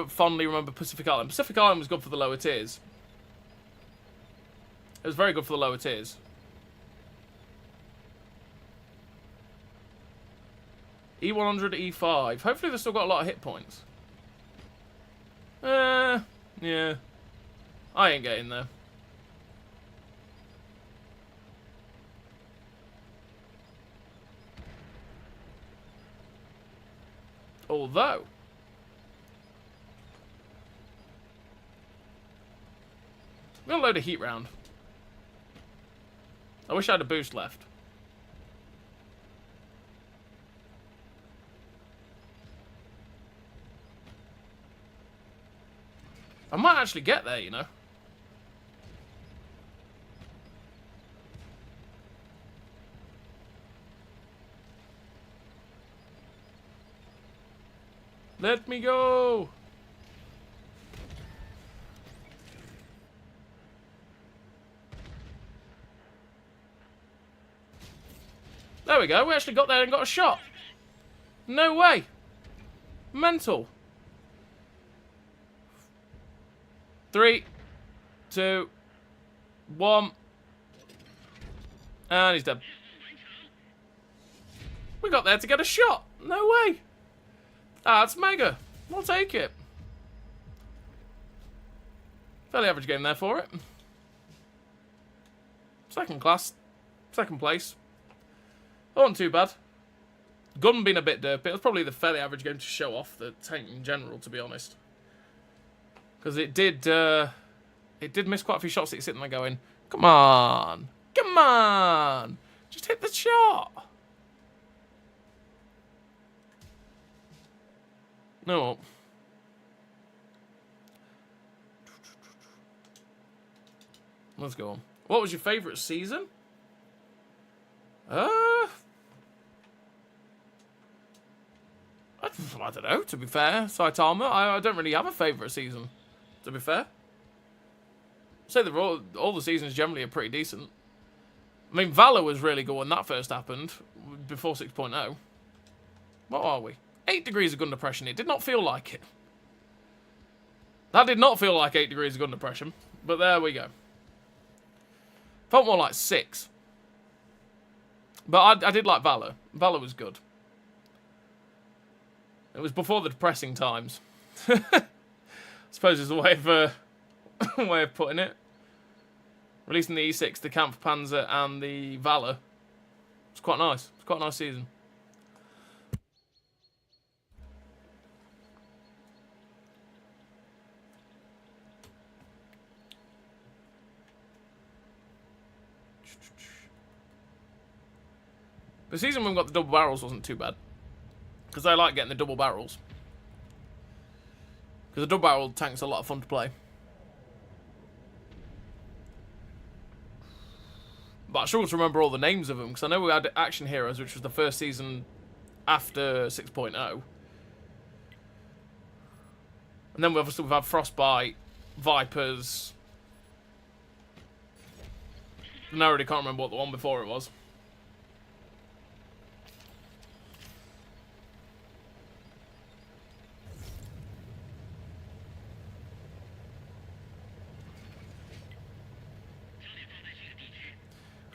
fondly remember Pacific Island. Pacific Island was good for the lower tiers. It was very good for the lower tiers. E100, E5. Hopefully they've still got a lot of hit points. Yeah. I ain't getting there. Although... I'm gonna load a heat round. I wish I had a boost left. I might actually get there, you know. Let me go! There we go, we actually got there and got a shot. No way. Mental. 3, 2, 1. And he's dead. We got there to get a shot. No way. That's mega. We'll take it. Fairly average game there for it. Second class. Second place. Wasn't too bad. Gun being a bit derpy. It was probably the fairly average game to show off the tank in general, to be honest. Because it did miss quite a few shots that you're sitting there going, come on, come on, just hit the shot. No. Let's go on. What was your favourite season? I don't know, to be fair. Saitama, I don't really have a favourite season, to be fair. I'd say all the seasons generally are pretty decent. I mean, Valor was really good when that first happened, before 6.0. What are we? 8 degrees of gun depression. It did not feel like it. That did not feel like 8 degrees of gun depression, but there we go. Felt more like 6. But I did like Valor. Valor was good. It was before the depressing times. I suppose is a way of way of putting it. Releasing the E6, the Kampfpanzer, and the Valor. It's quite nice. It's quite a nice season. The season when we got the double barrels wasn't too bad. Because I like getting the double barrels. Because the double barrel tank's a lot of fun to play. But I struggle to remember all the names of them. Because I know we had Action Heroes, which was the first season after 6.0. And then we've had Frostbite, Vipers. And I already can't remember what the one before it was.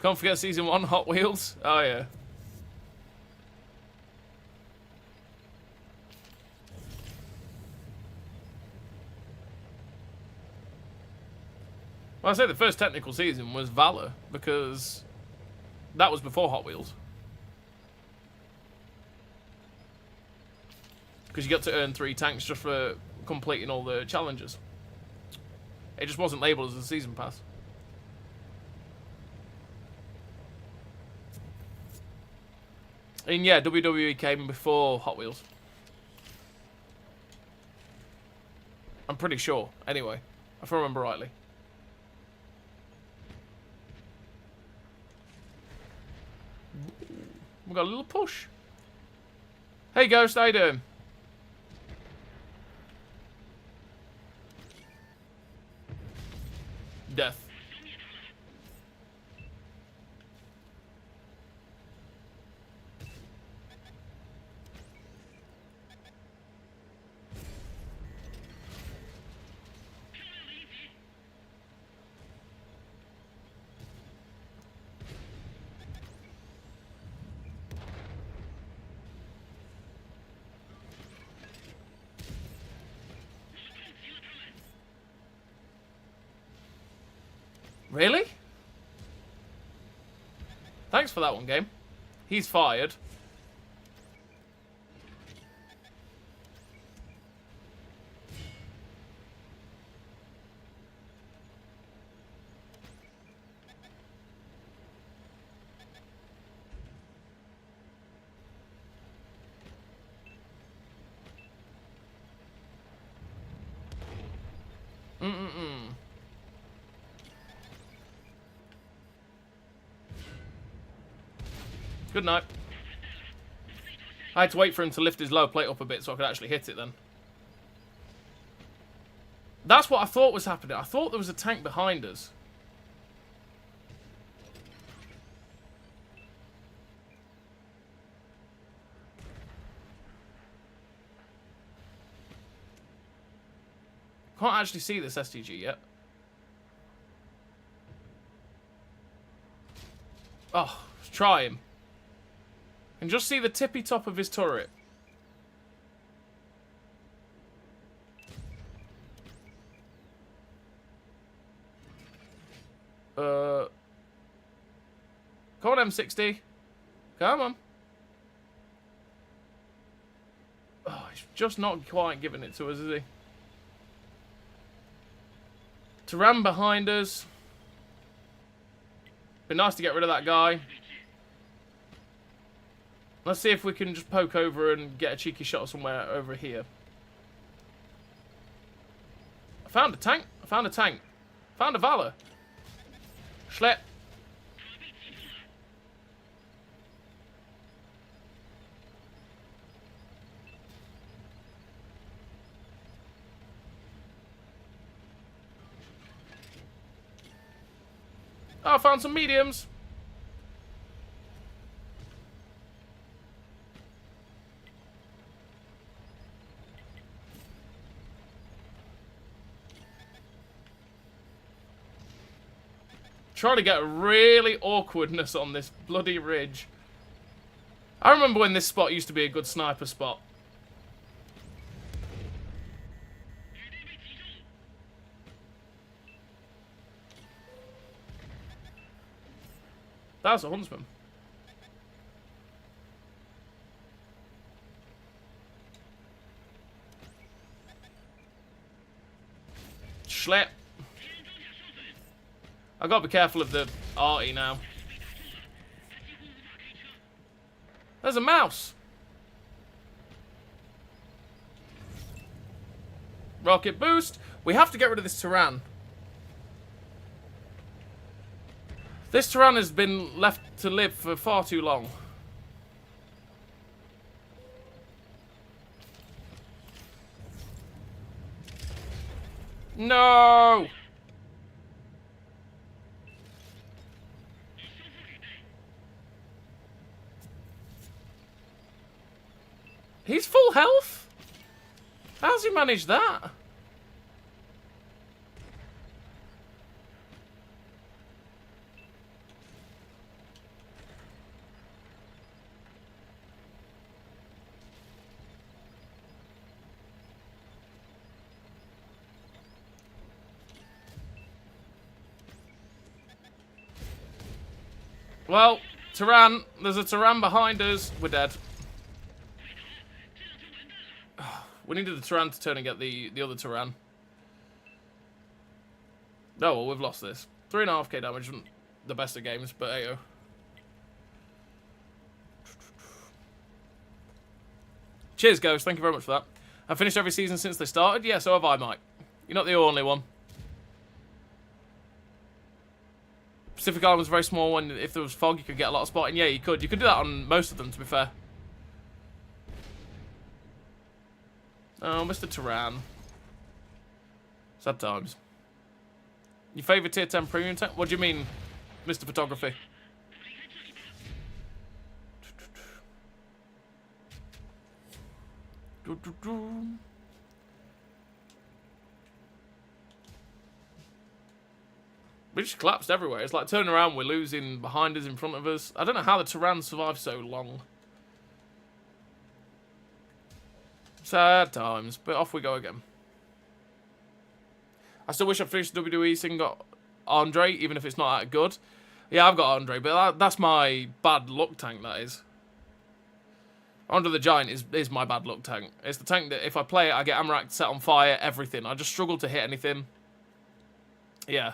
Can't forget Season 1 Hot Wheels. Oh, yeah. Well, I say the first technical season was Valor, because that was before Hot Wheels. Because you got to earn 3 tanks just for completing all the challenges. It just wasn't labelled as a season pass. And yeah, WWE came before Hot Wheels. I'm pretty sure, anyway, if I remember rightly. We got a little push. Hey Ghost, how you doing? Death. Really? Thanks for that one, game. He's fired. Good night. I had to wait for him to lift his low plate up a bit so I could actually hit it then. That's what I thought was happening. I thought there was a tank behind us. Can't actually see this STG yet. Oh, let's try him. And just see the tippy top of his turret. Come on, M60. Come on. Oh, he's just not quite giving it to us, is he? Taran behind us. Be nice to get rid of that guy. Let's see if we can just poke over and get a cheeky shot somewhere over here. I found a tank. I found a tank. Found a Valor. Schlep. Oh, I found some mediums. Trying to get really awkwardness on this bloody ridge. I remember when this spot used to be a good sniper spot. That was a huntsman. Schlep. I gotta be careful of the arty now. There's a mouse. Rocket boost. We have to get rid of this Taran. This Taran has been left to live for far too long. No! He's full health? How's he managed that? Well, Tyrann. There's a Tyrann behind us. We're dead. We needed the Tyrann to turn and get the other Tyrann. No, well, we've lost this. 3.5k damage isn't the best of games, but hey-oh. Cheers, Ghost. Thank you very much for that. I've finished every season since they started. Yeah, so have I, Mike. You're not the only one. Pacific Island was a very small one. If there was fog, you could get a lot of spotting. Yeah, you could. You could do that on most of them, to be fair. Oh, Mr. Tyrann. Sad times. Your favourite tier 10 premium tank? What do you mean, Mr. Photography? We just collapsed everywhere. It's like turning around, we're losing behind us, in front of us. I don't know how the Tyrann survived so long. Sad times, but off we go again. I still wish I finished WWE and got Andre, even if it's not that good. Yeah, I've got Andre, but that's my bad luck tank, that is. Andre the Giant is my bad luck tank. It's the tank that if I play it, I get Amarak set on fire, everything. I just struggle to hit anything. Yeah.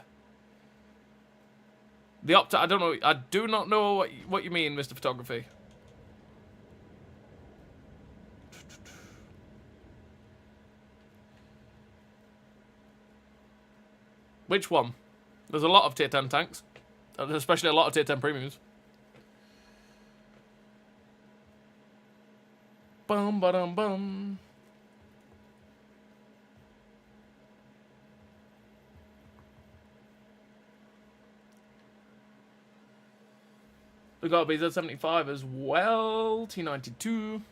The Opta, I don't know. I do not know what you mean, Mr. Photography. Which one? There's a lot of tier 10 tanks. Especially a lot of tier 10 premiums. Bum ba dum bum. We got BZ75 as well. T92.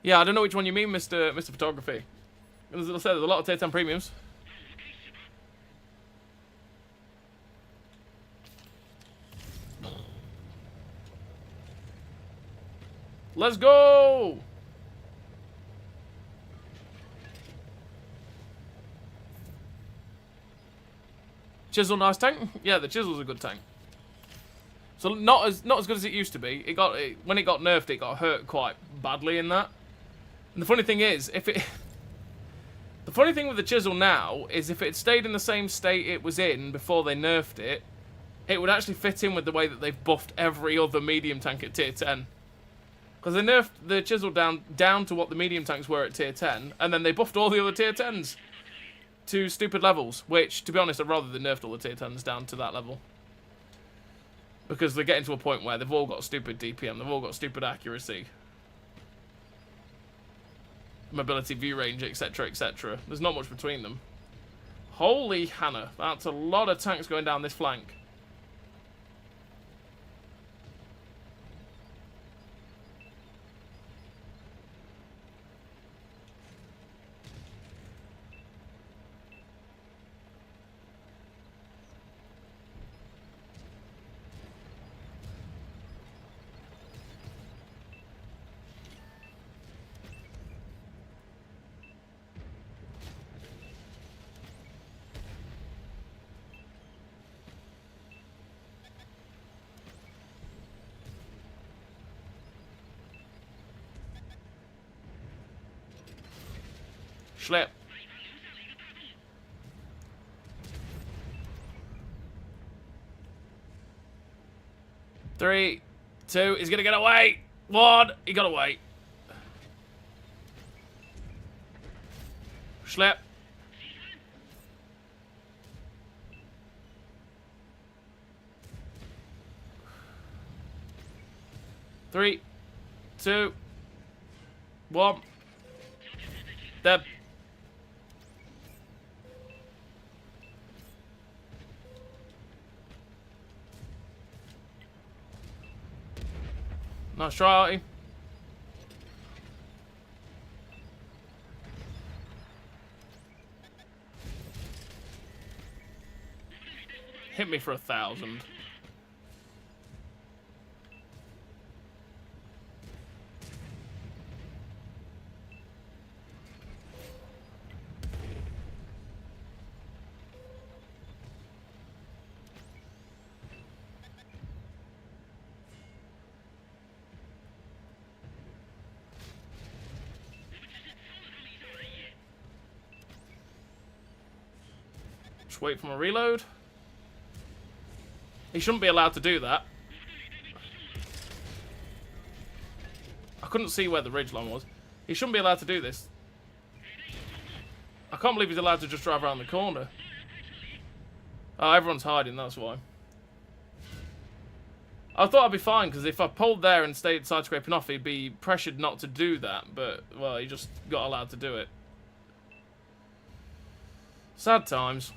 Yeah, I don't know which one you mean, Mr. Photography. As I said, there's a lot of tier 10 premiums. Let's go! Chisel, nice tank. Yeah, the Chisel's a good tank. So not as good as it used to be. When it got nerfed, it got hurt quite badly in that. And the funny thing is, the funny thing with the Chisel now is if it stayed in the same state it was in before they nerfed it, it would actually fit in with the way that they've buffed every other medium tank at tier 10. Because they nerfed the Chisel down to what the medium tanks were at tier 10, and then they buffed all the other tier 10s to stupid levels, which, to be honest, I'd rather they nerfed all the tier 10s down to that level. Because they're getting to a point where they've all got stupid DPM, they've all got stupid accuracy, mobility, view range, etc, etc. There's not much between them. Holy Hannah, that's a lot of tanks going down this flank. Schlep. Three, two, he's gonna get away. One, he got away. Schlep. Three, two, one. Deb. Nice try, Artie. Hit me for 1,000. Just wait for my reload. He shouldn't be allowed to do that. I couldn't see where the ridgeline was. He shouldn't be allowed to do this. I can't believe he's allowed to just drive around the corner. Oh, everyone's hiding, that's why. I thought I'd be fine, because if I pulled there and stayed side scraping off, he'd be pressured not to do that. But, well, he just got allowed to do it. Sad times.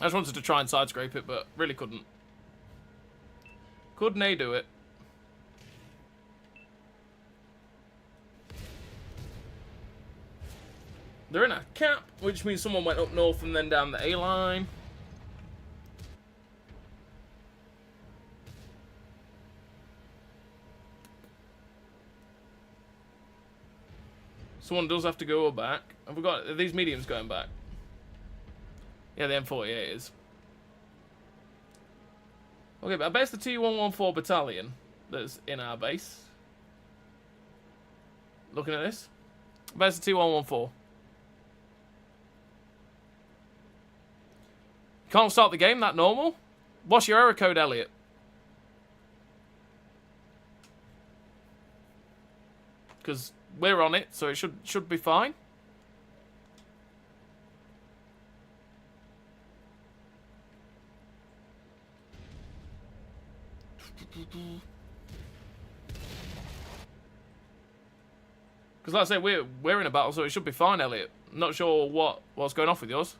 I just wanted to try and side scrape it, but really couldn't. Couldn't they do it? They're in a cap, which means someone went up north and then down the A line. Someone does have to go back. Have we got, are these mediums going back? Yeah, the M48 is. Okay, but I bet it's the T114 battalion that's in our base. Looking at this. I bet it's the T114. Can't start the game, that normal? What's your error code, Elliot? Because we're on it, so it should be fine. Because like I say, we're in a battle, so it should be fine, Elliot. Not sure what's going off with yours.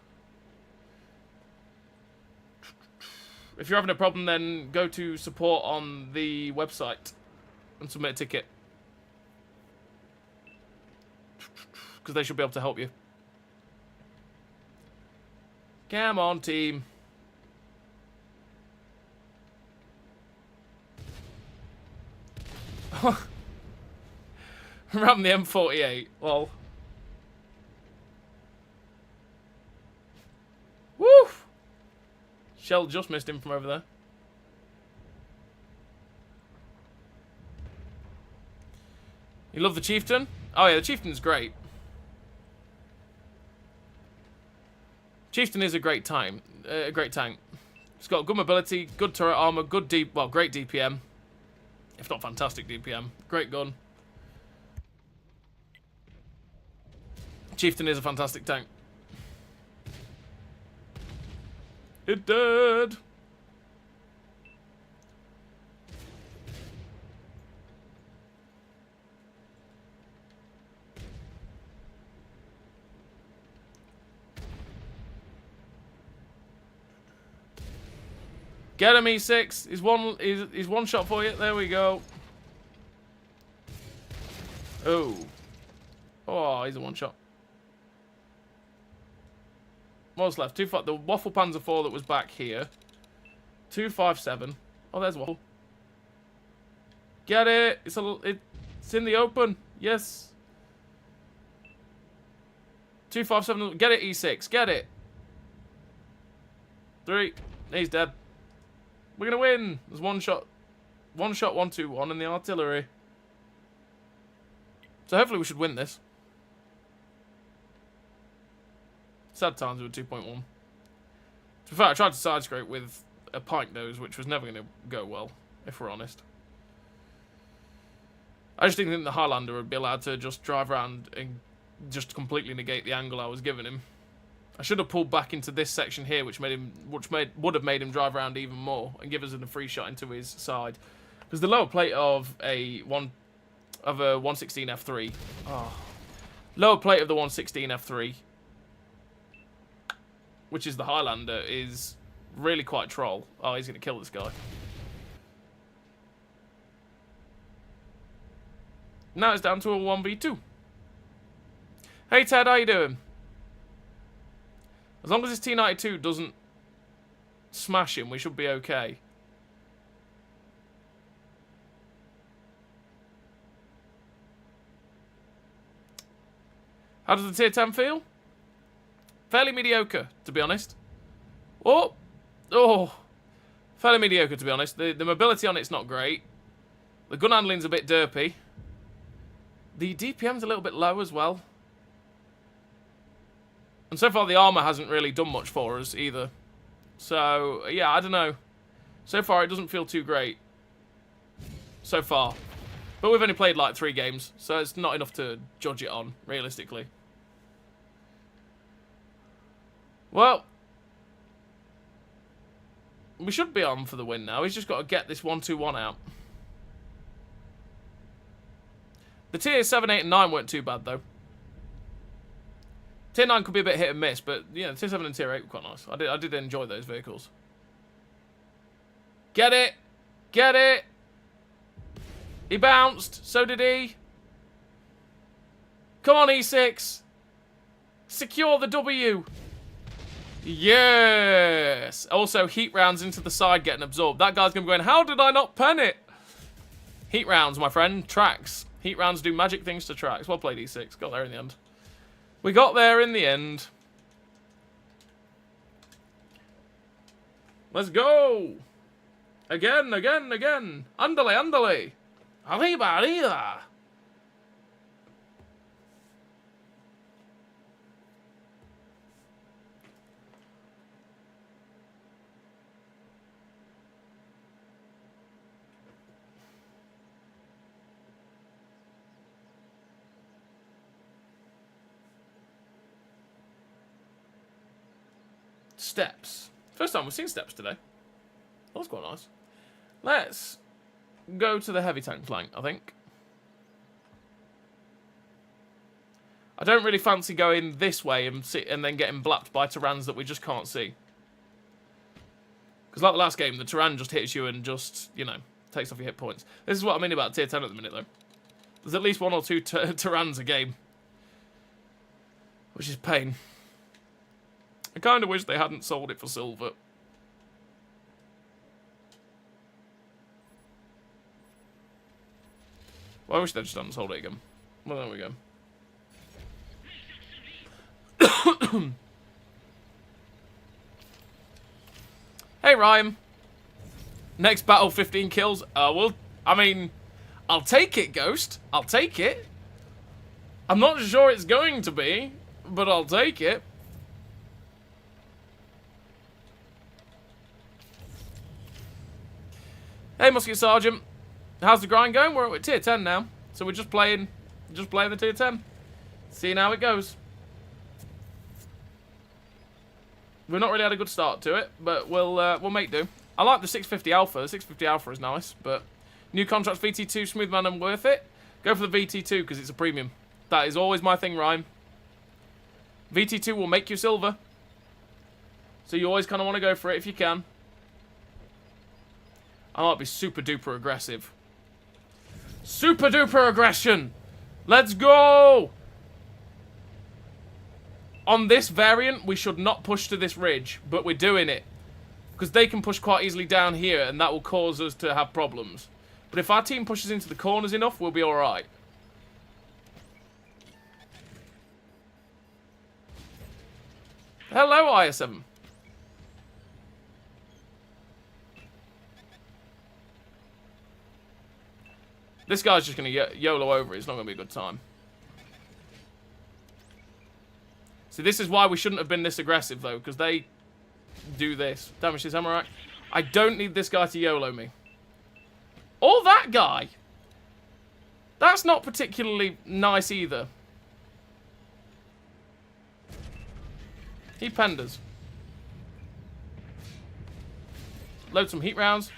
If you're having a problem, then go to support on the website and submit a ticket. Because they should be able to help you. Come on, team. Ram the M48. Well. Woo! Shell just missed him from over there. You love the Chieftain? Oh yeah, the Chieftain's great. Chieftain is a great tank. It's got good mobility, good turret armor, good great DPM. If not fantastic DPM. Great gun. Chieftain is a fantastic tank. It did. Get him, E6. He's one shot for you. There we go. Oh. Oh, he's a one shot. What's left? The Waffle Panzer IV that was back here. 257. Oh, there's Waffle. Get it. It's in the open. Yes. 257. Get it, E6. Get it. 3. He's dead. We're gonna win. There's one shot, 1-2-1 in the artillery. So hopefully we should win this. Sad times with 2.1. To be fair, I tried to side scrape with a pike nose, which was never gonna go well, if we're honest. I just didn't think the Highlander would be allowed to just drive around and just completely negate the angle I was giving him. I should have pulled back into this section here, which would have made him drive around even more and give us a free shot into his side. Because the lower plate of a 116 F3, lower plate of the 116 F3, which is the Highlander, is really quite troll. Oh, he's gonna kill this guy. Now it's down to a 1v2. Hey Ted, how you doing? As long as this T92 doesn't smash him, we should be okay. How does the tier 10 feel? Fairly mediocre, to be honest. Oh! Fairly mediocre, to be honest. The mobility on it's not great. The gun handling's a bit derpy. The DPM's a little bit low as well. And so far the armor hasn't really done much for us either. So, yeah, I don't know. So far it doesn't feel too great. So far. But we've only played like 3 games, so it's not enough to judge it on, realistically. Well, we should be on for the win now. He's just got to get this 1-2-1 out. The tier 7, 8, and 9 weren't too bad, though. Tier 9 could be a bit hit and miss, but yeah, tier 7 and tier 8 were quite nice. I did enjoy those vehicles. Get it! Get it! He bounced. So did he. Come on, E6. Secure the W. Yes. Also, heat rounds into the side getting absorbed. That guy's going to be going, how did I not pen it? Heat rounds, my friend. Tracks. Heat rounds do magic things to tracks. Well played, E6. Got there in the end. We got there in the end. Let's go. Again, again, again. Andale, andale. Arriba, arriba. Steps. First time we've seen steps today. That's quite nice. Let's go to the heavy tank flank, I think. I don't really fancy going this way and then getting blapped by Tyrans that we just can't see. Because like the last game, the Tyran just hits you and just, you know, takes off your hit points. This is what I mean about tier 10 at the minute, though. There's at least 1 or 2 Tyrans a game. Which is pain. I kind of wish they hadn't sold it for silver. Well, I wish they just hadn't sold it again. Well, there we go. Hey, Ryan. Next battle, 15 kills. Well, I mean, I'll take it, Ghost. I'll take it. I'm not sure it's going to be, but I'll take it. Hey, Musket Sergeant. How's the grind going? We're at tier 10 now. So we're just playing the tier 10. Seeing how it goes. We've not really had a good start to it, but we'll make do. I like the 650 Alpha. The 650 Alpha is nice, but new contracts VT2, smooth man and worth it. Go for the VT2 because it's a premium. That is always my thing, Ryan. VT2 will make you silver. So you always kind of want to go for it if you can. I might be super duper aggressive. Super duper aggression! Let's go! On this variant, we should not push to this ridge, but we're doing it. Because they can push quite easily down here, and that will cause us to have problems. But if our team pushes into the corners enough, we'll be alright. Hello, IS7. This guy's just going to YOLO over it. It's not going to be a good time. See, this is why we shouldn't have been this aggressive, though, because they do this. Damage this Samurai. I don't need this guy to YOLO me. Or that guy. That's not particularly nice either. He penders. Load some heat rounds.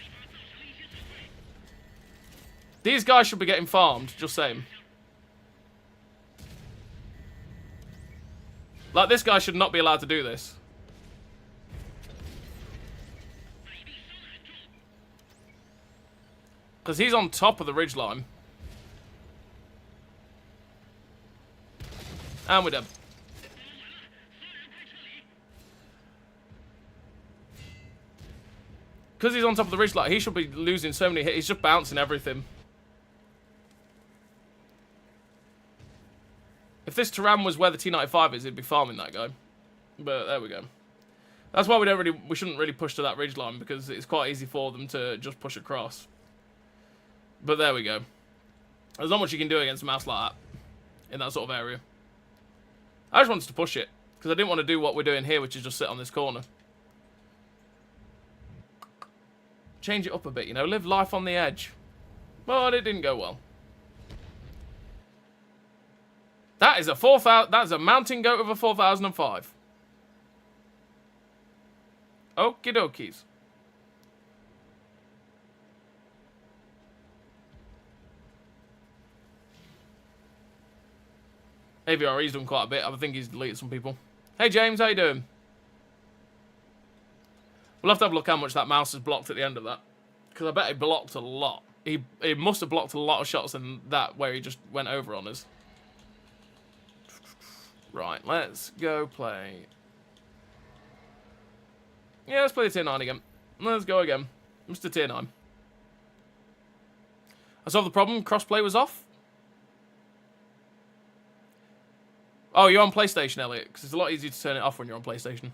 These guys should be getting farmed, just saying. Like, this guy should not be allowed to do this. Because he's on top of the ridgeline. And we're dead. Because he's on top of the ridgeline, he should be losing so many hits. He's just bouncing everything. If this Tyran was where the T95 is, he'd be farming that guy. But there we go. That's why we shouldn't really push to that ridgeline, because it's quite easy for them to just push across. But there we go. There's not much you can do against a mouse like that in that sort of area. I just wanted to push it. Because I didn't want to do what we're doing here, which is just sit on this corner. Change it up a bit, you know, live life on the edge. But it didn't go well. That is a 4,000. That's a mountain goat of a 4005. Okie dokies. AVRE's done quite a bit. I think he's deleted some people. Hey James, how you doing? We'll have to have a look how much that mouse has blocked at the end of that. Because I bet he blocked a lot. He must have blocked a lot of shots in that where he just went over on us. Right, let's go play. Yeah, let's play the tier 9 again. Let's go again. Mr. Tier 9. I solved the problem. Crossplay was off. Oh, you're on PlayStation, Elliot. Because it's a lot easier to turn it off when you're on PlayStation.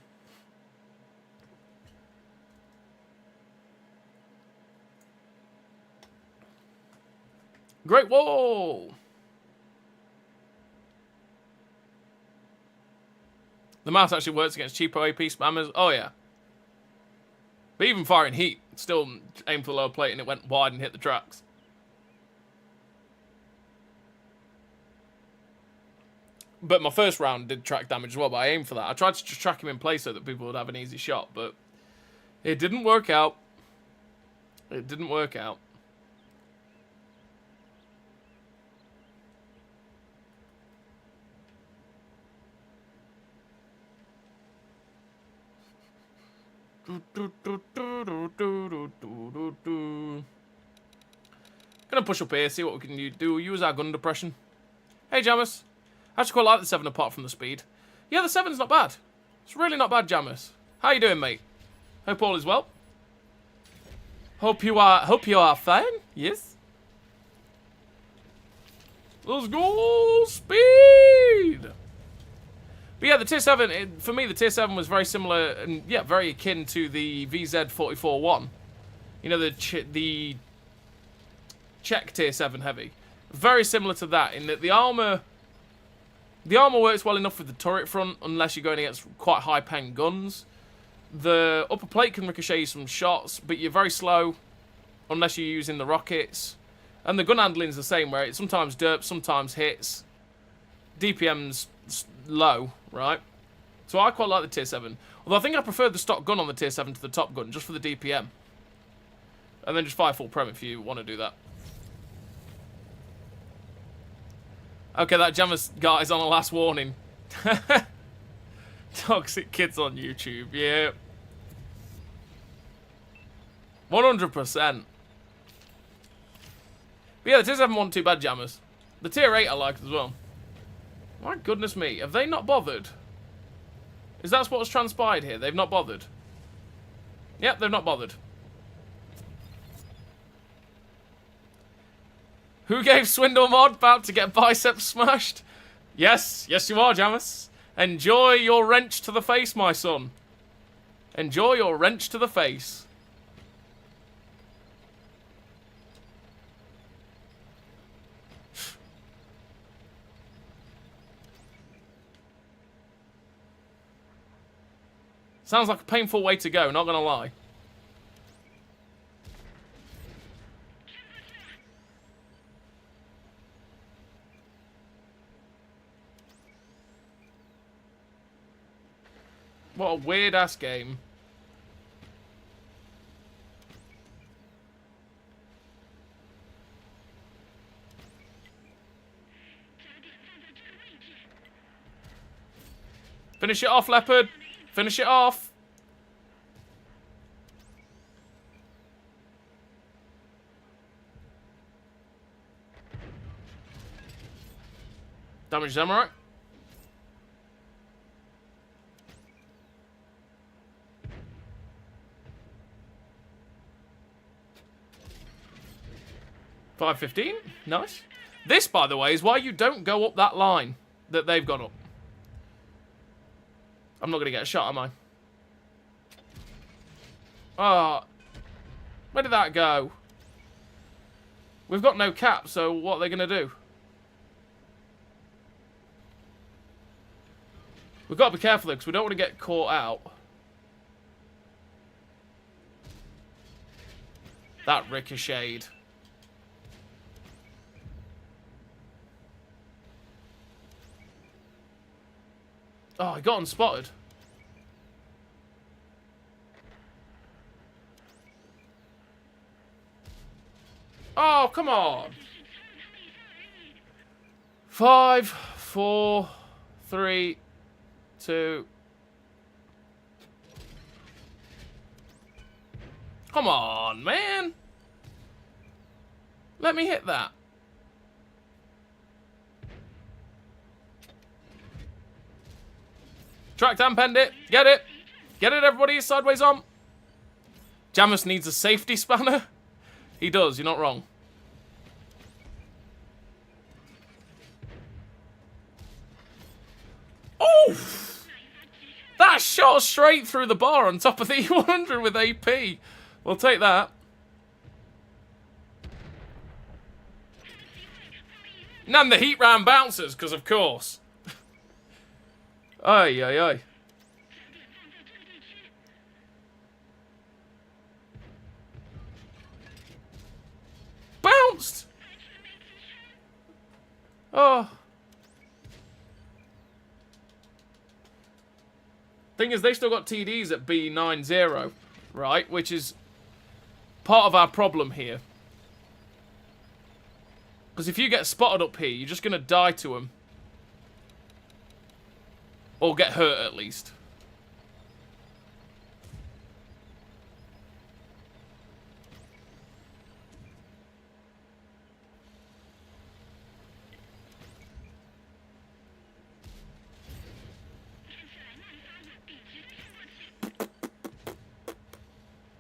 Great Wall! The mouse actually works against cheapo AP spammers. Oh, yeah. But even firing heat, still aimed for the lower plate and it went wide and hit the tracks. But my first round did track damage as well, but I aimed for that. I tried to just track him in place so that people would have an easy shot, but it didn't work out. It didn't work out. Gonna push up here, see what we can do. Use our gun depression. Hey, Jamus. I actually quite like the 7 apart from the speed. Yeah, the 7's not bad. It's really not bad, Jamus. How you doing, mate? Hope all is well. Hope you are fine. Yes. Let's go speed. But yeah, the tier 7, for me, the tier 7 was very similar and, yeah, very akin to the VZ44-1. You know, the Czech tier 7 heavy. Very similar to that in that the armor works well enough with the turret front unless you're going against quite high-paying guns. The upper plate can ricochet you some shots, but you're very slow unless you're using the rockets. And the gun handling's the same, where it sometimes derps, sometimes hits. DPM's low, right? So I quite like the tier 7. Although I think I prefer the stock gun on the tier 7 to the top gun, just for the DPM. And then just fire full prem if you want to do that. Okay, that Jamus guy's on a last warning. Toxic kids on YouTube, yeah. 100%. But yeah, the tier 7 wasn't too bad, Jammers. The tier 8 I liked as well. My goodness me, have they not bothered? Is that what's transpired here? They've not bothered. Yep, they've not bothered. Who gave Swindle Mod about to get biceps smashed? Yes, yes you are, Jamus. Enjoy your wrench to the face, my son. Enjoy your wrench to the face. Sounds like a painful way to go, not gonna lie. What a weird-ass game. Finish it off, Leopard. Finish it off. Damage Samurai. $5.15. Nice. This, by the way, is why you don't go up that line that they've gone up. I'm not going to get a shot, am I? Oh. Where did that go? We've got no cap, so what are they going to do? We've got to be careful though, because we don't want to get caught out. That ricocheted. Oh, I got unspotted. Oh, come on. 5, 4, 3, 2. Come on, man. Let me hit that. Tracked and penned it. Get it. Get it, everybody. Sideways on. Jamus needs a safety spanner. He does. You're not wrong. Oh! That shot straight through the bar on top of the E100 with AP. We'll take that. And the heat round bounces, because of course. Ay, ay, ay. Bounced! Oh. Thing is, they still got TDs at B90, right? Which is part of our problem here. Because if you get spotted up here, you're just going to die to them. Or get hurt, at least.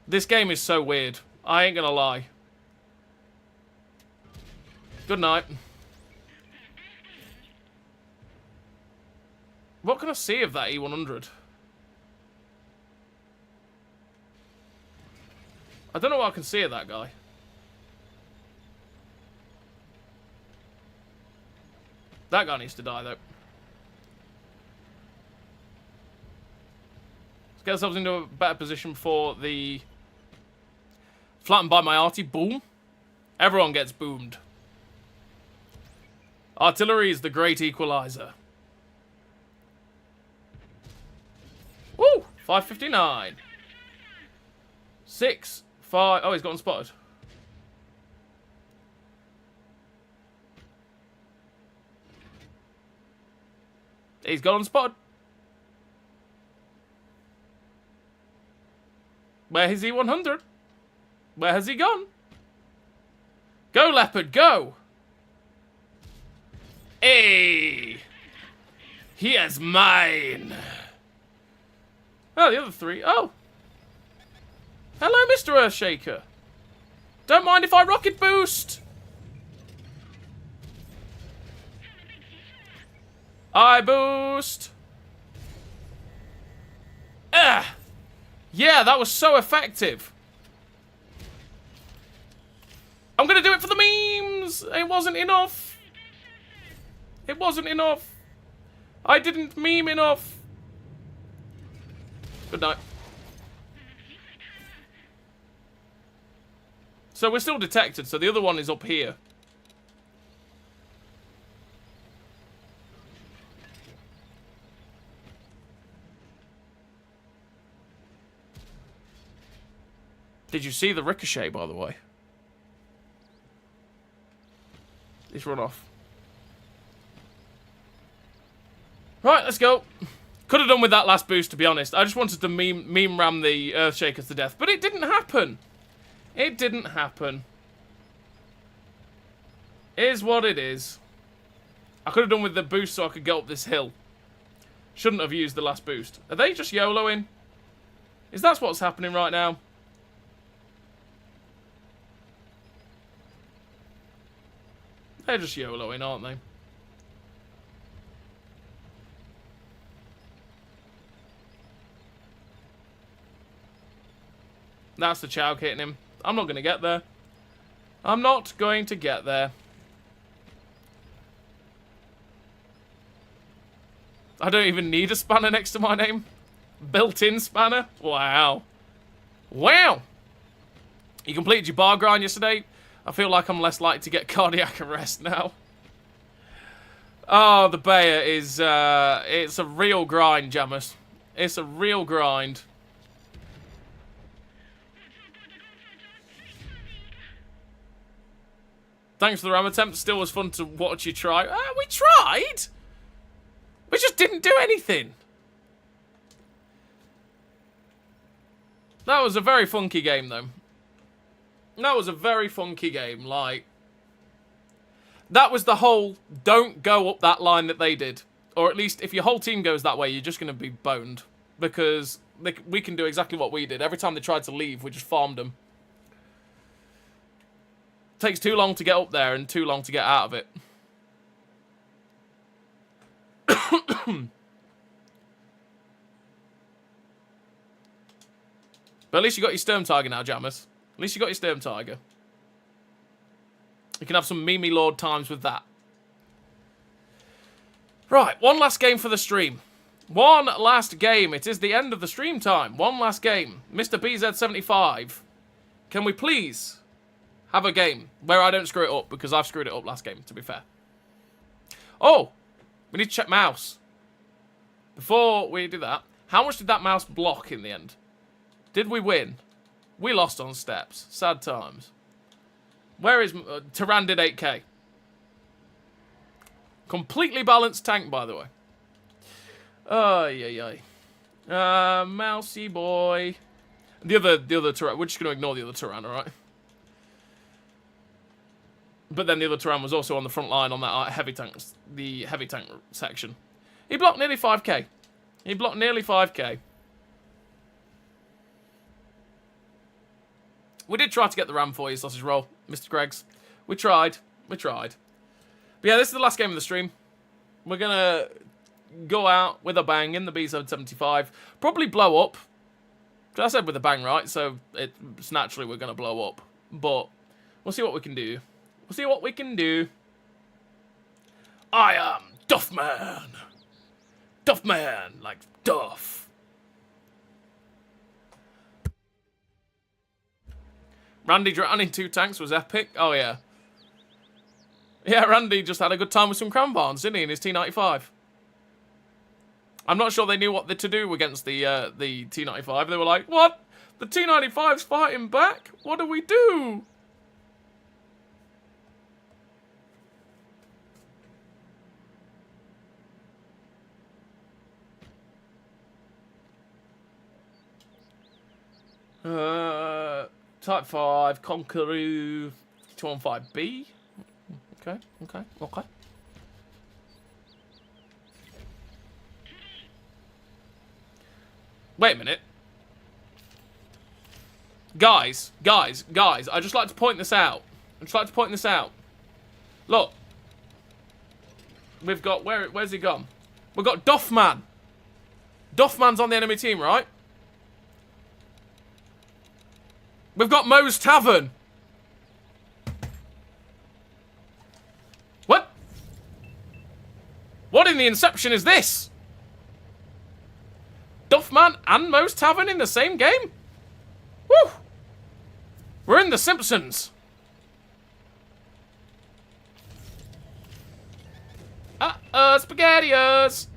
This game is so weird. I ain't gonna lie. Good night. What can I see of that E100? I don't know what I can see of that guy. That guy needs to die, though. Let's get ourselves into a better position for the... Flattened by my arty. Boom. Everyone gets boomed. Artillery is the great equalizer. Woo! 559. 6, 5... Oh, he's gotten spotted. He's gotten spotted. Where is he 100? Where has he gone? Go, Leopard, go! Hey! He is mine! Oh, the other 3. Oh! Hello, Mr. Earthshaker. Don't mind if I rocket boost! I boost! Ah! Yeah, that was so effective. I'm gonna do it for the memes! It wasn't enough. It wasn't enough. I didn't meme enough. Good night. So we're still detected, so the other one is up here. Did you see the ricochet, by the way? He's run off. Right, let's go. Could have done with that last boost, to be honest. I just wanted to meme ram the Earthshaker to death, but it didn't happen. It didn't happen. Is what it is. I could have done with the boost so I could get up this hill. Shouldn't have used the last boost. Are they just YOLOing? Is that what's happening right now? They're just YOLOing, aren't they? That's the Chow hitting him. I'm not going to get there. I'm not going to get there. I don't even need a spanner next to my name. Built-in spanner? Wow. Wow. You completed your bar grind yesterday. I feel like I'm less likely to get cardiac arrest now. Oh, the Bayer is, it's a real grind, Jammers. It's a real grind. Thanks for the ram attempt. Still was fun to watch you try. We tried! We just didn't do anything. That was a very funky game, though. That was a very funky game. Like, that was the whole don't go up that line that they did. Or at least if your whole team goes that way, you're just going to be boned. Because we can do exactly what we did. Every time they tried to leave, we just farmed them. Takes too long to get up there and too long to get out of it. But at least you got your Sturm Tiger now, Jammers. At least you got your Sturm Tiger. You can have some Mimi Lord times with that. Right, one last game for the stream. One last game. It is the end of the stream time. One last game. Mr. BZ75. Can we please have a game where I don't screw it up? Because I've screwed it up last game, to be fair. Oh! We need to check mouse. Before we do that, how much did that mouse block in the end? Did we win? We lost on steps. Sad times. Where is... Tyran did 8k. Completely balanced tank, by the way. Oh, yeah. Mousy boy. The other Tyran... We're just going to ignore the other Tyran, alright? But then the other Tyran was also on the front line on that heavy tank... The heavy tank section. He blocked nearly 5k. He blocked nearly 5k. We did try to get the ram for you, sausage roll, Mr. Greggs. We tried. We tried. But yeah, this is the last game of the stream. We're going to go out with a bang in the B775. Probably blow up. I said with a bang, right? So it's naturally we're going to blow up. But we'll see what we can do. We'll see what we can do. I am Duffman. Duffman, like Duff. Randy drowning 2 tanks was epic. Oh, yeah. Yeah, Randy just had a good time with some cranbarns, didn't he, in his T95? I'm not sure they knew what to do against the T95. They were like, what? The T95's fighting back? What do we do? Type 5, Conqueror, 215B. Okay. Wait a minute. Guys, I'd just like to point this out. Look. We've got, where's he gone? We've got Duffman. Duffman's on the enemy team, right? We've got Moe's Tavern. What? What in the inception is this? Duffman and Moe's Tavern in the same game? Woo! We're in The Simpsons. SpaghettiOs.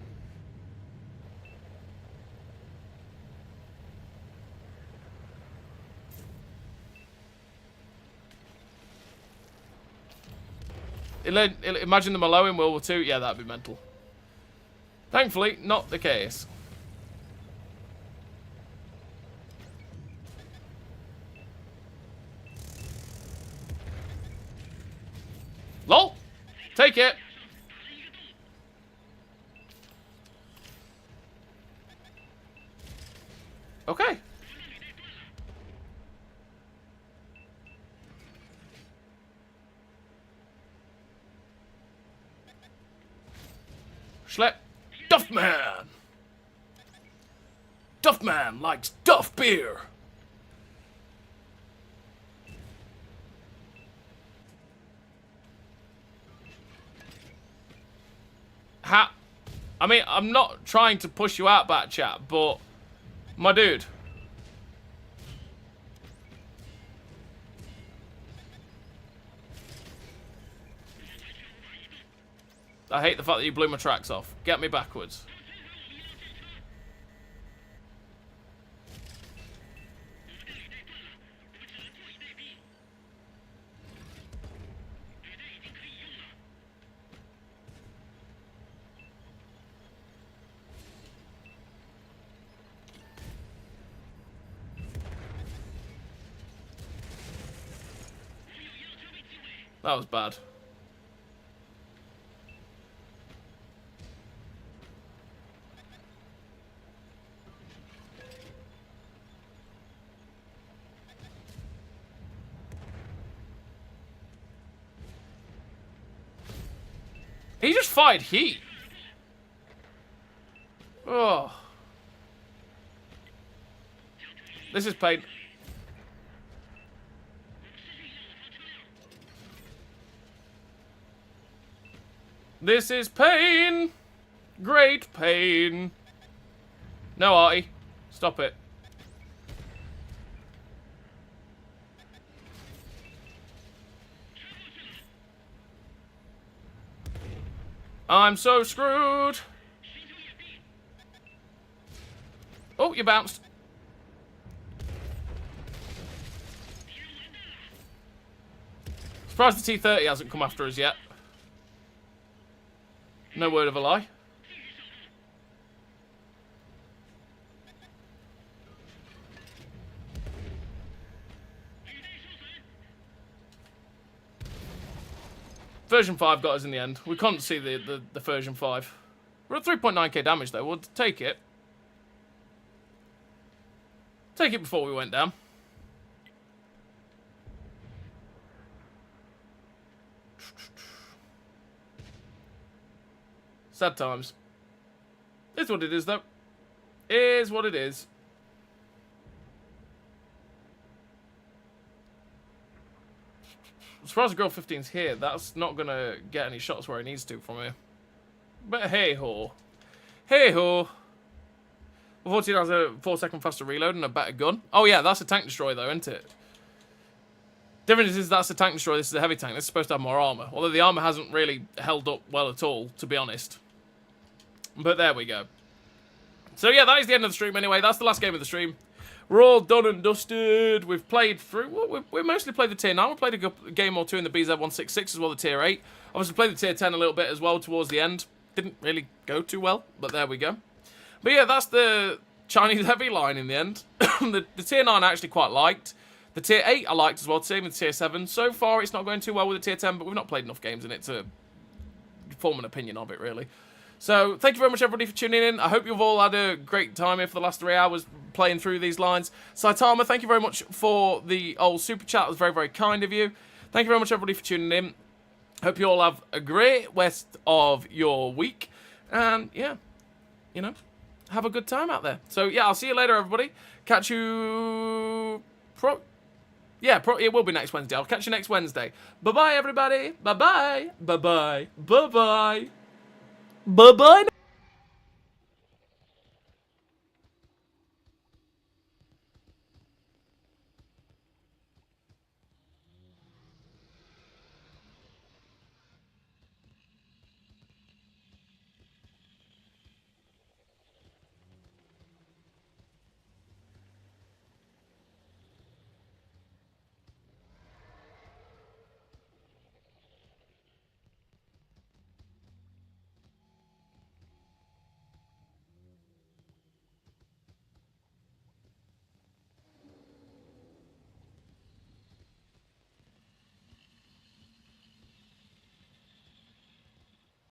Imagine them alone in World War II. Yeah, that'd be mental. Thankfully, not the case. LOL! Take it! Okay. Schlep. Duffman! Duffman likes Duff beer! I mean, I'm not trying to push you out, back chat, but my dude. I hate the fact that you blew my tracks off. Get me backwards. That was bad. He just fired heat. Oh. This is pain. This is pain. Great pain. No, Artie. Stop it. I'm so screwed. Oh, you bounced. Surprised the T-30 hasn't come after us yet. No word of a lie. Version 5 got us in the end. We couldn't see the version 5. We're at 3.9k damage though. We'll take it. Take it before we went down. Sad times. It's what it is, though. Is what it is. I'm surprised the girl 15's here. That's not going to get any shots where he needs to from here. But hey-ho. Hey-ho. 14 has a 4-second faster reload and a better gun. Oh, yeah, that's a tank destroyer, though, isn't it? Difference is that's a tank destroyer. This is a heavy tank. This is supposed to have more armor. Although the armor hasn't really held up well at all, to be honest. But there we go. So yeah, that is the end of the stream anyway. That's the last game of the stream. We're all done and dusted. We've played through... Well, we mostly played the tier 9. We played a game or two in the BZ166 as well, the tier 8. Obviously played the tier 10 a little bit as well towards the end. Didn't really go too well, but there we go. But yeah, that's the Chinese heavy line in the end. the tier 9 I actually quite liked. The tier 8 I liked as well, same with tier 7. So far it's not going too well with the tier 10, but we've not played enough games in it to form an opinion of it, really. So, thank you very much, everybody, for tuning in. I hope you've all had a great time here for the last 3 hours playing through these lines. Saitama, thank you very much for the old super chat. It was very, very kind of you. Thank you very much, everybody, for tuning in. Hope you all have a great rest of your week. And, yeah, you know, have a good time out there. So, yeah, I'll see you later, everybody. Catch you... it will be next Wednesday. I'll catch you next Wednesday. Bye-bye, everybody. Bye-bye. Bye-bye. Bye-bye. Bye-bye.